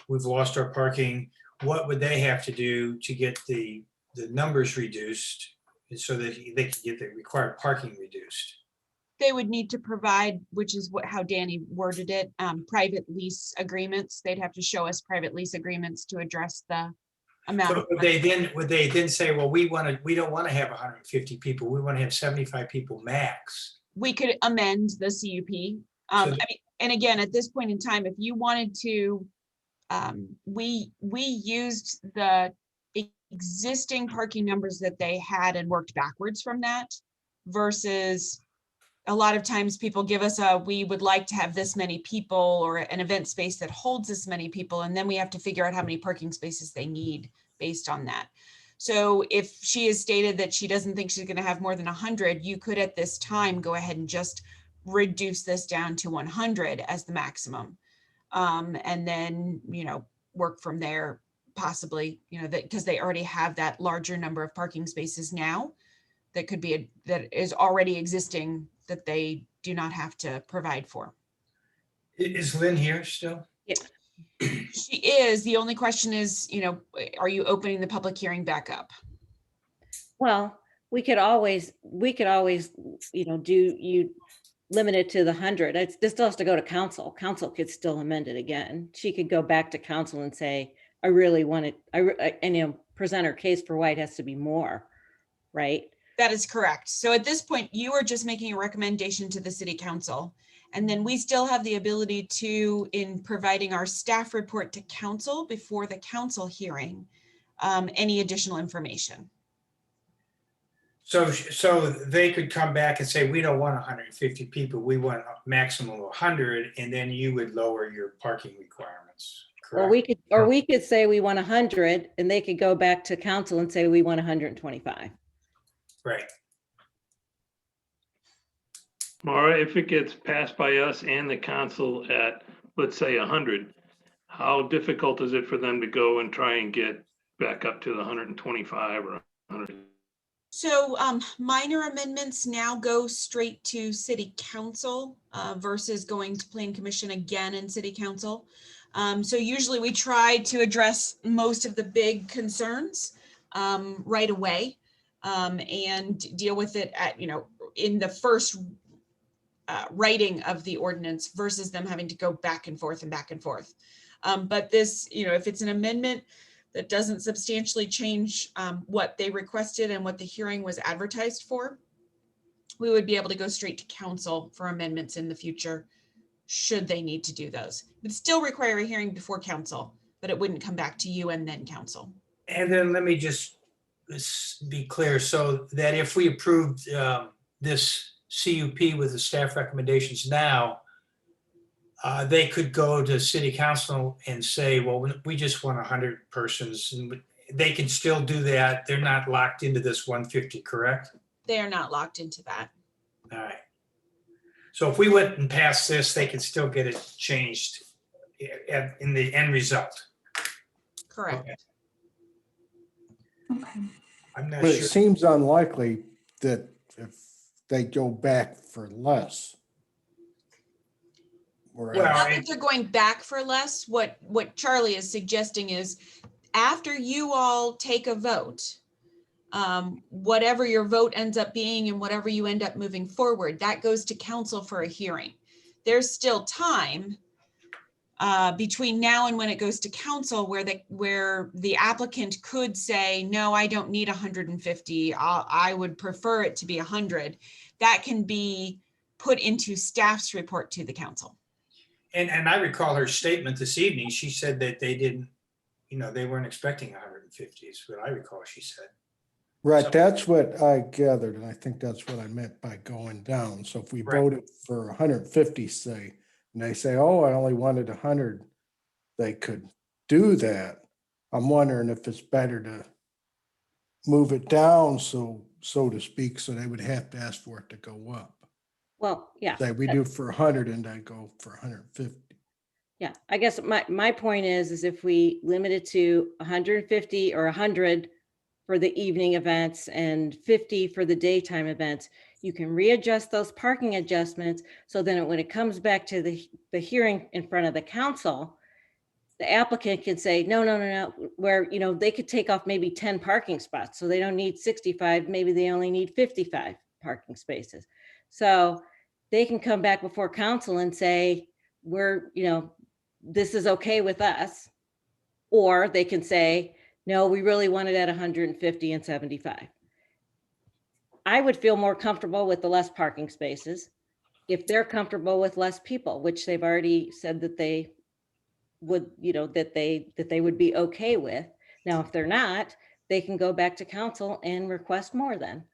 We've lost our parking. What would they have to do to get the numbers reduced so that they can get the required parking reduced? They would need to provide, which is how Danny worded it, private lease agreements. They'd have to show us private lease agreements to address the amount. So would they then say, well, we don't want to have 150 people. We want to have 75 people max. We could amend the CUP. I mean, and again, at this point in time, if you wanted to, we used the existing parking numbers that they had and worked backwards from that, versus a lot of times people give us we would like to have this many people or an event space that holds this many people. And then we have to figure out how many parking spaces they need based on that. So if she has stated that she doesn't think she's going to have more than 100, you could at this time go ahead and just reduce this down to 100 as the maximum. And then, work from there, possibly, because they already have that larger number of parking spaces now that could be, that is already existing that they do not have to provide for. Is Lynn here still? Yeah. She is. The only question is, are you opening the public hearing back up? Well, we could always, you limit it to the 100. This still has to go to council. Council could still amend it again. She could go back to council and say, I really want it, and present her case for why it has to be more, right? That is correct. So at this point, you are just making a recommendation to the city council. And then we still have the ability to, in providing our staff report to council before the council hearing, any additional information. So they could come back and say, we don't want 150 people, we want a maximum of 100, and then you would lower your parking requirements, Or correct? we could say we want 100 and they could go back to council and say we want 125. Right. Mara, if it gets passed by us and the council at, let's say, 100, how difficult is it for them to go and try and get back up to the 125 or 100? So minor amendments now go straight to city council versus going to plan commission again in city council. So usually we try to address most of the big concerns right away and deal with it at, in the first writing of the ordinance versus them having to go back and forth and back and forth. But this, if it's an amendment that doesn't substantially change what they requested and what the hearing was advertised for, we would be able to go straight to council for amendments in the future, should they need to do those. It would still require a hearing before council, but it wouldn't come back to you and then council. And then let me just be clear, so that if we approved this CUP with the staff recommendations now, they could go to city council and say, well, we just want 100 persons, and they can still do that. They're not locked into this 150, correct? They are not locked into that. All right. So if we went and passed this, they can still get it changed in the end result. Correct. Okay. Okay. I'm not But it sure. seems unlikely that if they go back for less. Well, Not that they're going back for less. What Charlie is suggesting is after you all take a vote, whatever your vote ends up being and whatever you end up moving forward, that goes to council for a hearing. There's still time between now and when it goes to council where the applicant could say, no, I don't need 150. I would prefer it to be 100. That can be put into staff's report to the council. And I recall her statement this evening. She said that they didn't, they weren't expecting 150 is what I recall she said. Right, So- that's what I gathered, and I think that's what I meant by going down. So if we Right. voted for 150, say, and they say, oh, I only wanted 100, they could do that. I'm wondering if it's better to move it down, so to speak, so they would have to ask for it to go up. Well, yeah. Say we do for 100 and I go for 150. Yeah, I guess my point is if we limit it to 150 or 100 for the evening events and 50 for the daytime events, you can readjust those parking adjustments. So then when it comes back to the hearing in front of the council, the applicant can say, no, where, they could take off maybe 10 parking spots. So they don't need 65, maybe they only need 55 parking spaces. So they can come back before council and say, this is okay with us. Or they can say, no, we really want it at 150 and 75. I would feel more comfortable with the less parking spaces if they're comfortable with less people, which they've already said that they would, that they would be okay with. Now, if they're not, they can go back to council and request more then.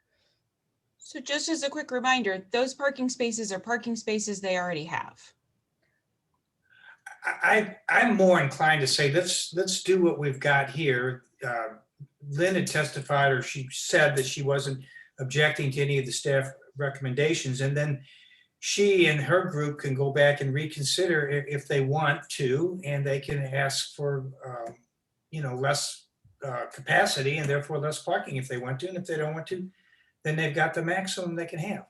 So just as a quick reminder, those parking spaces are parking spaces they already have. I'm more inclined to say, let's do what we've got here. Lynn had testified, or she said that she wasn't objecting to any of the staff recommendations. And then she and her group can go back and reconsider if they want to, and they can ask for, less capacity and therefore less parking if they want to. And if they don't want to, then they've got the maximum they can have.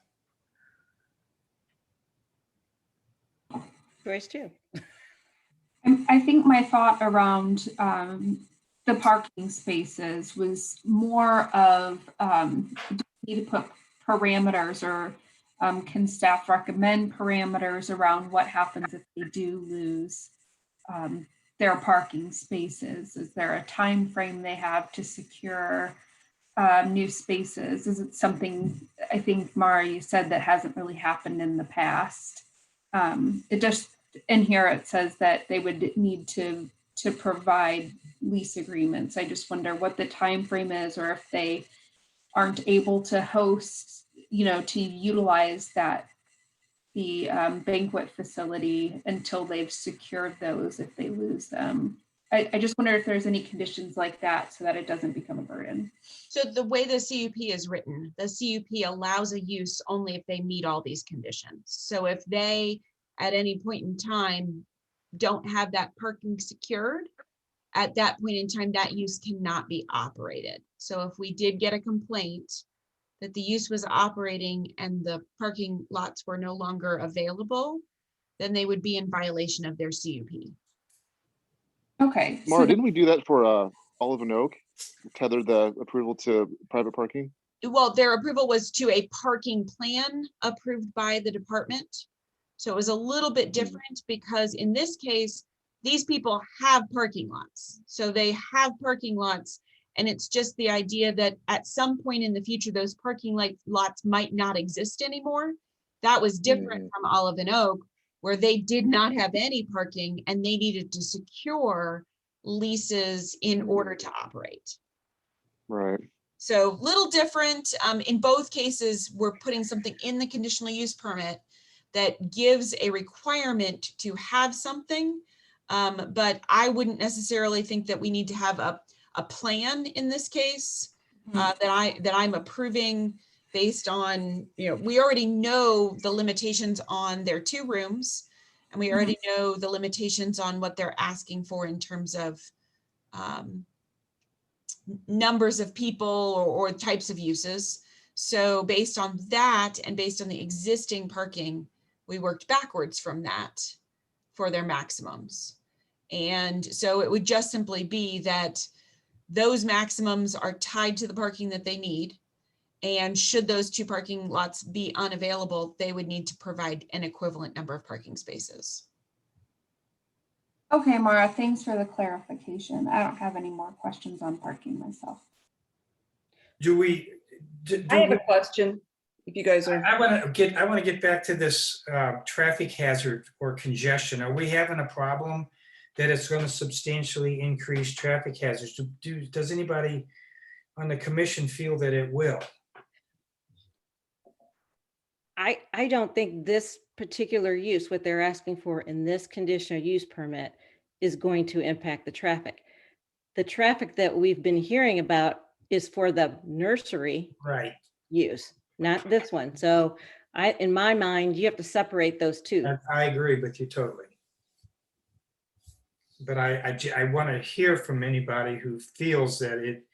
Choice too. I think my thought around the parking spaces was more of, do we need to put parameters, or can staff recommend parameters around what happens if they do lose their parking spaces? Is there a time frame they have to secure new spaces? Is it something, I think, Mara, you said that hasn't really happened in the past? It just, in here it says that they would need to provide lease agreements. I just wonder what the time frame is, or if they aren't able to host, to utilize the banquet facility until they've secured those if they lose them. I just wonder if there's any conditions like that so that it doesn't become a burden. So the way the CUP is written, the CUP allows a use only if they meet all these conditions. So if they, at any point in time, don't have that parking secured, at that point in time, that use cannot be operated. So if we did get a complaint that the use was operating and the parking lots were no longer available, then they would be in violation of their CUP. Okay. Mara, didn't we do that for Olive and Oak? Tether the approval to private parking? Well, their approval was to a parking plan approved by the department. So it was a little bit different because in this case, these people have parking lots. So they have parking lots, and it's just the idea that at some point in the future, those parking lots might not exist anymore. That was different from Olive and Oak, where they did not have any parking and they needed to secure leases in order to operate. Right. So little different. In both cases, we're putting something in the conditional use permit that gives a requirement to have something. But I wouldn't necessarily think that we need to have a plan in this case that I'm approving based on, we already know the limitations on their 2 rooms, and we already know the limitations on what they're asking for in terms of numbers of people or types of uses. So based on that and based on the existing parking, we worked backwards from that for their maximums. And so it would just simply be that those maximums are tied to the parking that they need. And should those 2 parking lots be unavailable, they would need to provide an equivalent number of parking spaces. Okay, Mara, thanks for the clarification. I don't have any more questions on parking myself. I have a question. If you guys are. I want to get back to this traffic hazard or congestion. Are we having a problem that it's going to substantially increase traffic hazards? Does anybody on the commission feel that it will? I don't think this particular use, what they're asking for in this conditional use permit, is going to impact the traffic. The traffic that we've been hearing about is for the nursery use, not this one. So in my mind, you have to separate those 2. I agree with you totally. But I want to hear from anybody who feels that it,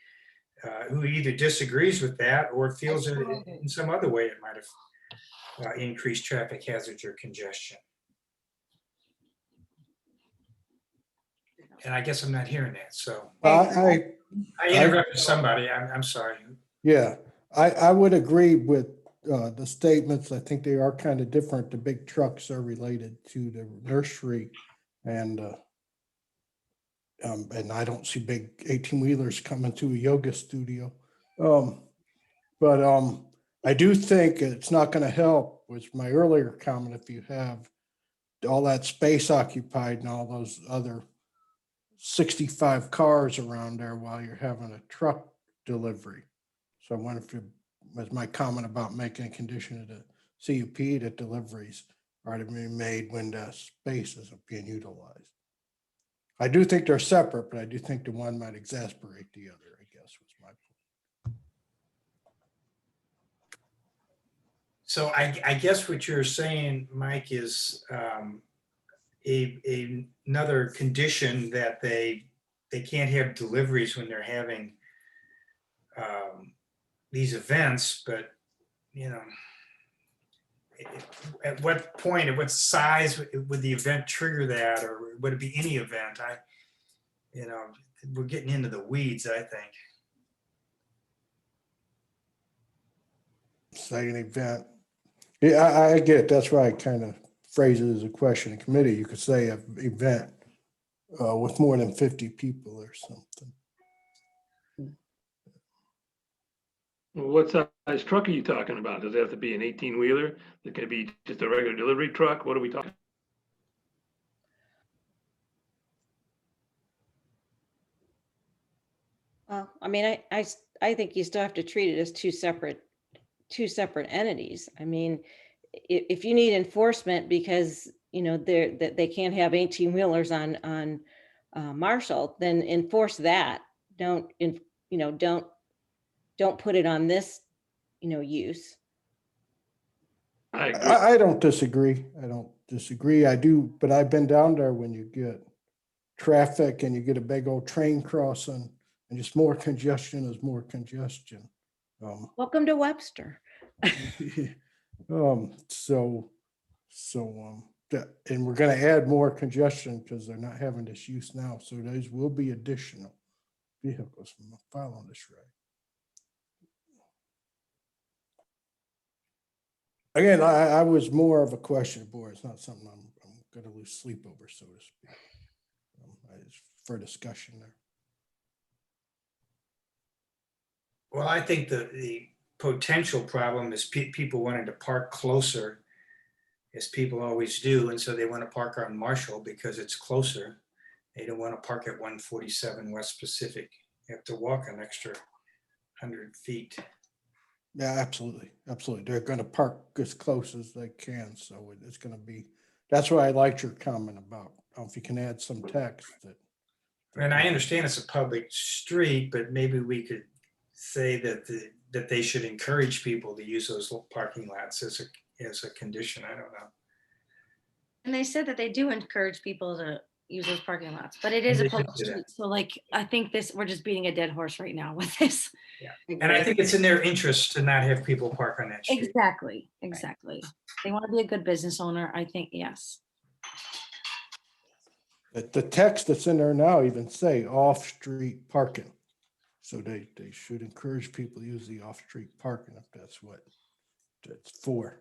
who either disagrees with that or feels that in some other way it might have increased traffic hazards or congestion. And I guess I'm not hearing that, so. I interrupted somebody, I'm sorry. Yeah, I would agree with the statements. I think they are kind of different. The big trucks are related to the nursery, and I don't see big 18-wheelers coming to a yoga studio. But I do think it's not going to help with my earlier comment if you have all that space occupied and all those other 65 cars around there while you're having a truck delivery. So I wonder if it was my comment about making a condition of the CUP that deliveries are to be made when the spaces are being utilized. I do think they're separate, but I do think the one might exasperate the other, I guess was my point. So I guess what you're saying, Mike, is another condition that they can't have deliveries when they're having these events, but at what point, at what size would the event trigger that, or would it be any event? We're getting into the weeds, I think. Say an event. Yeah, I get it. That's why I kind of phrase it as a question in committee. You could say an event with more than 50 people or something. What size truck are you talking about? Does it have to be an 18-wheeler? Is it going to be just a regular delivery truck? What are we talking? Well, I mean, I think you still have to treat it as two separate entities. I mean, if you need enforcement because, you know, that they can't have 18 wheelers on Marshall, then enforce that. Don't put it on this, use. I agree. I don't disagree. I don't disagree. I do, but I've been down there when you get traffic and you get a big old train crossing and just more congestion is more congestion. Welcome to Webster. And we're gonna add more congestion because they're not having this use now. So those will be additional vehicles. I'm following this right. Again, I was more of a question board. It's not something I'm gonna lose sleep over, so to speak. It's for discussion there. Well, I think the potential problem is people wanting to park closer, as people always do, and so they want to park on Marshall because it's closer. They don't want to park at 147 West Pacific. You have to walk an extra 100 feet. Yeah, absolutely. Absolutely. They're going to park as close as they can. So it's going to be, that's why I liked your comment about if you can add some text that. And I understand it's a public street, but maybe we could say that they should encourage people to use those little parking lots as a condition. I don't know. And they said that they do encourage people to use those parking lots, but it is They a should public do that. street. So like, I think we're just beating a dead horse right now with this. Yeah. And I think it's in their interest to not have people park on that street. Exactly. They want to be a good business owner. I think, yes. The text that's in there now even say off-street parking. So they should encourage people to use the off-street parking if that's what it's for.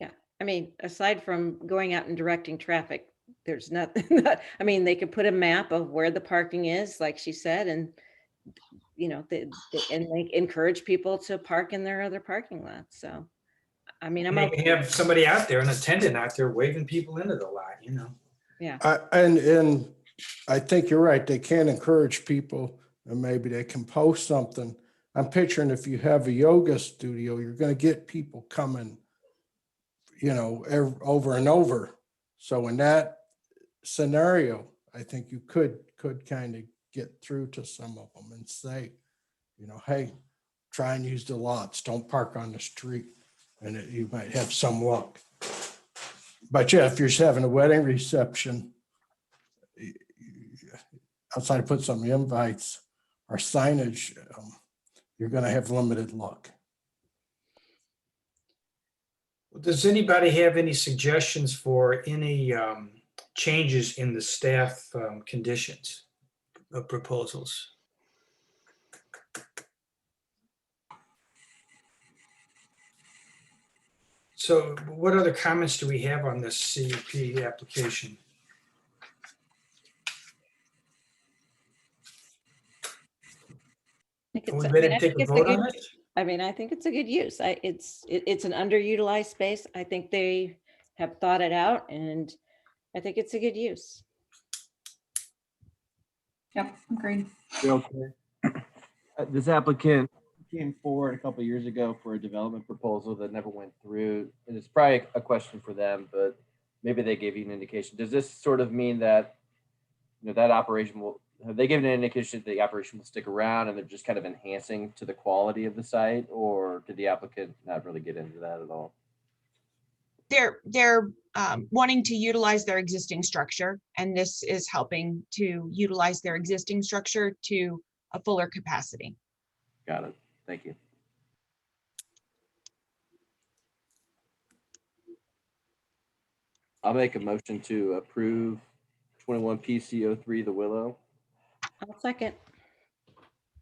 Yeah, I mean, aside from going out and directing traffic, there's nothing. I mean, they could put a map of where the parking is, like she said, and they encourage people to park in their other parking lots. So, I mean, They can have somebody out there, an attendant out there, waving people into the lot. Yeah. And I think you're right. They can encourage people, and maybe they can post something. I'm picturing if you have a yoga studio, you're going to get people coming, over and over. So in that scenario, I think you could kind of get through to some of them and say, hey, try and use the lots. Don't park on the street, and you might have some luck. But yeah, if you're just having a wedding reception, outside of put some invites or signage, you're going to have limited luck. Does anybody have any suggestions for any changes in the staff conditions of proposals? So what other comments do we have on this CUP application? Are we ready to take a vote on it? I mean, I think it's a good use. It's an underutilized space. I think they have thought it out, and I think it's a good use. Yep, agreed. This applicant came forward a couple of years ago for a development proposal that never went through. And it's probably a question for them, but maybe they gave you an indication. Does this sort of mean that, that operation have they given an indication that the operation will stick around and they're just kind of enhancing to the quality of the site, or did the applicant not really get into that at all? They're wanting to utilize their existing structure, and this is helping to utilize their existing structure to a fuller capacity. Got it. Thank you. I'll make a motion to approve 21 PC03 The Willow. I'll second.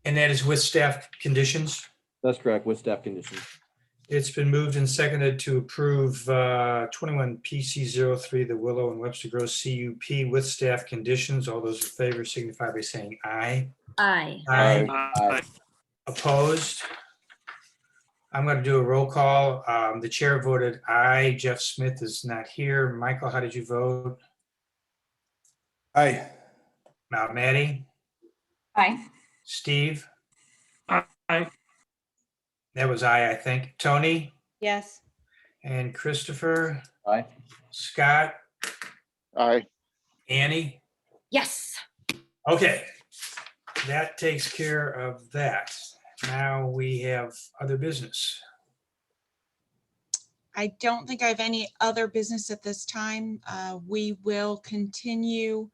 And that is with staff conditions? That's correct, with staff conditions. It's been moved and seconded to approve 21 PC03 The Willow and Webster Groves CUP with staff conditions. All those in favor signify by saying aye. Aye. Aye. Opposed? I'm going to do a roll call. The chair voted aye. Jeff Smith is not here. Michael, how did you vote? Aye. Now, Maddie? Aye. Steve? Aye. That was I think. Tony Yes. and Christopher, Aye. Scott, Aye. Annie. Yes. Okay, that takes care of that. Now we have other business. I don't think I have any other business at this time. We will continue.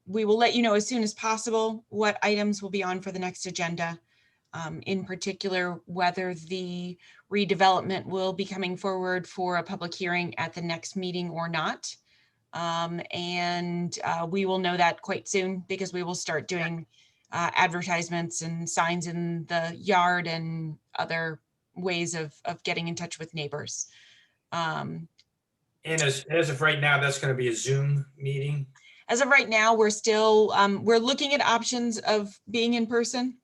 We will let you know as soon as possible what items will be on for the next agenda. In particular, whether the redevelopment will be coming forward for a public hearing at the next meeting or not. We will know that quite soon because we will start doing advertisements and signs in the yard and other ways of getting in touch with neighbors. And as of right now, that's going to be a Zoom meeting. As of right now, we're still, we're looking at options of being in person,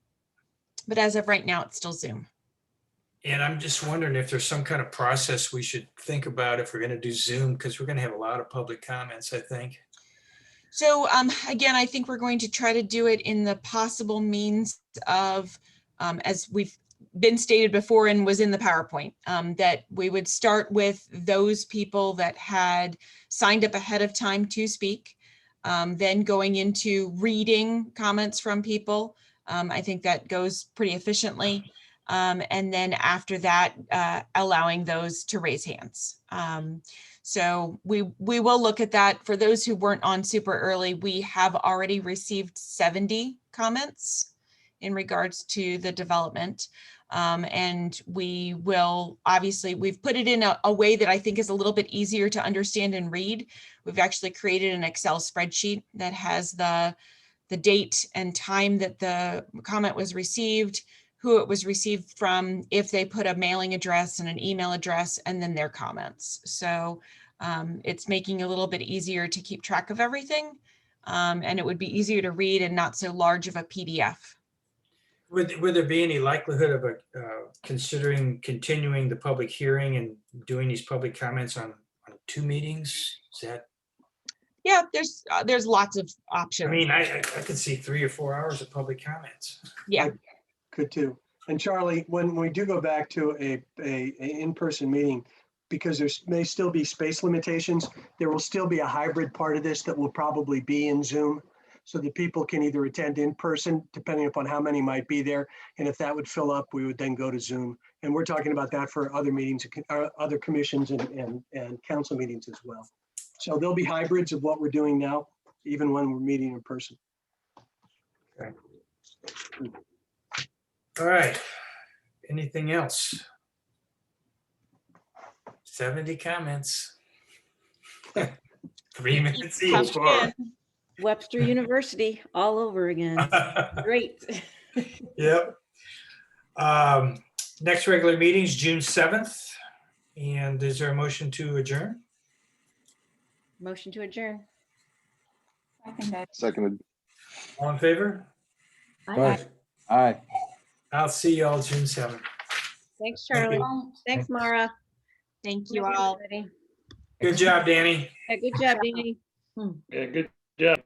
but as of right now, it's still Zoom. And I'm just wondering if there's some kind of process we should think about if we're going to do Zoom, because we're going to have a lot of public comments, I think. So again, I think we're going to try to do it in the possible means of, as we've been stated before and was in the PowerPoint, that we would start with those people that had signed up ahead of time to speak, then going into reading comments from people. I think that goes pretty efficiently. And then after that, allowing those to raise hands. So we will look at that. For those who weren't on super early, we have already received 70 comments in regards to the development. And we will, obviously, we've put it in a way that I think is a little bit easier to understand and read. We've actually created an Excel spreadsheet that has the date and time that the comment was received, who it was received from, if they put a mailing address and an email address, and then their comments. So it's making it a little bit easier to keep track of everything. And it would be easier to read and not so large of a PDF. Would there be any likelihood of considering continuing the public hearing and doing these public comments on 2 meetings? Is that? Yeah, there's lots of options. I mean, I could see 3 or 4 hours of public comments. Yeah. Could too. And Charlie, when we do go back to a in-person meeting, because there may still be space limitations, there will still be a hybrid part of this that will probably be in Zoom, so that people can either attend in person, depending upon how many might be there. And if that would fill up, we would then go to Zoom. And we're talking about that for other meetings, other commissions and council meetings as well. So there'll be hybrids of what we're doing now, even when we're meeting in person. Okay. All right. Anything else? 70 comments. 3 minutes each. Webster University all over again. Great. Yep. Next regular meeting is June 7th. And is there a motion to adjourn? Motion to adjourn. Seconded. All in favor? Aye. Aye. I'll see you all June 7th. Thanks, Thank Charlie. you. Thanks, Mara. Thank you all. Good job, Danny. Yeah, good job, Danny. Yeah, good job.